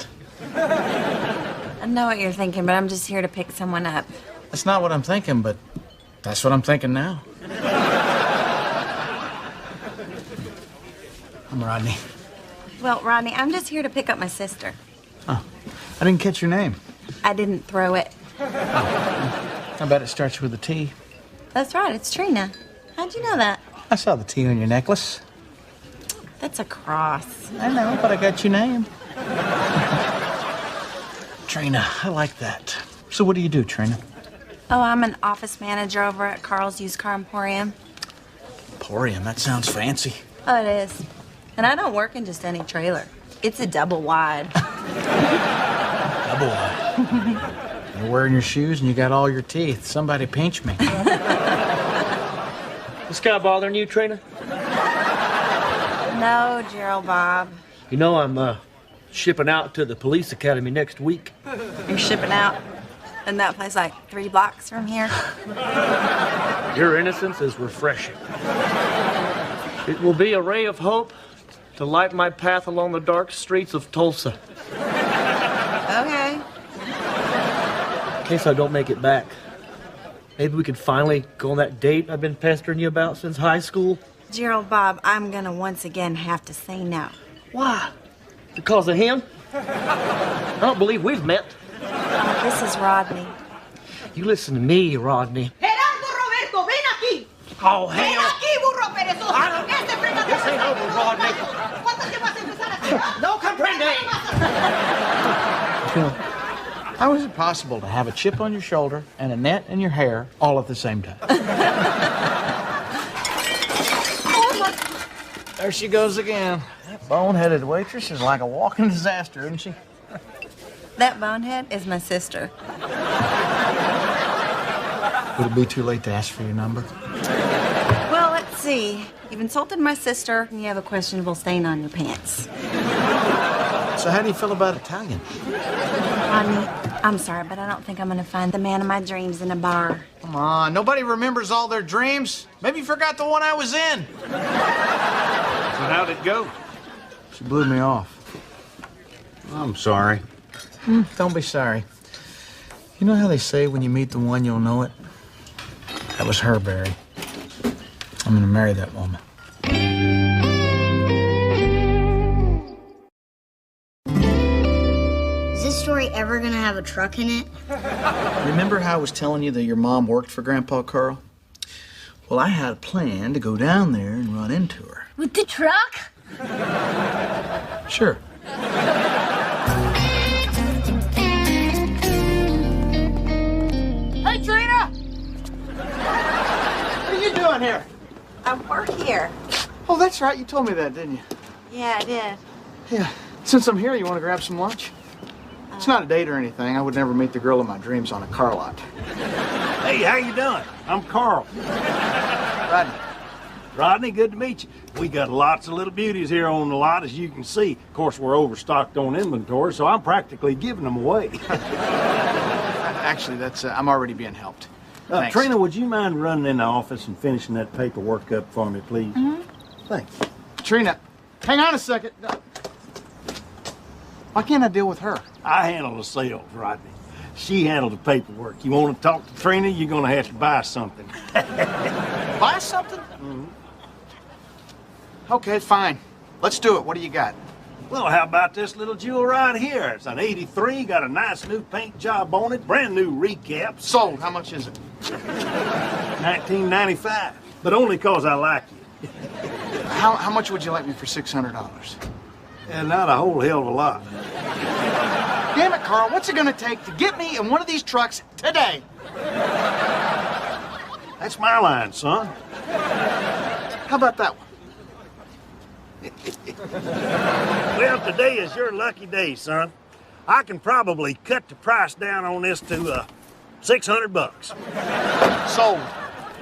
[SPEAKER 1] I know what you're thinking, but I'm just here to pick someone up.
[SPEAKER 2] That's not what I'm thinking, but that's what I'm thinking now. I'm Rodney.
[SPEAKER 1] Well, Rodney, I'm just here to pick up my sister.
[SPEAKER 2] Oh, I didn't catch your name.
[SPEAKER 1] I didn't throw it.
[SPEAKER 2] I bet it starts with a T.
[SPEAKER 1] That's right, it's Trina. How'd you know that?
[SPEAKER 2] I saw the T on your necklace.
[SPEAKER 1] That's a cross.
[SPEAKER 2] I know, but I got your name. Trina, I like that. So what do you do, Trina?
[SPEAKER 1] Oh, I'm an office manager over at Carl's Used Car Emporium.
[SPEAKER 2] Emporium, that sounds fancy.
[SPEAKER 1] Oh, it is. And I don't work in just any trailer. It's a double wide.
[SPEAKER 2] Double wide. You're wearing your shoes and you got all your teeth. Somebody pinch me.
[SPEAKER 14] This guy bothering you, Trina?
[SPEAKER 1] No, Gerald Bob.
[SPEAKER 14] You know, I'm shipping out to the police academy next week.
[SPEAKER 1] You're shipping out? And that place like 3 blocks from here?
[SPEAKER 14] Your innocence is refreshing. It will be a ray of hope to light my path along the dark streets of Tulsa.
[SPEAKER 1] Okay.
[SPEAKER 14] In case I don't make it back, maybe we could finally go on that date I've been pestering you about since high school.
[SPEAKER 1] Gerald Bob, I'm gonna once again have to say no.
[SPEAKER 14] Why? Because of him? I don't believe we've met.
[SPEAKER 1] This is Rodney.
[SPEAKER 14] You listen to me, Rodney.
[SPEAKER 10] Gerardo Roberto, ven aquí.
[SPEAKER 14] Oh,
[SPEAKER 10] Ven
[SPEAKER 14] hell.
[SPEAKER 10] aquí, burro perezoso. Este frente
[SPEAKER 14] This ain't over, Rodney.
[SPEAKER 10] ¿Cuánto tiempo vas a empezar a hacer?
[SPEAKER 14] No comprende.
[SPEAKER 2] How is it possible to have a chip on your shoulder and a net in your hair all at the same time? There she goes again. That bone-headed waitress is like a walking disaster, isn't she?
[SPEAKER 1] That bonehead is my sister.
[SPEAKER 2] Would it be too late to ask for your number?
[SPEAKER 1] Well, let's see. You've insulted my sister, and you have a questionable stain on your pants.
[SPEAKER 2] So how do you feel about Italian?
[SPEAKER 1] Rodney, I'm sorry, but I don't think I'm gonna find the man of my dreams in a bar.
[SPEAKER 2] Come on, nobody remembers all their dreams. Maybe you forgot the one I was in.
[SPEAKER 4] So how'd it go?
[SPEAKER 2] She blew me off.
[SPEAKER 4] I'm sorry.
[SPEAKER 2] Don't be sorry. You know how they say when you meet the one, you'll know it? That was her, Barry. I'm gonna marry that woman.
[SPEAKER 6] Is this story ever gonna have a truck in it?
[SPEAKER 2] Remember how I was telling you that your mom worked for Grandpa Carl? Well, I had a plan to go down there and run into her.
[SPEAKER 15] With the truck?
[SPEAKER 2] Sure.
[SPEAKER 10] Hey, Trina! What are you doing here?
[SPEAKER 1] I work here.
[SPEAKER 2] Oh, that's right. You told me that, didn't you?
[SPEAKER 1] Yeah, I did.
[SPEAKER 2] Yeah. Since I'm here, you want to grab some lunch? It's not a date or anything. I would never meet the girl of my dreams on a car lot.
[SPEAKER 7] Hey, how you doing? I'm Carl.
[SPEAKER 2] Rodney.
[SPEAKER 7] Rodney, good to meet you. We got lots of little beauties here on the lot, as you can see. Of course, we're overstocked on inventory, so I'm practically giving them away.
[SPEAKER 2] Actually, that's I'm already being helped. Thanks.
[SPEAKER 7] Trina, would you mind running in the office and finishing that paperwork up for me, please?
[SPEAKER 1] Mm-hmm.
[SPEAKER 7] Thanks.
[SPEAKER 2] Trina, hang on a second. Why can't I deal with her?
[SPEAKER 7] I handle the sales, Rodney. She handled the paperwork. You want to talk to Trina, you're going to have to buy something.
[SPEAKER 2] Buy something?
[SPEAKER 7] Mm-hmm.
[SPEAKER 2] Okay, fine. Let's do it. What do you got?
[SPEAKER 7] Well, how about this little jewel right here? It's an 83, got a nice new paint job on it, brand new recap.
[SPEAKER 2] Sold. How much is it?
[SPEAKER 7] $19.95, but only 'cause I like you.
[SPEAKER 2] How much would you like me for $600?
[SPEAKER 7] And not a whole hell of a lot.
[SPEAKER 2] Damn it, Carl. What's it going to take to get me in one of these trucks today?
[SPEAKER 7] That's my line, son.
[SPEAKER 2] How about that one?
[SPEAKER 7] Well, today is your lucky day, son. I can probably cut the price down on this to $600.
[SPEAKER 2] Sold.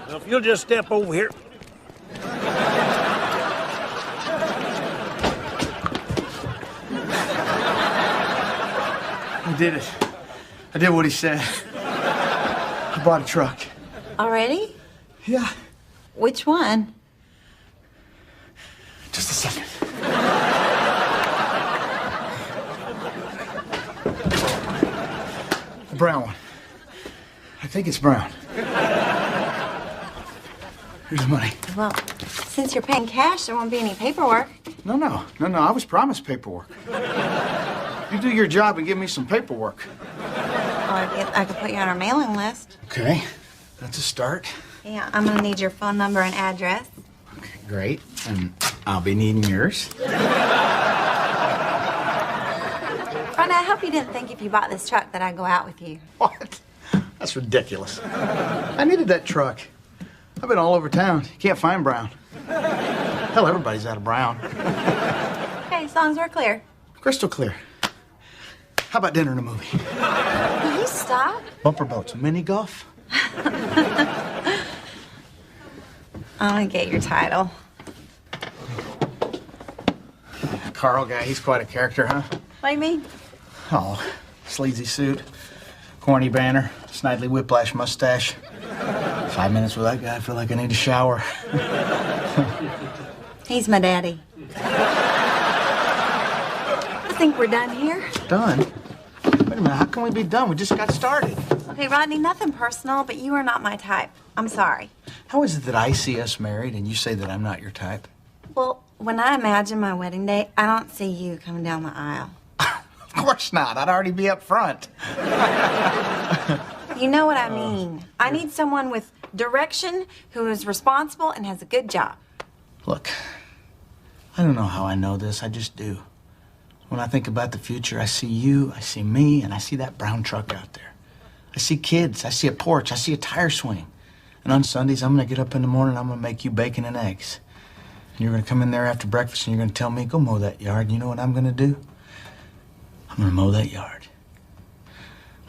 [SPEAKER 7] Well, if you'll just step over here.
[SPEAKER 2] I did it. I did what he said. I bought a truck.
[SPEAKER 1] Already?
[SPEAKER 2] Yeah.
[SPEAKER 1] Which one?
[SPEAKER 2] Just a second. The brown one. I think it's brown. Here's the money.
[SPEAKER 1] Well, since you're paying cash, there won't be any paperwork.
[SPEAKER 2] No. I was promised paperwork. You do your job and give me some paperwork.
[SPEAKER 1] I could put you on our mailing list.
[SPEAKER 2] Okay. That's a start.
[SPEAKER 1] Yeah, I'm gonna need your phone number and address.
[SPEAKER 2] Okay, great. And I'll be needing yours.
[SPEAKER 1] Ronnie, I hope you didn't think if you bought this truck that I'd go out with you.
[SPEAKER 2] What? That's ridiculous. I needed that truck. I've been all over town. You can't find brown. Hell, everybody's out of brown.
[SPEAKER 1] Okay, as long as we're clear.
[SPEAKER 2] Crystal clear. How about dinner and a movie?
[SPEAKER 1] Will you stop?
[SPEAKER 2] Bumper boats, mini golf.
[SPEAKER 1] I want to get your title.
[SPEAKER 2] Carl guy, he's quite a character, huh?
[SPEAKER 1] What do you mean?
[SPEAKER 2] Oh, sleazy suit, corny banner, snidely whiplash mustache. 5 minutes with that guy, I feel like I need a shower.
[SPEAKER 1] He's my daddy. I think we're done here.
[SPEAKER 2] Done? Wait a minute, how can we be done? We just got started.
[SPEAKER 1] Okay, Rodney, nothing personal, but you are not my type. I'm sorry.
[SPEAKER 2] How is it that I see us married and you say that I'm not your type?
[SPEAKER 1] Well, when I imagine my wedding day, I don't see you coming down the aisle.
[SPEAKER 2] Of course not. I'd already be up front.
[SPEAKER 1] You know what I mean. I need someone with direction, who is responsible and has a good job.
[SPEAKER 2] Look, I don't know how I know this. I just do. When I think about the future, I see you, I see me, and I see that brown truck out there. I see kids, I see a porch, I see a tire swing. And on Sundays, I'm gonna get up in the morning, I'm gonna make you bacon and eggs. And you're gonna come in there after breakfast and you're gonna tell me, go mow that yard. You know what I'm gonna do? I'm gonna mow that yard.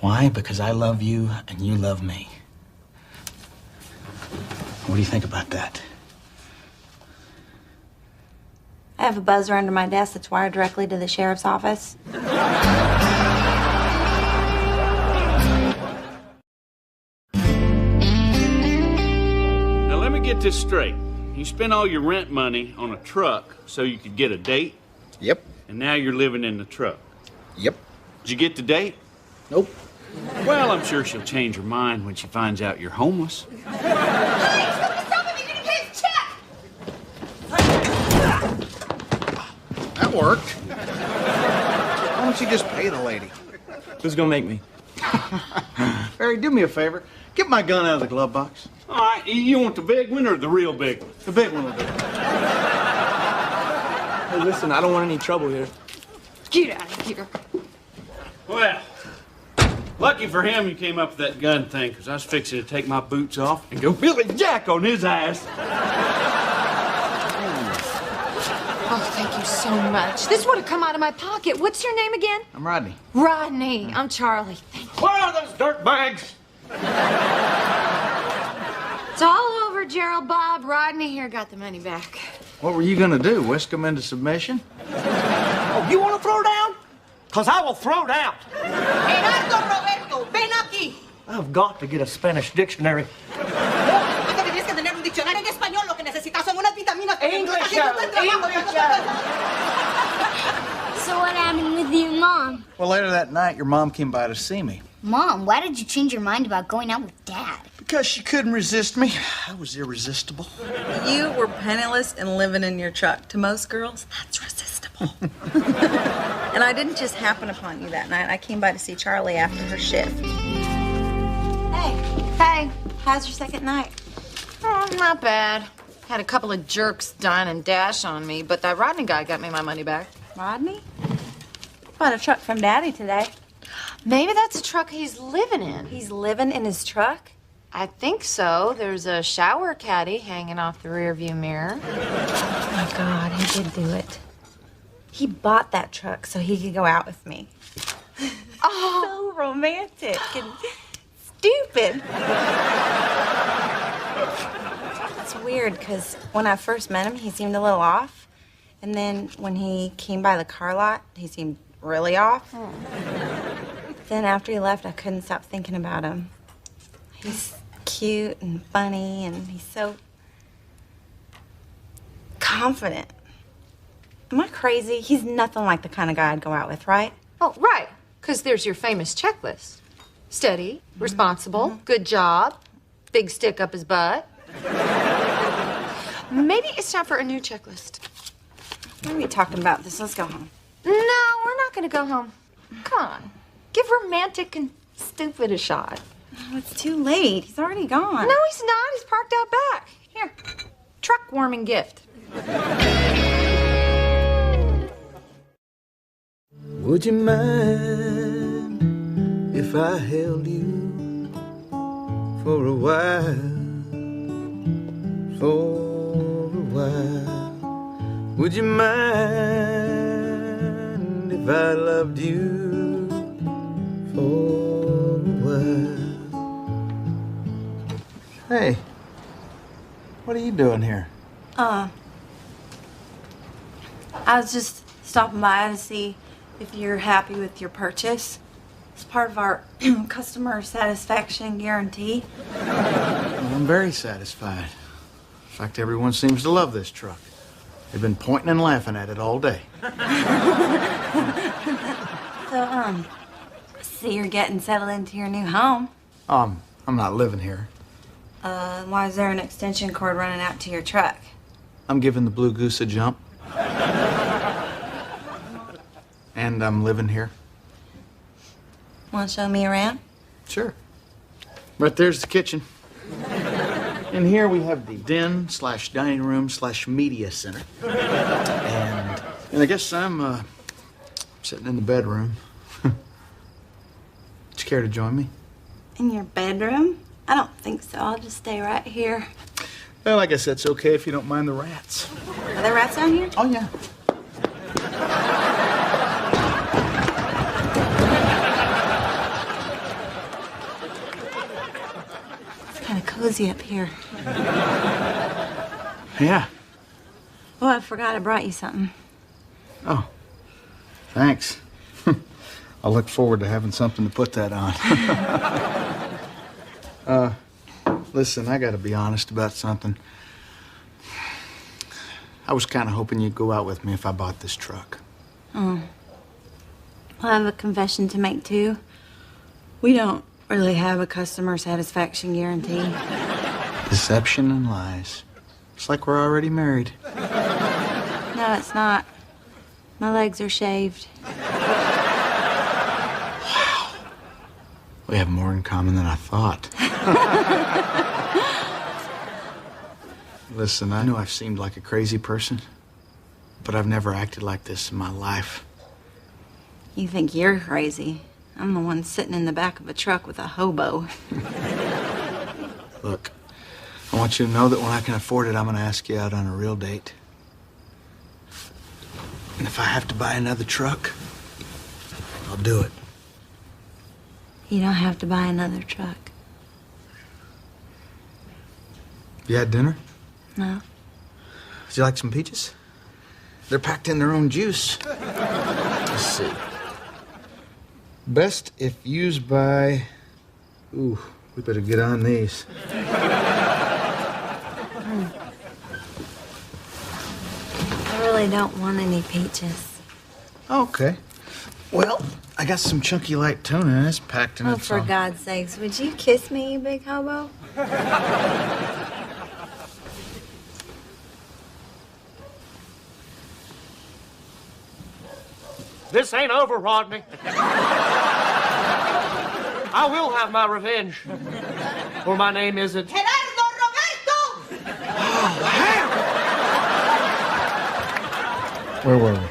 [SPEAKER 2] Why? Because I love you and you love me. What do you think about that?
[SPEAKER 1] I have a buzzer under my desk that's wired directly to the sheriff's office.
[SPEAKER 4] Now let me get this straight. You spent all your rent money on a truck so you could get a date?
[SPEAKER 19] Yep.
[SPEAKER 4] And now you're living in the truck?
[SPEAKER 19] Yep.
[SPEAKER 4] Did you get the date?
[SPEAKER 19] Nope.
[SPEAKER 4] Well, I'm sure she'll change her mind when she finds out you're homeless.
[SPEAKER 2] That worked. Why don't you just pay the lady?
[SPEAKER 16] Who's gonna make me?
[SPEAKER 2] Barry, do me a favor. Get my gun out of the glove box.
[SPEAKER 4] All right, you want the big one or the real big one?
[SPEAKER 2] The big one will do.
[SPEAKER 11] Hey, listen, I don't want any trouble here.
[SPEAKER 8] Get out of here.
[SPEAKER 4] Well, lucky for him you came up with that gun thing, because I was fixing to take my boots off and go Billy Jack on his ass.
[SPEAKER 8] so much. This would have come out of my pocket. What's your name again?
[SPEAKER 2] I'm Rodney.
[SPEAKER 8] Rodney. I'm Charlie. Thank you.
[SPEAKER 10] Where are those dirt bags?
[SPEAKER 8] It's all over, Gerald. Bob. Rodney here got the money back.
[SPEAKER 2] What were you gonna do? Whisk them into submission?
[SPEAKER 13] Oh, you want to throw down? Because I will throw down.
[SPEAKER 18] Gerardo Roberto, ven aquí.
[SPEAKER 13] I've got to get a Spanish dictionary.
[SPEAKER 18] Hasta que tienes que tener un diccionario en español. Lo que necesitas son unas vitaminas.
[SPEAKER 13] English,
[SPEAKER 6] So what happened with you and Mom?
[SPEAKER 2] Well, later that night, your mom came by to see me.
[SPEAKER 6] Mom, why did you change your mind about going out with Dad?
[SPEAKER 2] Because she couldn't resist me. I was irresistible.
[SPEAKER 1] You were penniless and living in your truck. To most girls, that's resistible. And I didn't just happen upon you that night. I came by to see Charlie after her shift. Hey, how's your second night?
[SPEAKER 8] Oh, not bad. Had a couple of jerks dine and dash on me, but that Rodney guy got me my money back.
[SPEAKER 1] Rodney? Bought a truck from Daddy today.
[SPEAKER 8] Maybe that's a truck he's living in.
[SPEAKER 1] He's living in his truck?
[SPEAKER 8] I think so. There's a shower caddy hanging off the rearview mirror.
[SPEAKER 1] Oh my God, he did do it. He bought that truck so he could go out with me. Oh, so romantic and stupid. It's weird because when I first met him, he seemed a little off. And then when he came by the car lot, he seemed really off. Then after he left, I couldn't stop thinking about him. He's cute and funny, and he's so confident. Am I crazy? He's nothing like the kind of guy I'd go out with, right?
[SPEAKER 8] Oh, right. Because there's your famous checklist. Steady, responsible, good job, big stick up his butt. Maybe it's time for a new checklist.
[SPEAKER 1] What are we talking about this? Let's go home.
[SPEAKER 8] No, we're not going to go home. Come on. Give romantic and stupid a shot.
[SPEAKER 1] Oh, it's too late. He's already gone.
[SPEAKER 8] No, he's not. He's parked out back. Here, truck warming gift.
[SPEAKER 2] Would you mind if I held you for a while? For a while. Would you mind if I loved you for a while? Hey, what are you doing here?
[SPEAKER 1] I was just stopping by to see if you're happy with your purchase. It's part of our customer satisfaction guarantee.
[SPEAKER 2] Well, I'm very satisfied. In fact, everyone seems to love this truck. They've been pointing and laughing at it all day.
[SPEAKER 1] So, see you're getting settled into your new home.
[SPEAKER 2] I'm not living here.
[SPEAKER 1] Why is there an extension cord running out to your truck?
[SPEAKER 2] I'm giving the Blue Goose a jump. And I'm living here.
[SPEAKER 1] Want to show me around?
[SPEAKER 2] Sure. Right there's the kitchen. And here we have the den/dining room/media center. And I guess I'm sitting in the bedroom. Would you care to join me?
[SPEAKER 1] In your bedroom? I don't think so. I'll just stay right here.
[SPEAKER 2] Well, I guess that's okay if you don't mind the rats.
[SPEAKER 1] Are there rats down here?
[SPEAKER 2] Oh, yeah.
[SPEAKER 1] It's kind of cozy up here.
[SPEAKER 2] Yeah.
[SPEAKER 1] Oh, I forgot I brought you something.
[SPEAKER 2] Oh, thanks. I'll look forward to having something to put that on. Listen, I gotta be honest about something. I was kind of hoping you'd go out with me if I bought this truck.
[SPEAKER 1] Oh. I have a confession to make, too. We don't really have a customer satisfaction guarantee.
[SPEAKER 2] Deception and lies. It's like we're already married.
[SPEAKER 1] No, it's not. My legs are shaved.
[SPEAKER 2] Wow. We have more in common than I thought. Listen, I know I've seemed like a crazy person, but I've never acted like this in my life.
[SPEAKER 1] You think you're crazy. I'm the one sitting in the back of a truck with a hobo.
[SPEAKER 2] Look, I want you to know that when I can afford it, I'm going to ask you out on a real date. And if I have to buy another truck, I'll do it.
[SPEAKER 1] You don't have to buy another truck.
[SPEAKER 2] You had dinner?
[SPEAKER 1] No.
[SPEAKER 2] Would you like some peaches? They're packed in their own juice. Let's see. Best if used by... Ooh, we better get on these.
[SPEAKER 1] I really don't want any peaches.
[SPEAKER 2] Okay. Well, I got some chunky light tuna and it's packed in
[SPEAKER 1] Oh,
[SPEAKER 2] its
[SPEAKER 1] for
[SPEAKER 2] own...
[SPEAKER 1] God's sakes, would you kiss me, you big hobo?
[SPEAKER 13] This ain't over, Rodney. I will have my revenge. Or my name isn't...
[SPEAKER 18] Gerardo Roberto!
[SPEAKER 2] Where were we?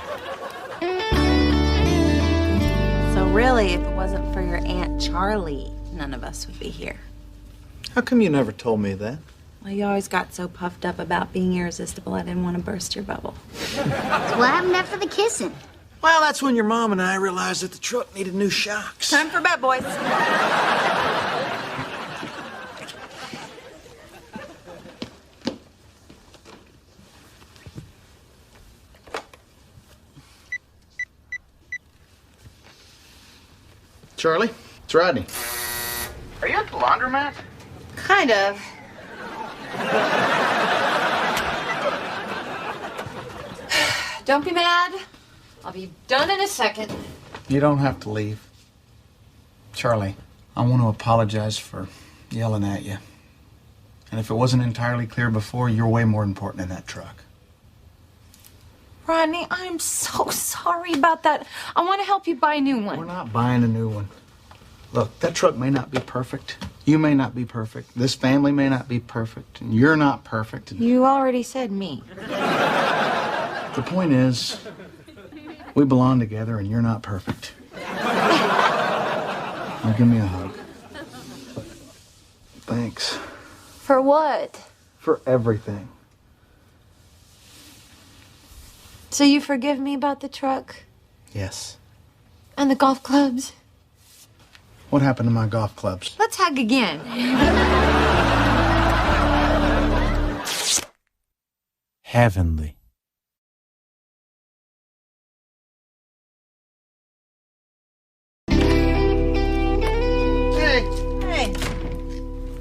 [SPEAKER 1] So really, if it wasn't for your Aunt Charlie, none of us would be here.
[SPEAKER 2] How come you never told me that?
[SPEAKER 1] Well, you always got so puffed up about being irresistible, I didn't want to burst your bubble.
[SPEAKER 6] So what happened after the kissing?
[SPEAKER 2] Well, that's when your mom and I realized that the truck needed new shocks.
[SPEAKER 1] Time for bed, boys.
[SPEAKER 2] Charlie, it's Rodney. Are you at the laundromat?
[SPEAKER 1] Kind of.
[SPEAKER 8] Don't be mad. I'll be done in a second.
[SPEAKER 2] You don't have to leave. Charlie, I want to apologize for yelling at you. And if it wasn't entirely clear before, you're way more important in that truck.
[SPEAKER 8] Rodney, I'm so sorry about that. I want to help you buy a new one.
[SPEAKER 2] We're not buying a new one. Look, that truck may not be perfect. You may not be perfect. This family may not be perfect. And you're not perfect. And
[SPEAKER 8] You already said me.
[SPEAKER 2] the point is, we belong together and you're not perfect. Now give me a hug. Thanks
[SPEAKER 8] For what?
[SPEAKER 2] for everything.
[SPEAKER 8] So you forgive me about the truck
[SPEAKER 2] Yes.
[SPEAKER 8] and the golf clubs?
[SPEAKER 2] What happened to my golf clubs?
[SPEAKER 8] Let's hug again.
[SPEAKER 17] Heavenly.
[SPEAKER 2] Hey,
[SPEAKER 1] Hey,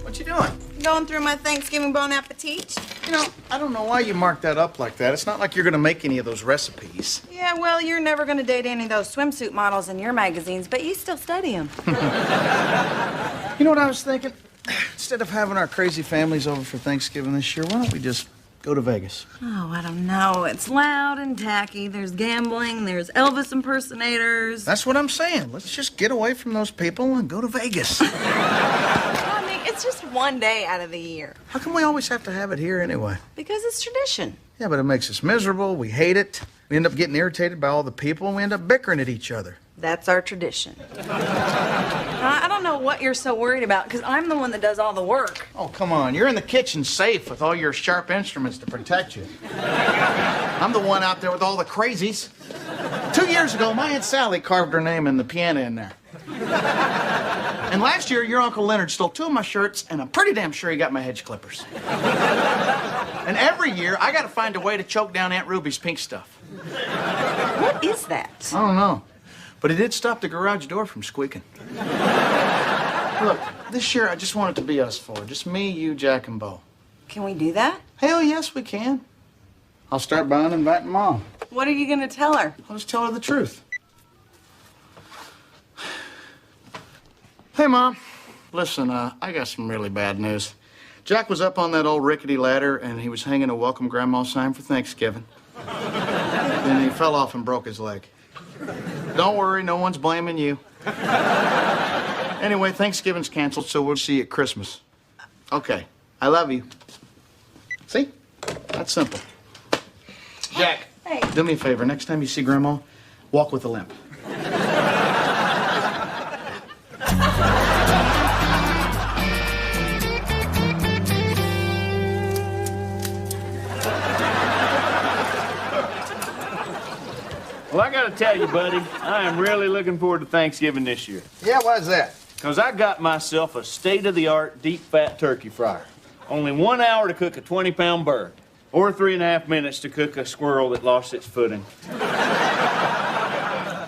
[SPEAKER 2] what you doing?
[SPEAKER 1] going through my Thanksgiving Bon Appetit?
[SPEAKER 2] You know, I don't know why you marked that up like that. It's not like you're gonna make any of those recipes.
[SPEAKER 1] Yeah, well, you're never going to date any of those swimsuit models in your magazines, but you still study them.
[SPEAKER 2] You know what I was thinking? Instead of having our crazy families over for Thanksgiving this year, why don't we just go to Vegas?
[SPEAKER 1] Oh, I don't know. It's loud and tacky. There's gambling. There's Elvis impersonators.
[SPEAKER 2] That's what I'm saying. Let's just get away from those people and go to Vegas.
[SPEAKER 1] I mean, it's just one day out of the year.
[SPEAKER 2] How come we always have to have it here anyway?
[SPEAKER 1] Because it's tradition.
[SPEAKER 2] Yeah, but it makes us miserable. We hate it. We end up getting irritated by all the people, and we end up bickering at each other.
[SPEAKER 1] That's our tradition. I don't know what you're so worried about, because I'm the one that does all the work.
[SPEAKER 2] Oh, come on. You're in the kitchen safe with all your sharp instruments to protect you. I'm the one out there with all the crazies. 2 years ago, my Aunt Sally carved her name in the piano in there. And last year, your Uncle Leonard stole 2 of my shirts, and I'm pretty damn sure he got my hedge clippers. And every year, I gotta find a way to choke down Aunt Ruby's pink stuff.
[SPEAKER 1] What is that?
[SPEAKER 2] I don't know. But it did stop the garage door from squeaking. Look, this year I just want it to be us 4. Just me, you, Jack, and Bo.
[SPEAKER 1] Can we do that?
[SPEAKER 2] Hell yes, we can. I'll start by inviting Mom.
[SPEAKER 1] What are you going to tell her?
[SPEAKER 2] I'll just tell her the truth. Hey, Mom. Listen, I got some really bad news. Jack was up on that old rickety ladder, and he was hanging a welcome grandma sign for Thanksgiving. Then he fell off and broke his leg. Don't worry, no one's blaming you. Anyway, Thanksgiving's canceled, so we'll see you at Christmas. Okay, I love you. See? That's simple. Jack,
[SPEAKER 1] Hey.
[SPEAKER 2] do me a favor. Next time you see Grandma, walk with a limp.
[SPEAKER 4] tell you, buddy, I am really looking forward to Thanksgiving this year.
[SPEAKER 2] Yeah, why's that?
[SPEAKER 4] Because I got myself a state-of-the-art deep-fat turkey fryer. Only 1 hour to cook a 20-pound bird, or 3.5 minutes to cook a squirrel that lost its footing.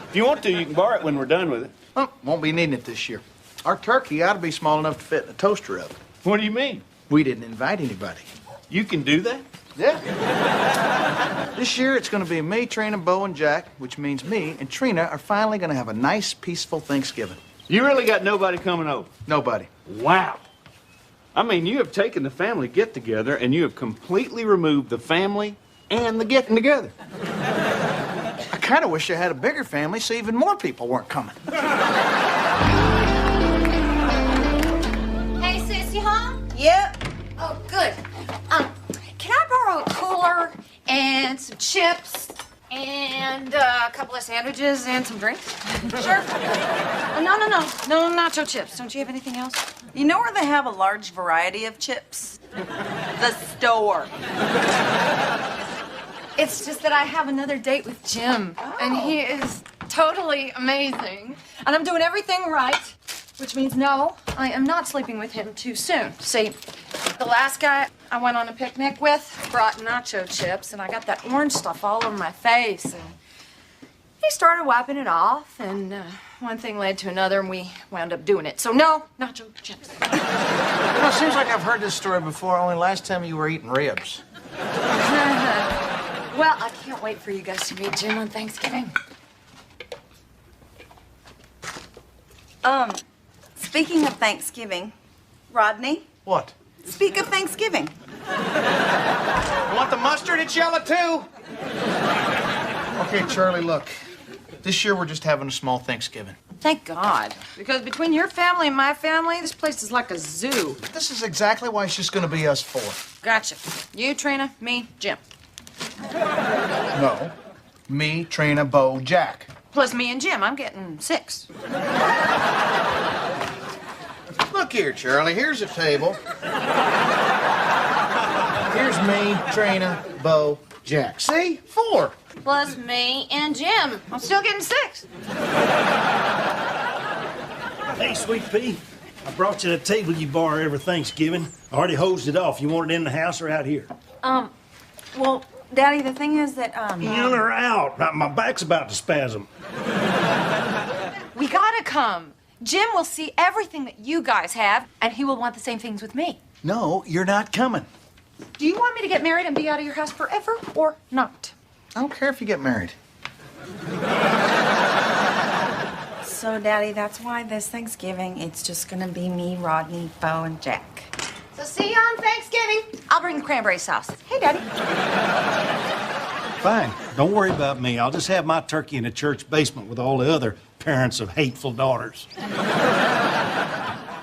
[SPEAKER 4] If you want to, you can borrow it when we're done with it.
[SPEAKER 2] Well, won't be needing it this year. Our turkey ought to be small enough to fit in a toaster oven.
[SPEAKER 4] What do you mean?
[SPEAKER 2] We didn't invite anybody.
[SPEAKER 4] You can do that?
[SPEAKER 2] Yeah. This year, it's going to be me, Trina, Bo, and Jack, which means me and Trina are finally going to have a nice, peaceful Thanksgiving.
[SPEAKER 4] You really got nobody coming over?
[SPEAKER 2] Nobody.
[SPEAKER 4] Wow. I mean, you have taken the family get-together and you have completely removed the family and the getting-together.
[SPEAKER 2] I kind of wish I had a bigger family so even more people weren't coming.
[SPEAKER 8] Hey, sis, you home?
[SPEAKER 18] Yep.
[SPEAKER 8] Oh, good. Can I borrow a cooler and some chips and a couple of sandwiches and some drinks? Sure. No, nacho chips. Don't you have anything else?
[SPEAKER 1] You know where they have a large variety of chips? The store.
[SPEAKER 8] It's just that I have another date with Jim, and he is totally amazing. And I'm doing everything right, which means no, I am not sleeping with him too soon. See, the last guy I went on a picnic with brought nacho chips, and I got that orange stuff all over my face, and he started wiping it off, and one thing led to another, and we wound up doing it. So no, nacho chips.
[SPEAKER 2] You know, it seems like I've heard this story before, only last time you were eating ribs.
[SPEAKER 8] Well, I can't wait for you guys to meet Jim on Thanksgiving.
[SPEAKER 1] Speaking of Thanksgiving, Rodney,
[SPEAKER 2] What?
[SPEAKER 1] speak of Thanksgiving.
[SPEAKER 2] Want the mustard? It's yellow, too. Okay, Charlie, look. This year, we're just having a small Thanksgiving.
[SPEAKER 8] Thank God. Because between your family and my family, this place is like a zoo.
[SPEAKER 2] This is exactly why it's just going to be us four.
[SPEAKER 8] Gotcha. You, Trina, me, Jim.
[SPEAKER 2] No. Me, Trina, Bo, Jack.
[SPEAKER 8] Plus me and Jim. I'm getting 6.
[SPEAKER 2] Look here, Charlie. Here's a table. Here's me, Trina, Bo, Jack. See? 4.
[SPEAKER 8] Plus me and Jim. I'm still getting 6.
[SPEAKER 7] Hey, Sweet Pea, I brought you the table you borrow every Thanksgiving. I already hosed it off. You want it in the house or out here?
[SPEAKER 1] Well, Daddy, the thing is that,
[SPEAKER 7] In or out? My back's about to spasm.
[SPEAKER 8] We gotta come. Jim will see everything that you guys have, and he will want the same things with me.
[SPEAKER 2] No, you're not coming.
[SPEAKER 8] Do you want me to get married and be out of your house forever or not?
[SPEAKER 2] I don't care if you get married.
[SPEAKER 1] So, Daddy, that's why this Thanksgiving, it's just gonna be me, Rodney, Bo, and Jack.
[SPEAKER 8] So see you on Thanksgiving. I'll bring the cranberry sauce. Hey, Daddy.
[SPEAKER 7] Fine. Don't worry about me. I'll just have my turkey in the church basement with all the other parents of hateful daughters.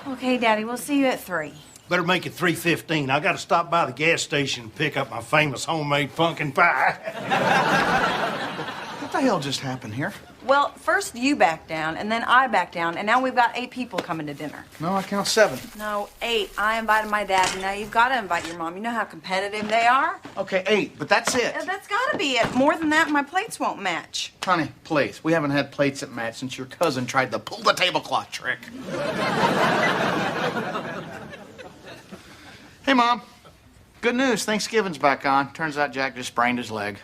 [SPEAKER 1] Okay, Daddy, we'll see you at 3.
[SPEAKER 7] Better make it 3:15. I gotta stop by the gas station and pick up my famous homemade pumpkin pie.
[SPEAKER 2] What the hell just happened here?
[SPEAKER 1] Well, first you back down, and then I back down, and now we've got 8 people coming to dinner.
[SPEAKER 2] No, I count 7.
[SPEAKER 1] No, 8. I invited my dad, and now you've got to invite your mom. You know how competitive they are?
[SPEAKER 2] Okay, 8, but that's it.
[SPEAKER 1] That's got to be it. More than that, my plates won't match.
[SPEAKER 2] Honey, please. We haven't had plates that match since your cousin tried the pull the tablecloth trick. Hey, Mom. Good news. Thanksgiving's back on. Turns out Jack just sprained his leg.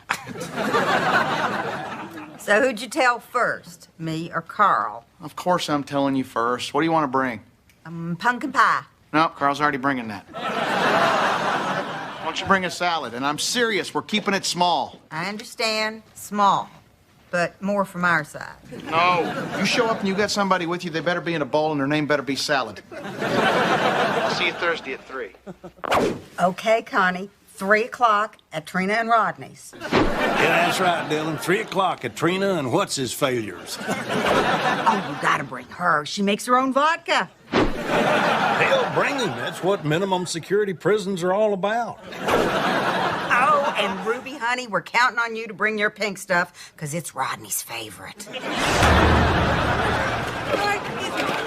[SPEAKER 18] So who'd you tell first, me or Carl?
[SPEAKER 2] Of course I'm telling you first. What do you want to bring?
[SPEAKER 18] Pumpkin pie.
[SPEAKER 2] No, Carl's already bringing that. Why don't you bring a salad? And I'm serious. We're keeping it small.
[SPEAKER 18] I understand, small, but more from our side.
[SPEAKER 2] No. You show up and you got somebody with you, they better be in a bowl and their name better be salad. I'll see you Thursday at 3.
[SPEAKER 18] Okay, Connie. 3 o'clock at Trina and Rodney's.
[SPEAKER 7] Yeah, that's right, Dylan. 3 o'clock at Trina and what's his failures?
[SPEAKER 18] Oh, you gotta bring her. She makes her own vodka.
[SPEAKER 7] Hell, bring him. That's what minimum security prisons are all about.
[SPEAKER 18] Oh, and Ruby, honey, we're counting on you to bring your pink stuff, because it's Rodney's favorite.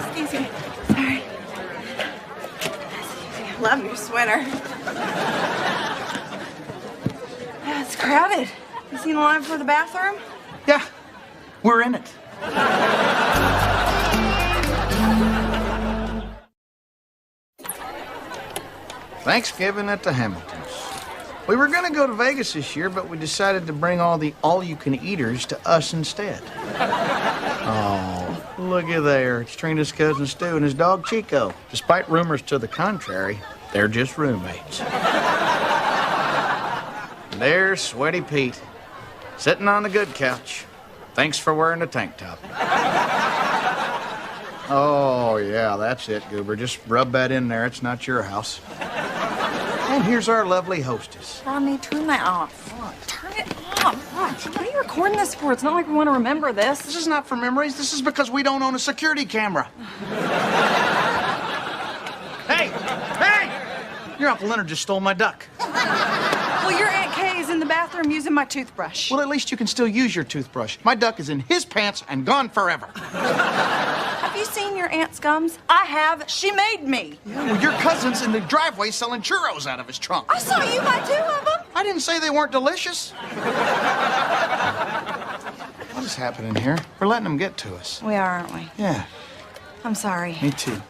[SPEAKER 1] Excuse me. Sorry. Love your sweater. Yeah, it's crowded. You seen a line for the bathroom?
[SPEAKER 2] Yeah. We're in it. Thanksgiving at the Hamiltons. We were going to go to Vegas this year, but we decided to bring all the all-you-can-eaters to us instead. Oh, look at there. It's Trina's cousin Stu and his dog Chico. Despite rumors to the contrary, they're just roommates. There's Sweaty Pete, sitting on the good couch. Thanks for wearing a tank top. Oh, yeah, that's it, Goober. Just rub that in there. It's not your house. And here's our lovely hostess.
[SPEAKER 1] Rodney, turn that off. Turn it off. What are you recording this for? It's not like we want to remember this.
[SPEAKER 2] This is not for memories. This is because we don't own a security camera. Hey! Hey! Your Uncle Leonard just stole my duck.
[SPEAKER 1] Well, your Aunt Kay is in the bathroom using my toothbrush.
[SPEAKER 2] Well, at least you can still use your toothbrush. My duck is in his pants and gone forever.
[SPEAKER 1] Have you seen your Aunt's gums? I have. She made me.
[SPEAKER 2] Yeah, well, your cousin's in the driveway selling churros out of his trunk.
[SPEAKER 1] I saw you buy 2 of them.
[SPEAKER 2] I didn't say they weren't delicious. What is happening here? We're letting them get to us.
[SPEAKER 1] We are, aren't we?
[SPEAKER 2] Yeah.
[SPEAKER 1] I'm sorry.
[SPEAKER 2] Me too.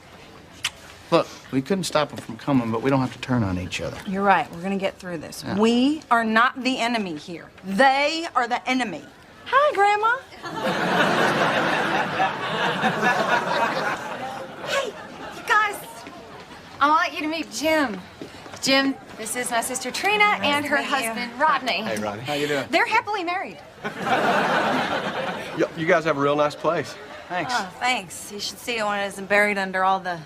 [SPEAKER 2] Look, we couldn't stop them from coming, but we don't have to turn on each other.
[SPEAKER 1] You're right. We're going to get through this.
[SPEAKER 2] Yeah.
[SPEAKER 1] We are not the enemy here. They are the enemy. Hi, Grandma.
[SPEAKER 8] Hey, you guys. I want you to meet Jim. Jim, this is my sister Trina and her husband, Rodney.
[SPEAKER 20] Hey, Rodney. How you doing?
[SPEAKER 8] They're happily married.
[SPEAKER 20] You guys have a real nice place.
[SPEAKER 2] Thanks.
[SPEAKER 1] Oh, thanks. You should see it when it isn't buried under all the...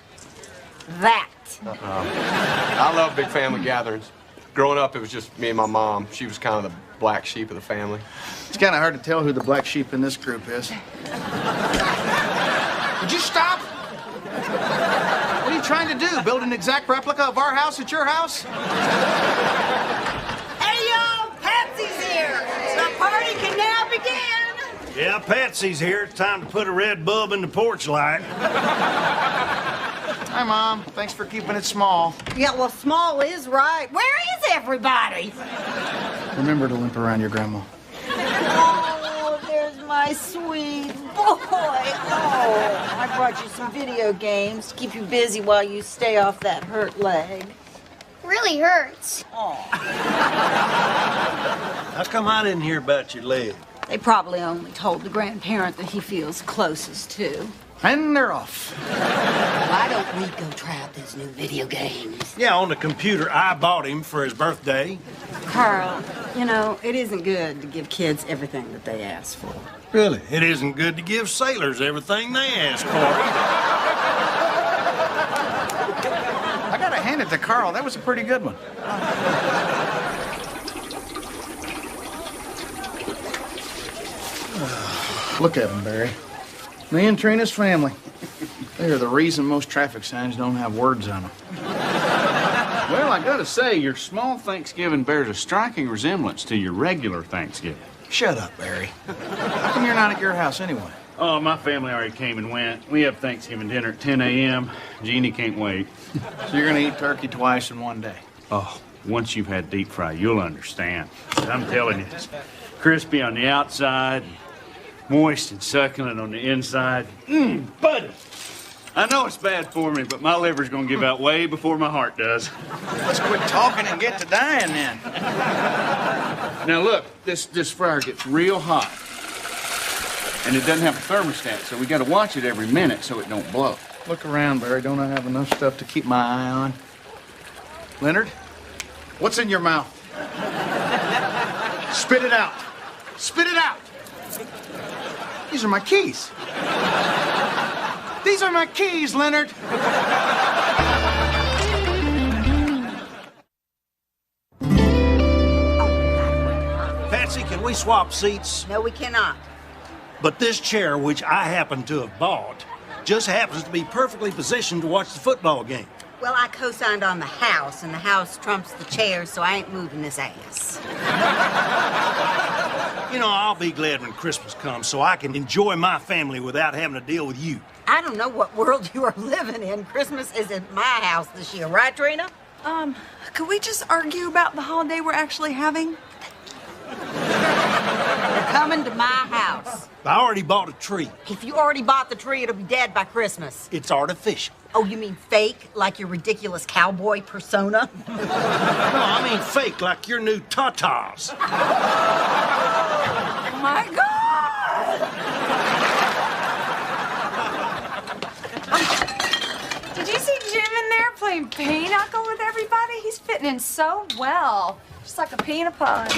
[SPEAKER 1] that.
[SPEAKER 20] I love big family gatherings. Growing up, it was just me and my mom. She was kind of the black sheep of the family.
[SPEAKER 2] It's kind of hard to tell who the black sheep in this group is. Would you stop? What are you trying to do? Build an exact replica of our house at your house?
[SPEAKER 18] Hey, y'all! Patsy's here! The party can now begin!
[SPEAKER 7] Yeah, Patsy's here. It's time to put a red bulb in the porch light.
[SPEAKER 2] Hi, Mom. Thanks for keeping it small.
[SPEAKER 18] Yeah, well, small is right. Where is everybody?
[SPEAKER 2] Remember to limp around your grandma.
[SPEAKER 18] Oh, there's my sweet boy. Oh, I brought you some video games to keep you busy while you stay off that hurt leg.
[SPEAKER 6] Really hurts.
[SPEAKER 7] How come I didn't hear about your leg?
[SPEAKER 18] They probably only told the grandparent that he feels closest to.
[SPEAKER 2] And they're off.
[SPEAKER 18] Why don't we go try out those new video games?
[SPEAKER 7] Yeah, on the computer I bought him for his birthday.
[SPEAKER 18] Carl, you know, it isn't good to give kids everything that they ask for.
[SPEAKER 7] Really? It isn't good to give sailors everything they ask for
[SPEAKER 2] I gotta hand it to Carl. That was a pretty good one. Look at him, Barry. Me and Trina's family. They are the reason most traffic signs don't have words on them.
[SPEAKER 4] Well, I gotta say, your small Thanksgiving bears a striking resemblance to your regular Thanksgiving.
[SPEAKER 2] Shut up, Barry. How come you're not at your house anyway?
[SPEAKER 4] Oh, my family already came and went. We have Thanksgiving dinner at 10 a.m. Jeannie can't wait.
[SPEAKER 2] So you're gonna eat turkey twice in one day?
[SPEAKER 4] Oh, once you've had deep fry, you'll understand. I'm telling you, it's crispy on the outside, moist and succulent on the inside. Buddy! I know it's bad for me, but my liver's gonna give out way before my heart does.
[SPEAKER 2] Let's quit talking and get to dying then.
[SPEAKER 4] Now look, this fryer gets real hot. And it doesn't have a thermostat, so we gotta watch it every minute so it don't blow.
[SPEAKER 2] Look around, Barry. Don't I have enough stuff to keep my eye on? Leonard, what's in your mouth? Spit it out. Spit it out. These are my keys. These are my keys, Leonard.
[SPEAKER 7] Patsy, can we swap seats?
[SPEAKER 18] No, we cannot.
[SPEAKER 7] But this chair, which I happen to have bought, just happens to be perfectly positioned to watch the football game.
[SPEAKER 18] Well, I co-signed on the house, and the house trumps the chair, so I ain't moving this ass.
[SPEAKER 7] You know, I'll be glad when Christmas comes so I can enjoy my family without having to deal with you.
[SPEAKER 18] I don't know what world you are living in. Christmas is at my house this year, right, Trina?
[SPEAKER 1] Could we just argue about the holiday we're actually having?
[SPEAKER 18] You're coming to my house.
[SPEAKER 7] I already bought a tree.
[SPEAKER 18] If you already bought the tree, it'll be dead by Christmas.
[SPEAKER 7] It's artificial.
[SPEAKER 18] Oh, you mean fake, like your ridiculous cowboy persona?
[SPEAKER 7] No, I mean fake, like your new tatas.
[SPEAKER 18] Oh, my God!
[SPEAKER 8] Did you see Jim in there playing pinochle with everybody? He's fitting in so well. Just like a peanut pie.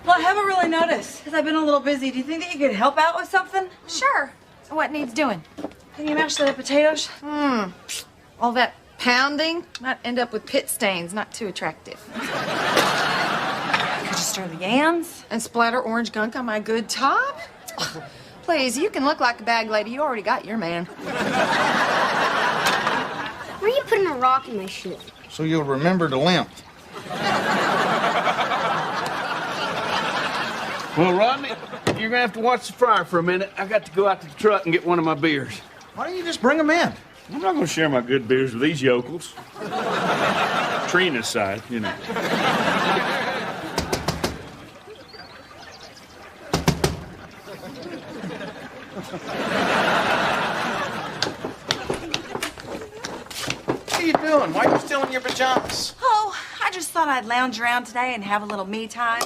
[SPEAKER 1] Well, I haven't really noticed because I've been a little busy. Do you think that you could help out with something?
[SPEAKER 8] Sure. What needs doing?
[SPEAKER 1] Can you mash the potatoes?
[SPEAKER 8] All that pounding might end up with pit stains. Not too attractive.
[SPEAKER 1] Could you stir the yams?
[SPEAKER 8] And splatter orange gunk on my good top? Please, you can look like a bag lady. You already got your man.
[SPEAKER 6] Where are you putting a rock in my shoe?
[SPEAKER 2] So you'll remember to limp.
[SPEAKER 4] Well, Rodney, you're gonna have to watch the fryer for a minute. I got to go out to the truck and get one of my beers.
[SPEAKER 2] Why don't you just bring them in?
[SPEAKER 4] I'm not gonna share my good beers with these yokels. Trina's side, you know.
[SPEAKER 2] What are you doing? Why are you still in your pajamas?
[SPEAKER 1] Oh, I just thought I'd lounge around today and have a little me time.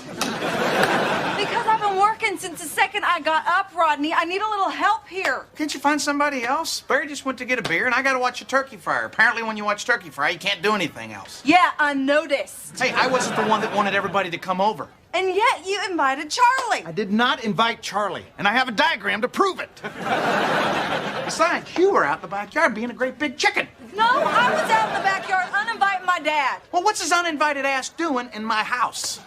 [SPEAKER 1] Because I've been working since the second I got up, Rodney. I need a little help here.
[SPEAKER 2] Can't you find somebody else? Barry just went to get a beer, and I gotta watch a turkey fryer. Apparently, when you watch turkey fry, you can't do anything else.
[SPEAKER 1] Yeah, I noticed.
[SPEAKER 2] Hey, I wasn't the one that wanted everybody to come over.
[SPEAKER 1] And yet you invited Charlie.
[SPEAKER 2] I did not invite Charlie, and I have a diagram to prove it. Besides, you were out in the backyard being a great big chicken.
[SPEAKER 1] No, I was out in the backyard uninviting my dad.
[SPEAKER 2] Well, what's his uninvited ass doing in my house?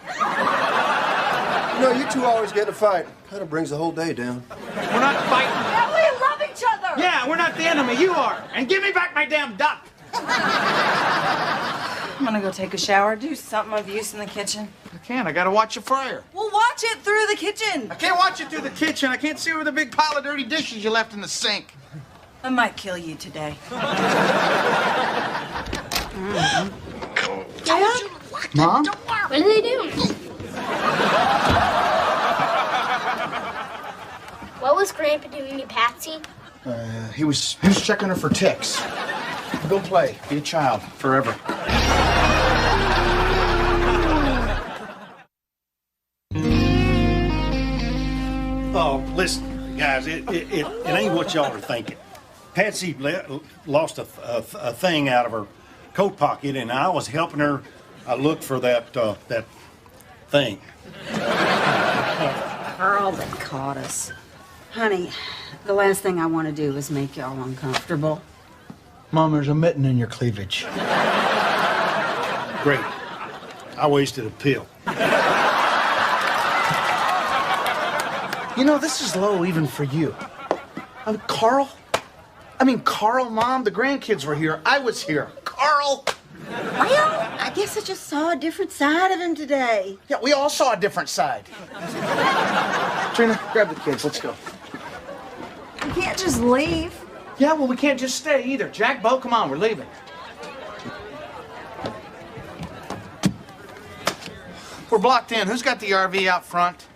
[SPEAKER 21] You know, you two always get in a fight. Kind of brings the whole day down.
[SPEAKER 2] We're not fighting.
[SPEAKER 1] Yeah, we love each other.
[SPEAKER 2] Yeah, we're not the enemy. You are. And give me back my damn duck.
[SPEAKER 1] I'm gonna go take a shower, do something of use in the kitchen.
[SPEAKER 2] I can't. I gotta watch a fryer.
[SPEAKER 1] Well, watch it through the kitchen.
[SPEAKER 2] I can't watch it through the kitchen. I can't see over the big pile of dirty dishes you left in the sink.
[SPEAKER 1] I might kill you today.
[SPEAKER 6] Dad?
[SPEAKER 2] Mom?
[SPEAKER 6] What are they doing? What was Grandpa doing to Patsy?
[SPEAKER 2] He was checking her for ticks. Go play. Be a child forever.
[SPEAKER 7] Oh, listen, guys, it ain't what y'all are thinking. Patsy lost a thing out of her coat pocket, and I was helping her look for that thing.
[SPEAKER 18] Carl that caught us. Honey, the last thing I want to do is make y'all uncomfortable.
[SPEAKER 2] Mom, there's a mitten in your cleavage.
[SPEAKER 7] Great. I wasted a pill.
[SPEAKER 2] You know, this is low even for you. Carl, Mom, the grandkids were here. I was here. Carl!
[SPEAKER 18] Well, I guess I just saw a different side of him today.
[SPEAKER 2] Yeah, we all saw a different side. Trina, grab the kids. Let's go.
[SPEAKER 1] You can't just leave.
[SPEAKER 2] Yeah, well, we can't just stay either. Jack, Bo, come on, we're leaving. We're blocked in. Who's got the RV out front?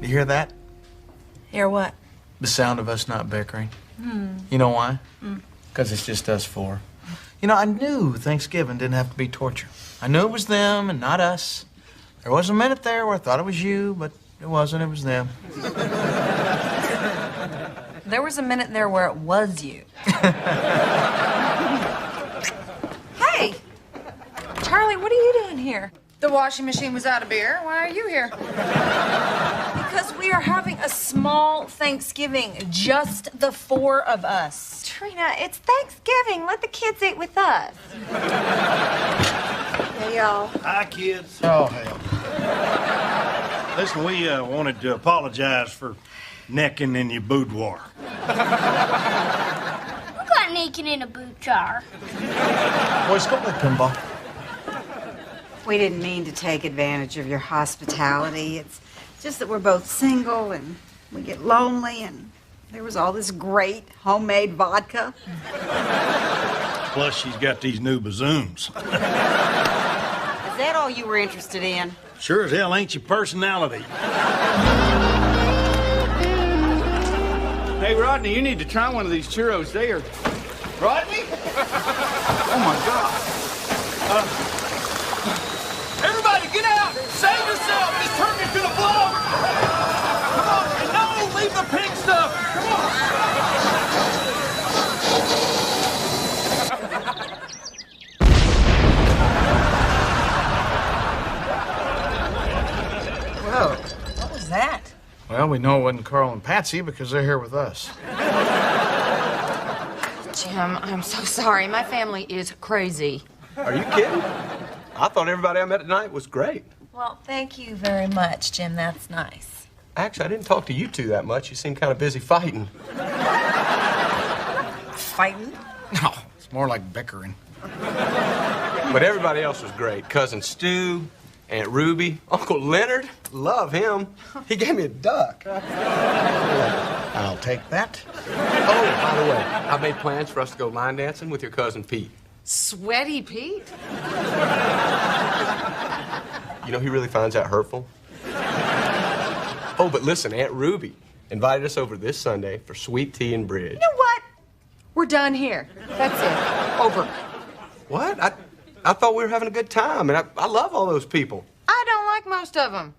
[SPEAKER 2] You hear that?
[SPEAKER 1] Hear what?
[SPEAKER 2] The sound of us not bickering. You know why? Because it's just us four. You know, I knew Thanksgiving didn't have to be torture. I knew it was them and not us. There was a minute there where I thought it was you, but it wasn't. It was them.
[SPEAKER 1] There was a minute there where it was you. Hey! Charlie, what are you doing here?
[SPEAKER 8] The washing machine was out of beer. Why are you here?
[SPEAKER 1] Because we are having a small Thanksgiving, just the four of us.
[SPEAKER 8] Trina, it's Thanksgiving. Let the kids eat with us.
[SPEAKER 18] Hey, y'all.
[SPEAKER 7] Hi, kids.
[SPEAKER 2] Oh, hell.
[SPEAKER 7] Listen, we wanted to apologize for necking in your boudoir.
[SPEAKER 6] Who got naked in a boot jar?
[SPEAKER 2] Boys, go play pinball.
[SPEAKER 18] We didn't mean to take advantage of your hospitality. It's just that we're both single and we get lonely and There was all this great homemade vodka.
[SPEAKER 7] Plus, she's got these new bazooms.
[SPEAKER 18] Is that all you were interested in?
[SPEAKER 7] Sure as hell ain't your personality.
[SPEAKER 4] Hey, Rodney, you need to try one of these churros there. Rodney? Oh, my God.
[SPEAKER 10] Everybody, get out! Save yourself! This turkey's gonna blow! Come on! No! Leave the pink stuff! Come on!
[SPEAKER 18] Whoa, what was that?
[SPEAKER 2] Well, we know it wasn't Carl and Patsy because they're here with us.
[SPEAKER 8] Jim, I'm so sorry. My family is crazy.
[SPEAKER 20] Are you kidding? I thought everybody I met tonight was great.
[SPEAKER 5] Well, thank you very much, Jim. That's nice.
[SPEAKER 20] Actually, I didn't talk to you two that much. You seemed kind of busy fighting.
[SPEAKER 18] Fighting?
[SPEAKER 2] No, it's more like bickering.
[SPEAKER 20] But everybody else was great. Cousin Stu, Aunt Ruby, Uncle Leonard. Love him. He gave me a duck.
[SPEAKER 2] I'll take that.
[SPEAKER 20] Oh, by the way, I made plans for us to go line dancing with your cousin Pete.
[SPEAKER 8] Sweaty Pete?
[SPEAKER 20] You know, he really finds that hurtful. Oh, but listen, Aunt Ruby invited us over this Sunday for sweet tea and bridge.
[SPEAKER 8] You know what? We're done here. That's it. Over.
[SPEAKER 20] What? I thought we were having a good time, and I love all those people.
[SPEAKER 8] I don't like most of them.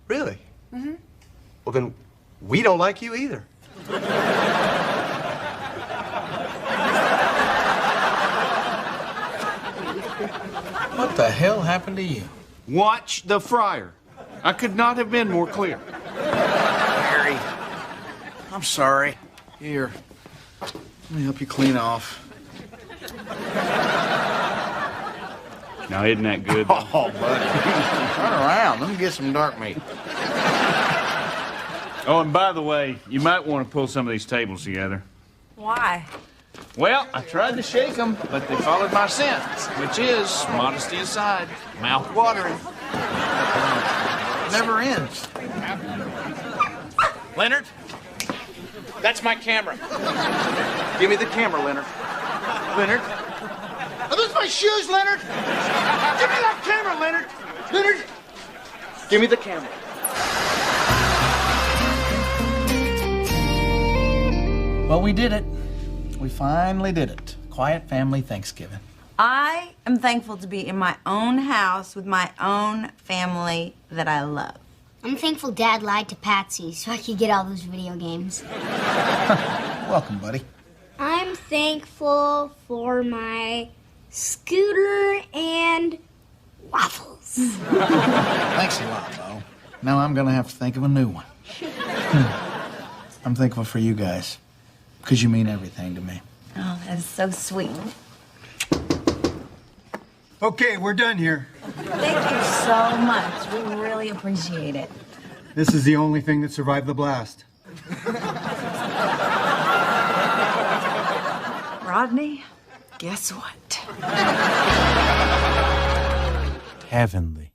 [SPEAKER 20] Really?
[SPEAKER 8] Mm-hmm.
[SPEAKER 20] Well, then we don't like you either.
[SPEAKER 2] What the hell happened to you?
[SPEAKER 4] Watch the fryer. I could not have been more clear.
[SPEAKER 2] Harry, I'm sorry. Here, let me help you clean off.
[SPEAKER 4] Now, isn't that good?
[SPEAKER 2] Oh, buddy. Turn around. Let me get some dark meat.
[SPEAKER 4] Oh, and by the way, you might want to pull some of these tables together.
[SPEAKER 5] Why?
[SPEAKER 4] Well, I tried to shake them, but they followed my scent, which is, modesty aside, mouth-watering.
[SPEAKER 2] Never ends.
[SPEAKER 4] Leonard, that's my camera. Give me the camera, Leonard. Leonard.
[SPEAKER 10] Are those my shoes, Leonard? Give me that camera, Leonard! Leonard!
[SPEAKER 4] Give me the camera.
[SPEAKER 2] Well, we did it. We finally did it. Quiet family Thanksgiving.
[SPEAKER 1] I am thankful to be in my own house with my own family that I love.
[SPEAKER 6] I'm thankful Dad lied to Patsy so I could get all those video games.
[SPEAKER 2] Welcome, buddy.
[SPEAKER 6] I'm thankful for my scooter and waffles.
[SPEAKER 2] Thanks a lot, Bo. Now I'm gonna have to think of a new one. I'm thankful for you guys, because you mean everything to me.
[SPEAKER 1] Oh, that is so sweet.
[SPEAKER 21] Okay, we're done here.
[SPEAKER 1] Thank you so much. We really appreciate it.
[SPEAKER 21] This is the only thing that survived the blast.
[SPEAKER 1] Rodney, guess what?
[SPEAKER 17] Heavenly.